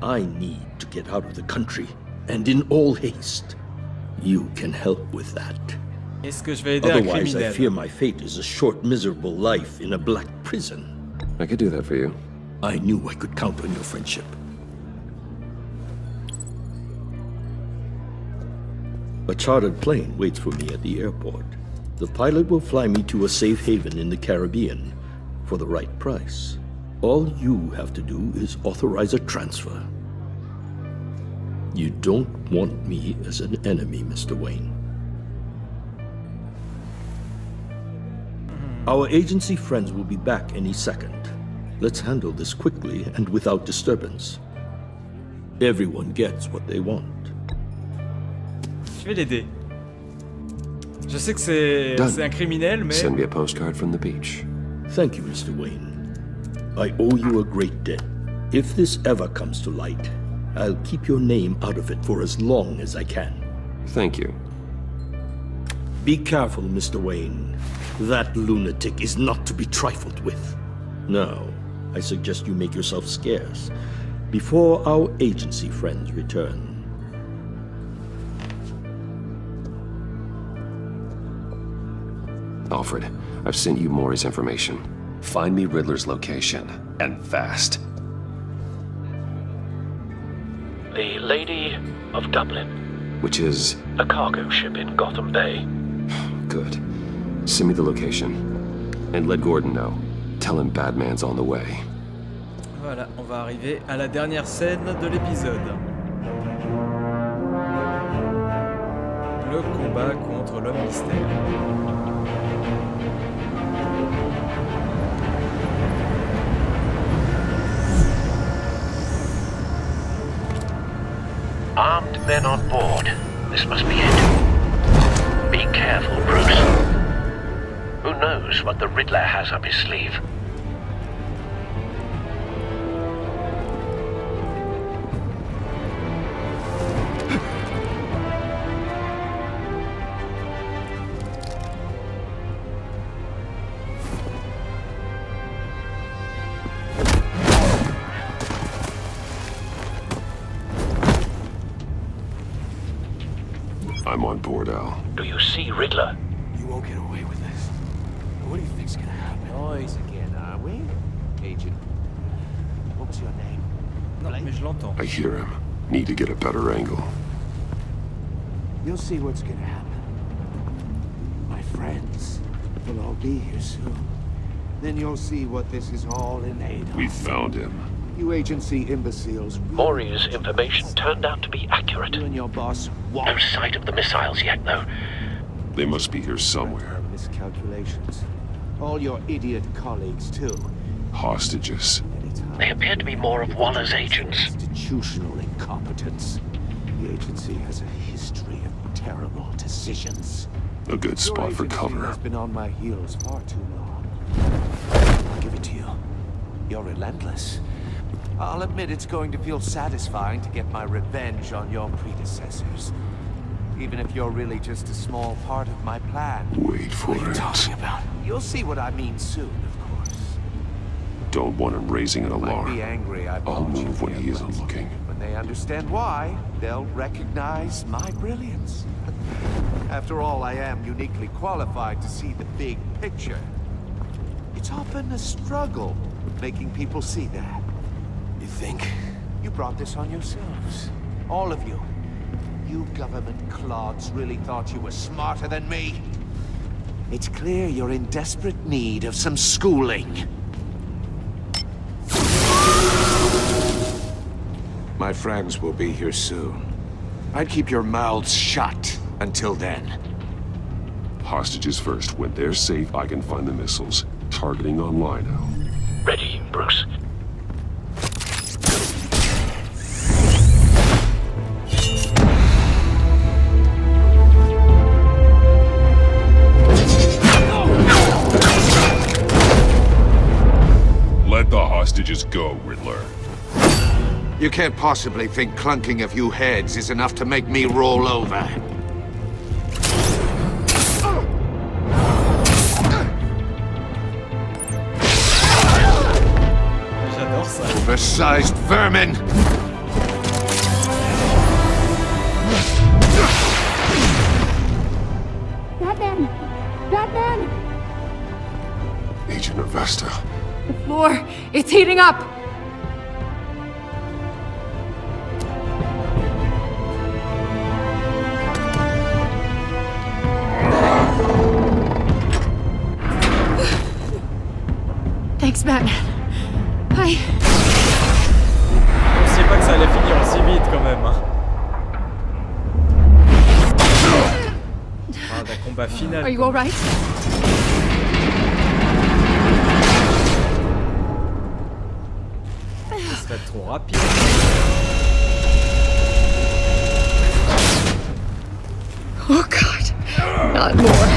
I need to get out of the country, and in all haste. You can help with that. Est-ce que je vais aider un Otherwise, I criminel? fear my fate is a short, miserable life in a black prison. I could do that for you. I knew I could count on your friendship. A chartered plane waits for me at the airport. The pilot will fly me to a safe haven in the Caribbean for the right price. All you have to do is authorize a transfer. You don't want me as an enemy, Mr. Wayne. Our agency friends will be back any second. Let's handle this quickly and without disturbance. Everyone gets what they want. Je vais l'aider. Je sais que c'est un criminel, mais... Send me a postcard from the beach. Thank you, Mr. Wayne. I owe you a great debt. If this ever comes to light, I'll keep your name out of it for as long as I can. Thank you. Be careful, Mr. Wayne. That lunatic is not to be trifled with. Now, I suggest you make yourself scarce before our agency friends return. Alfred, I've sent you Maury's information. Find me Riddler's location, and fast. The Lady of Dublin. Which is... A cargo ship in Gotham Bay. Good. Send me the location. And let Gordon know. Tell him Batman's on the way. Voilà, on va arriver à la dernière scène de l'épisode. Le combat contre l'homme mystère. Armed men on board. This must be it. Be careful, Bruce. Who knows what the Riddler has up his sleeve? I'm on board, Al. Do you see Riddler? You won't get away with this. What do you think's gonna happen? Noise again, are we? Agent. What's your name? Non, mais je l'entends. I hear him. Need to get a better angle. You'll see what's gonna happen. My friends will all be here soon. Then you'll see what this is all in aid of. We found him. You agency imbeciles. Maury's information turned out to be accurate. You and your boss No sight of the missiles yet, though. They must be here somewhere. Miscalculations. All your idiot colleagues, too. Hostages. They appear to be more of Waller's agents. Institutional incompetence. The agency has a history of terrible decisions. A good spot for cover. Has been on my heels far too long. I'll give it to you. You're relentless. I'll admit it's going to feel satisfying to get my revenge on your predecessors. Even if you're really just a small part of my plan. Wait for What are you it. talking about? You'll see what I mean soon, of course. Don't want him raising an Might alarm. be angry I I'll brought you move when here, he isn't but looking. When they understand why, they'll recognize my brilliance. After all, I am uniquely qualified to see the big picture. It's often a struggle making people see that. You think? You brought this on yourselves. All of you. You government clods really thought you were smarter than me? It's clear you're in desperate need of some schooling. My friends will be here soon. I'd keep your mouths shut until then. Hostages first. When they're safe, I can find the missiles. Targeting on Lino. Ready, Bruce. Let the hostages go, Riddler. You can't possibly think clunking a few heads is enough to make me roll over. J'adore ça. Oversized vermin! Batman! Batman! Agent Avesta. The floor, it's heating up! Thanks, Batman. I... On sait pas que ça allait finir aussi vite quand même. Hein. Ah, d'un combat final. Are you alright? Ce serait trop rapide. Oh God, not more.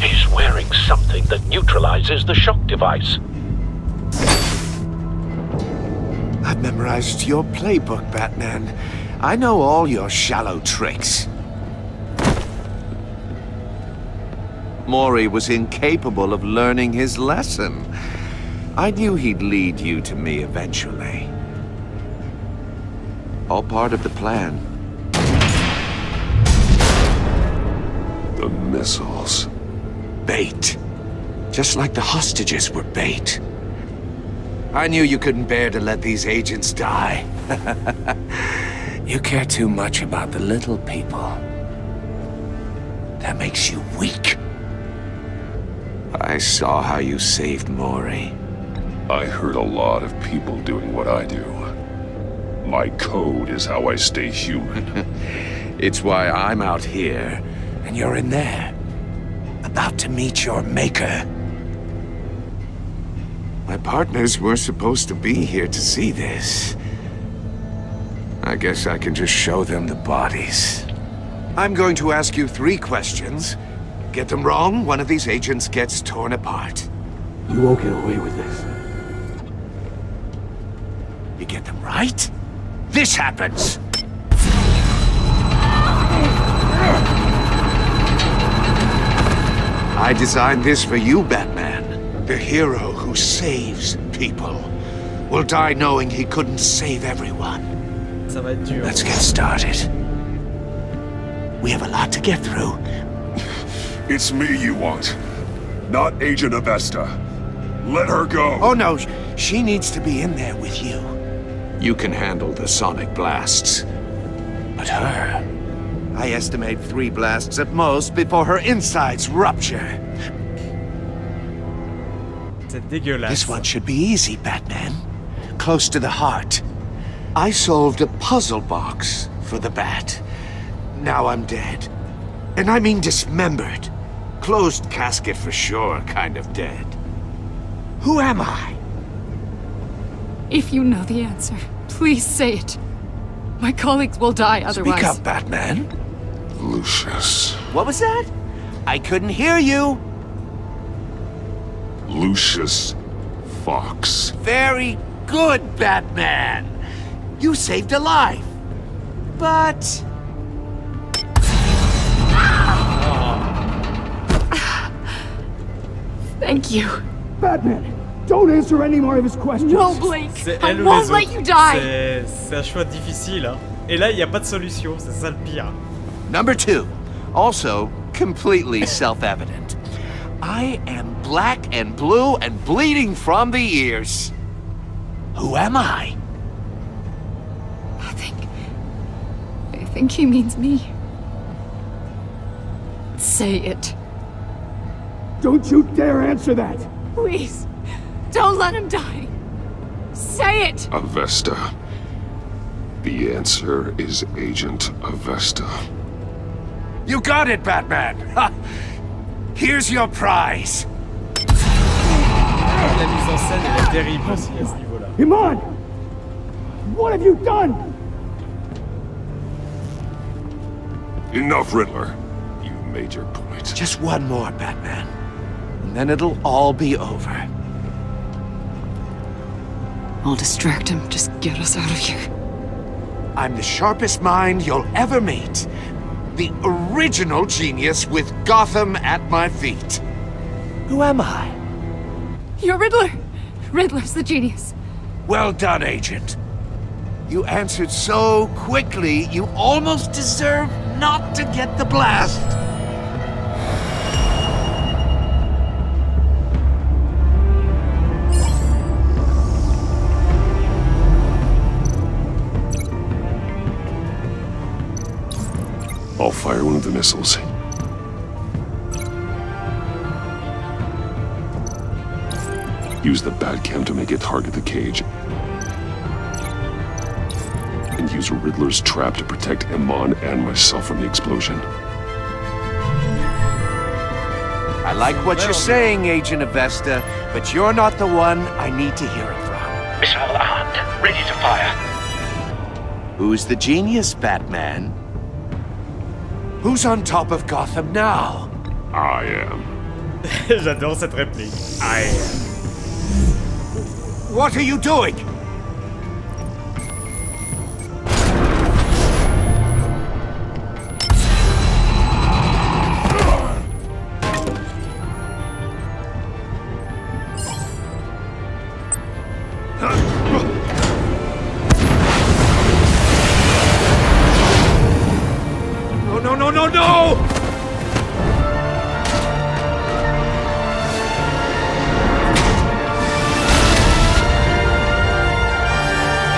He's wearing something that neutralizes the shock device. I've memorized your playbook, Batman. I know all your shallow tricks. Maury was incapable of learning his lesson. I knew he'd lead you to me eventually. All part of the plan. The missiles. Bait. Just like the hostages were bait. I knew you couldn't bear to let these agents die. You care too much about the little people. That makes you weak. I saw how you saved Maury. I heard a lot of people doing what I do. My code is how I stay human. It's why I'm out here, and you're in there. About to meet your maker. My partners were supposed to be here to see this. I guess I can just show them the bodies. I'm going to ask you 3 questions. Get them wrong, one of these agents gets torn apart. You won't get away with this. You get them right, this happens! I designed this for you, Batman. The hero who saves people will die knowing he couldn't save everyone. Ça va être dur. Let's get started. We have a lot to get through. It's me you want. not Agent Avesta. Let her go. Oh no, she needs to be in there with you. You can handle the sonic blasts. But her... I estimate 3 blasts at most before her insides rupture. C'est dégueulasse. This one should be easy, Batman. Close to the heart. I solved a puzzle box for the Bat. Now I'm dead. And I mean dismembered. Closed casket for sure, kind of dead. Who am I? If you know the answer, please say it. My colleagues will die otherwise. Speak up, Batman. Lucius. What was that? I couldn't hear you. Lucius Fox. Very good, Batman. You saved a life. But... Thank you. Batman, don't answer any more of his questions. No, Blake. C'est I elle ou won't les let autres. you die. C'est un choix difficile, hein. Et là, il n'y a pas de solution, c'est ça le pire. Number 2, also completely self-evident. I am black and blue and bleeding from the ears. Who am I? I think he means me. Say it. Don't you dare answer that. Please. Don't let him die. Say it. Avesta. The answer is Agent Avesta. You got it, Batman. Ha. Here's your prize. La mise en scène elle est terrible aussi à ce niveau-là. Iman! What have you done? Enough, Riddler. You've made your point. Just one more, Batman. And then it'll all be over. I'll distract him. Just get us out of here. I'm the sharpest mind you'll ever meet. The original genius with Gotham at my feet. Who am I? You're Riddler. Riddler's the genius. Well done, Agent. You answered so quickly, you almost deserve not to get the blast. I'll fire one of the missiles. Use the Batcam to make it target the cage. And use Riddler's trap to protect Iman and myself from the explosion. I like what you're saying, Agent Avesta, but you're not the one I need to hear it from. Missile armed, ready to fire. Who's the genius, Batman? Who's on top of Gotham now? I am. J'adore cette réplique. I am. What are you doing? No!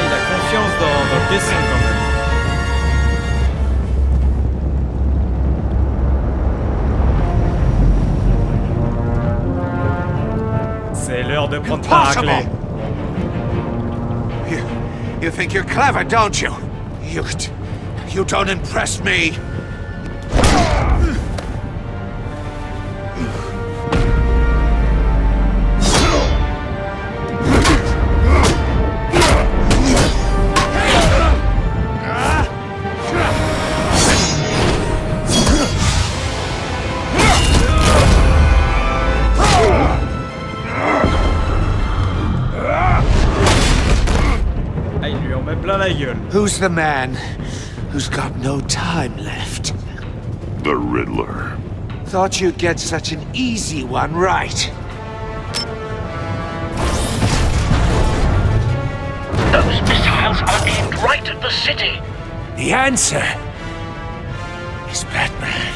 Il a confiance dans le dessin quand même. C'est l'heure de prendre ta raclée. You think you're clever, don't you? You don't impress me. Who's the man who's got no time left? The Riddler. Thought you'd get such an easy one right. Those missiles are aimed right at the city. The answer is Batman.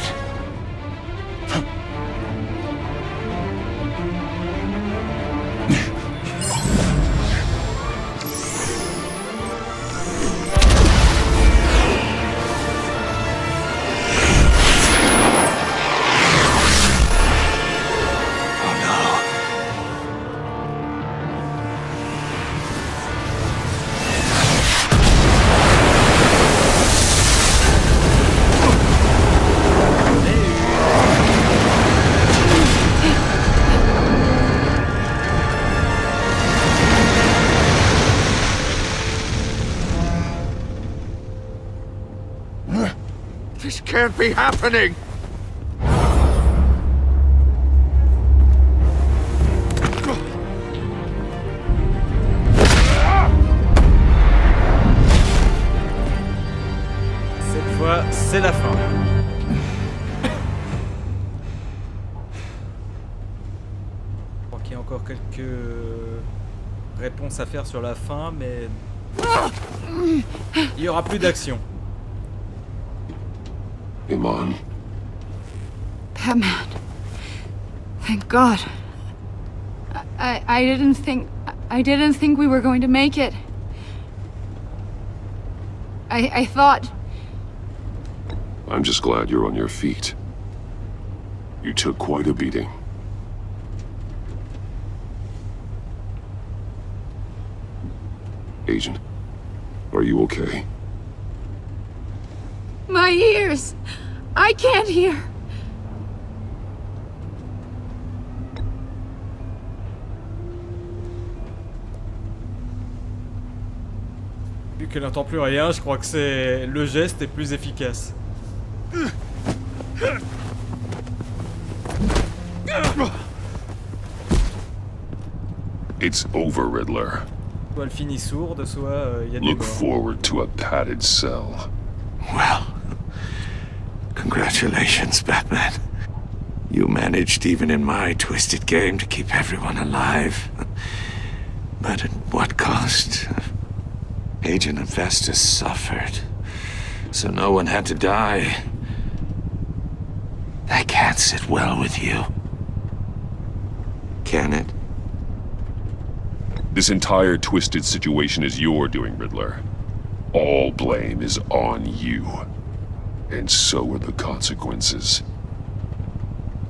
can't be happening! Cette fois, c'est la fin. Je crois qu'il y a encore quelques réponses à faire sur la fin, mais il y aura plus d'action. Iman. Batman. Thank God. I didn't think we were going to make it. I thought... I'm just glad you're on your feet. You took quite a beating. Agent, are you okay? My ears! I can't hear! Vu qu'elle n'entend plus rien, je crois que c'est le geste est plus efficace. It's over, Riddler. Soit elle finit sourde, soit il y a des Look morts. forward to a padded cell. Well, congratulations, Batman. You managed, even in my twisted game, to keep everyone alive. But at what cost? Agent Investus suffered, so no one had to die. That can't sit well with you. Can it? This entire twisted situation is your doing, Riddler. All blame is on you. And so are the consequences.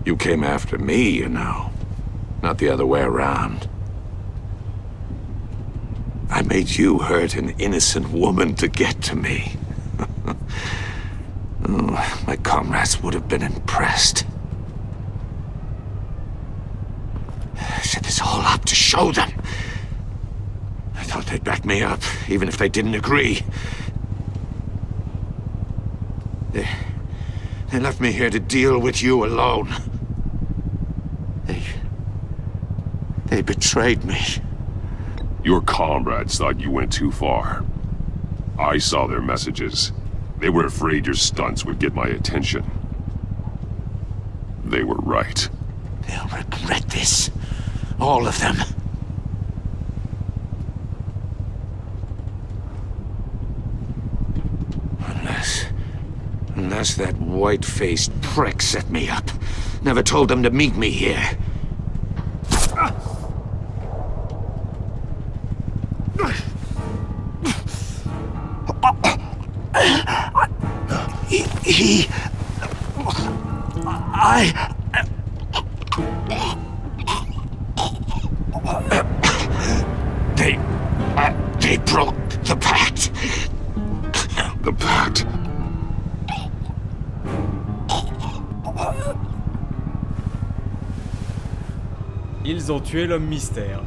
You came after me, you know. Not the other way around. I made you hurt an innocent woman to get to me. Oh, my comrades would have been impressed. I set this all up to show them. I thought they'd back me up, even if they didn't agree. They left me here to deal with you alone. They betrayed me. Your comrades thought you went too far. I saw their messages. They were afraid your stunts would get my attention. They were right. They'll regret this. All of them. Unless that white-faced prick set me up. Never told them to meet me here. They broke the pact. The pact? Ils ont tué l'homme mystère.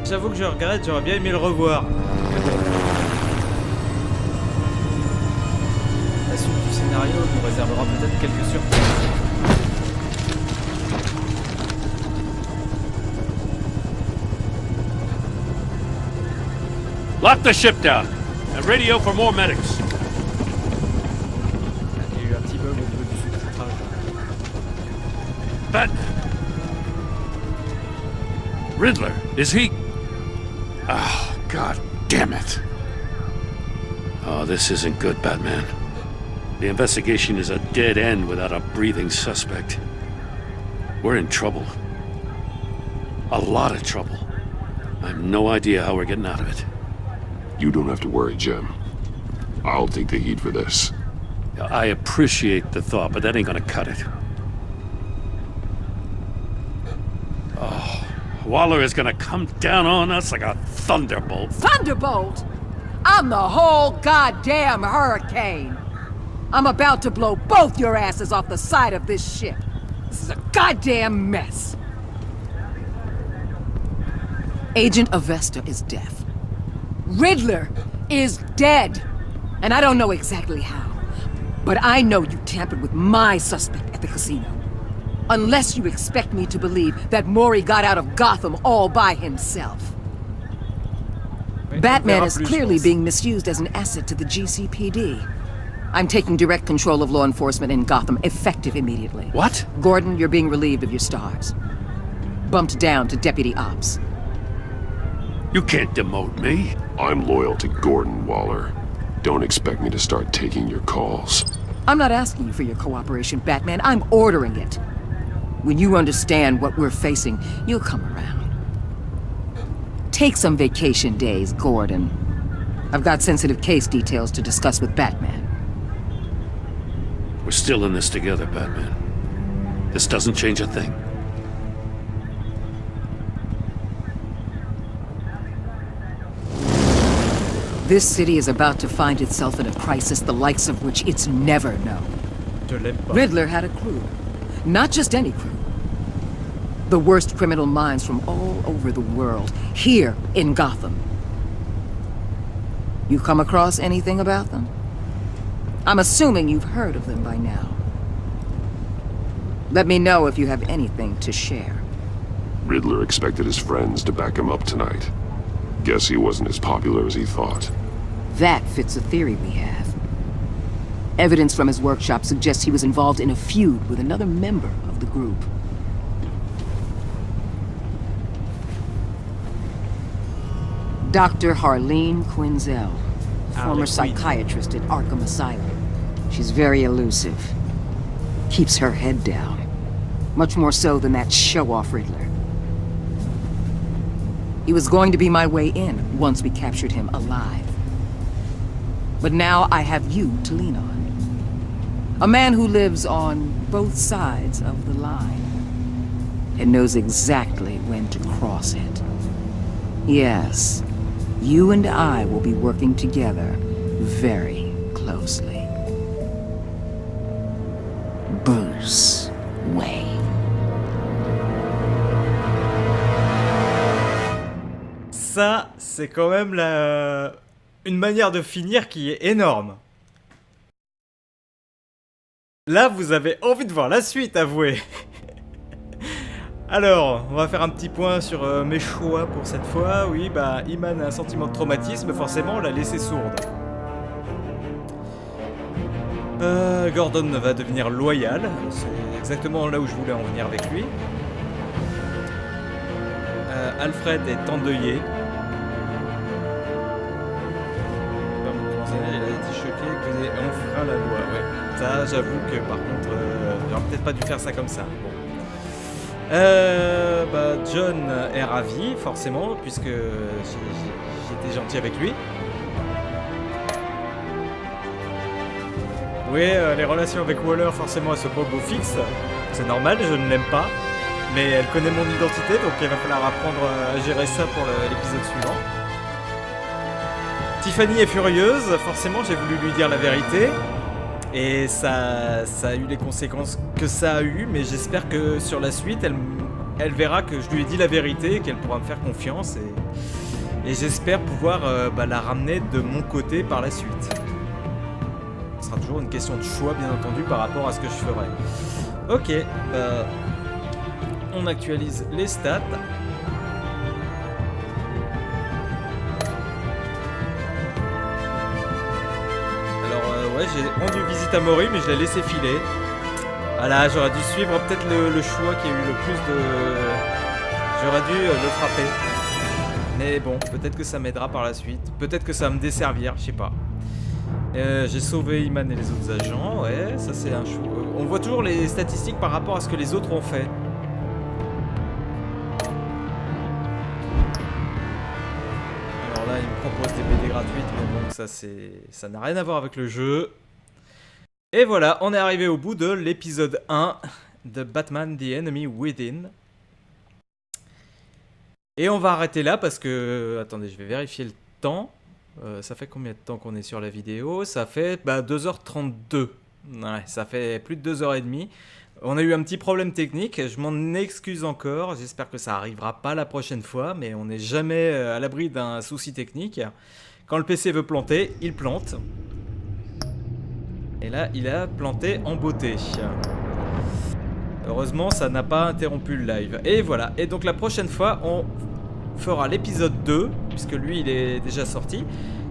J'avoue que je regrette, j'aurais bien aimé le revoir. Mais bon. La suite du scénario nous réservera peut-être quelques surprises. Lock the ship down and radio for more medics. Il y a eu un petit bug au niveau du sous-titrage. Batman. Riddler, is he... Oh, God damn it. Oh, this isn't good, Batman. The investigation is a dead end without a breathing suspect. We're in trouble. A lot of trouble. I have no idea how we're getting out of it. You don't have to worry, Jim. I'll take the heat for this. I appreciate the thought, but that ain't gonna cut it. Oh, Waller is gonna come down on us like a thunderbolt. Thunderbolt? I'm the whole goddamn hurricane. I'm about to blow both your asses off the side of this ship. This is a goddamn mess. Agent Avesta is deaf. Riddler is dead. And I don't know exactly how. But I know you tampered with my suspect at the casino. Unless you expect me to believe that Mori got out of Gotham all by himself. Batman is clearly being misused as an asset to the GCPD. I'm taking direct control of law enforcement in Gotham, effective immediately. What? Gordon, you're being relieved of your stars. Bumped down to Deputy Ops. You can't demote me. I'm loyal to Gordon Waller. Don't expect me to start taking your calls. I'm not asking you for your cooperation, Batman. I'm ordering it. When you understand what we're facing, you'll come around. Take some vacation days, Gordon. I've got sensitive case details to discuss with Batman. We're still in this together, Batman. This doesn't change a thing. This city is about to find itself in a crisis the likes of which it's never known. Riddler had a crew. Not just any crew. The worst criminal minds from all over the world, here in Gotham. You come across anything about them? I'm assuming you've heard of them by now. Let me know if you have anything to share. Riddler expected his friends to back him up tonight. Guess he wasn't as popular as he thought. That fits a theory we have. Evidence from his workshop suggests he was involved in a feud with another member of the group. Dr. Harleen Quinzel, former psychiatrist at Arkham Asylum. She's very elusive. Keeps her head down. Much more so than that show-off Riddler. He was going to be my way in once we captured him alive. But now I have you to lean on. A man who lives on both sides of the line and knows exactly when to cross it. Yes, you and I will be working together very closely. Bruce Wayne. Ça, c'est quand même une manière de finir qui est énorme. Là, vous avez envie de voir la suite, avouez. Alors, on va faire un petit point sur mes choix pour cette fois. Oui, bah, Iman a un sentiment de traumatisme, forcément, on l'a laissé sourde. Gordon va devenir loyal, c'est exactement là où je voulais en venir avec lui. Alfred est endeuillé. Il a été choqué que on fera la loi, ouais. Ça, j'avoue que par contre, j'aurais peut-être pas dû faire ça comme ça. Bon. Bah, John est ravi, forcément, puisque j'étais gentil avec lui. Oui, les relations avec Waller, forcément, elles se posent au fixe. C'est normal, je ne l'aime pas. Mais elle connaît mon identité, donc il va falloir apprendre à gérer ça pour l'épisode suivant. Tiffany est furieuse, forcément, j'ai voulu lui dire la vérité. Et ça a eu les conséquences que ça a eu, mais j'espère que sur la suite, elle verra que je lui ai dit la vérité, qu'elle pourra me faire confiance. Et j'espère pouvoir la ramener de mon côté par la suite. Ce sera toujours une question de choix, bien entendu, par rapport à ce que je ferai. Ok, on actualise les stats. Ouais, j'ai rendu visite à Mori, mais je l'ai laissé filer. Voilà, j'aurais dû suivre peut-être le choix qui a eu le plus de... J'aurais dû le frapper. Mais bon, peut-être que ça m'aidera par la suite. Peut-être que ça va me desservir, je sais pas. J'ai sauvé Iman et les autres agents, ouais, ça c'est un choix. On voit toujours les statistiques par rapport à ce que les autres ont fait. Alors là, il me propose des BD gratuites, mais bon, ça n'a rien à voir avec le jeu. Et voilà, on est arrivé au bout de l'épisode 1 de Batman The Enemy Within. Et on va arrêter là parce que... Attendez, je vais vérifier le temps. Ça fait combien de temps qu'on est sur la vidéo? Ça fait 2h32. Ouais, ça fait plus de 2h30. On a eu un petit problème technique, je m'en excuse encore, j'espère que ça arrivera pas la prochaine fois, mais on n'est jamais à l'abri d'un souci technique. Quand le PC veut planter, il plante. Et là, il a planté en beauté. Heureusement, ça n'a pas interrompu le live. Et voilà, et donc la prochaine fois, on fera l'épisode 2, puisque lui, il est déjà sorti,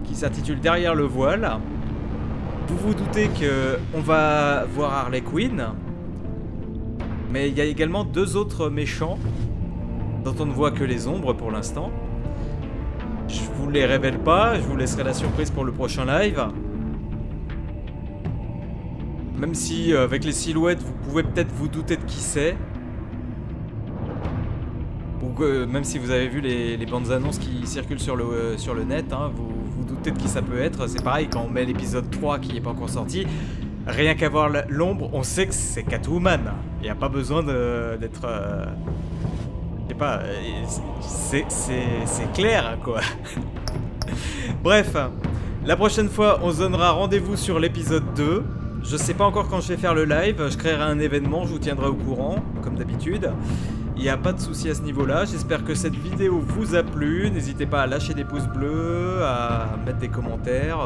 qui s'intitule Derrière le voile. Vous vous doutez qu'on va voir Harley Quinn, mais il y a également 2 autres méchants dont on ne voit que les ombres pour l'instant. Je vous les révèle pas, je vous laisserai la surprise pour le prochain live. Même si avec les silhouettes vous pouvez peut-être vous douter de qui c'est. Ou même si vous avez vu les bandes annonces qui circulent sur le net, hein, vous vous doutez de qui ça peut être. C'est pareil quand on met l'épisode 3 qui n'est pas encore sorti. Rien qu'à voir l'ombre, on sait que c'est Catwoman. Il n'y a pas besoin d'être... je sais pas, c'est clair quoi. Bref, la prochaine fois on se donnera rendez-vous sur l'épisode 2. Je sais pas encore quand je vais faire le live, je créerai un événement, je vous tiendrai au courant, comme d'habitude. Il n'y a pas de souci à ce niveau-là, j'espère que cette vidéo vous a plu. N'hésitez pas à lâcher des pouces bleus, à mettre des commentaires.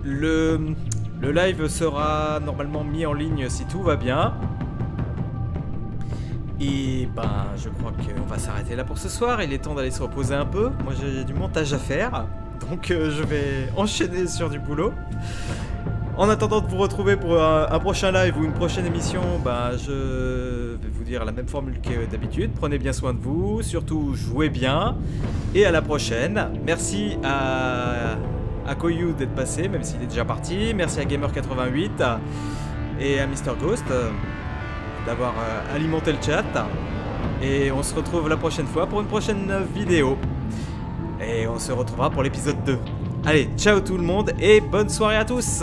Le live sera normalement mis en ligne si tout va bien. Et ben, je crois qu'on va s'arrêter là pour ce soir. Il est temps d'aller se reposer un peu. Moi, j'ai du montage à faire. Donc, je vais enchaîner sur du boulot. En attendant de vous retrouver pour un prochain live ou une prochaine émission, ben, je vais vous dire la même formule que d'habitude. Prenez bien soin de vous. Surtout, jouez bien. Et à la prochaine. Merci à Koyu d'être passé, même s'il est déjà parti. Merci à Gamer88 et à Mr Ghost d'avoir alimenté le chat. Et on se retrouve la prochaine fois pour une prochaine vidéo. Et on se retrouvera pour l'épisode 2. Allez, ciao tout le monde et bonne soirée à tous!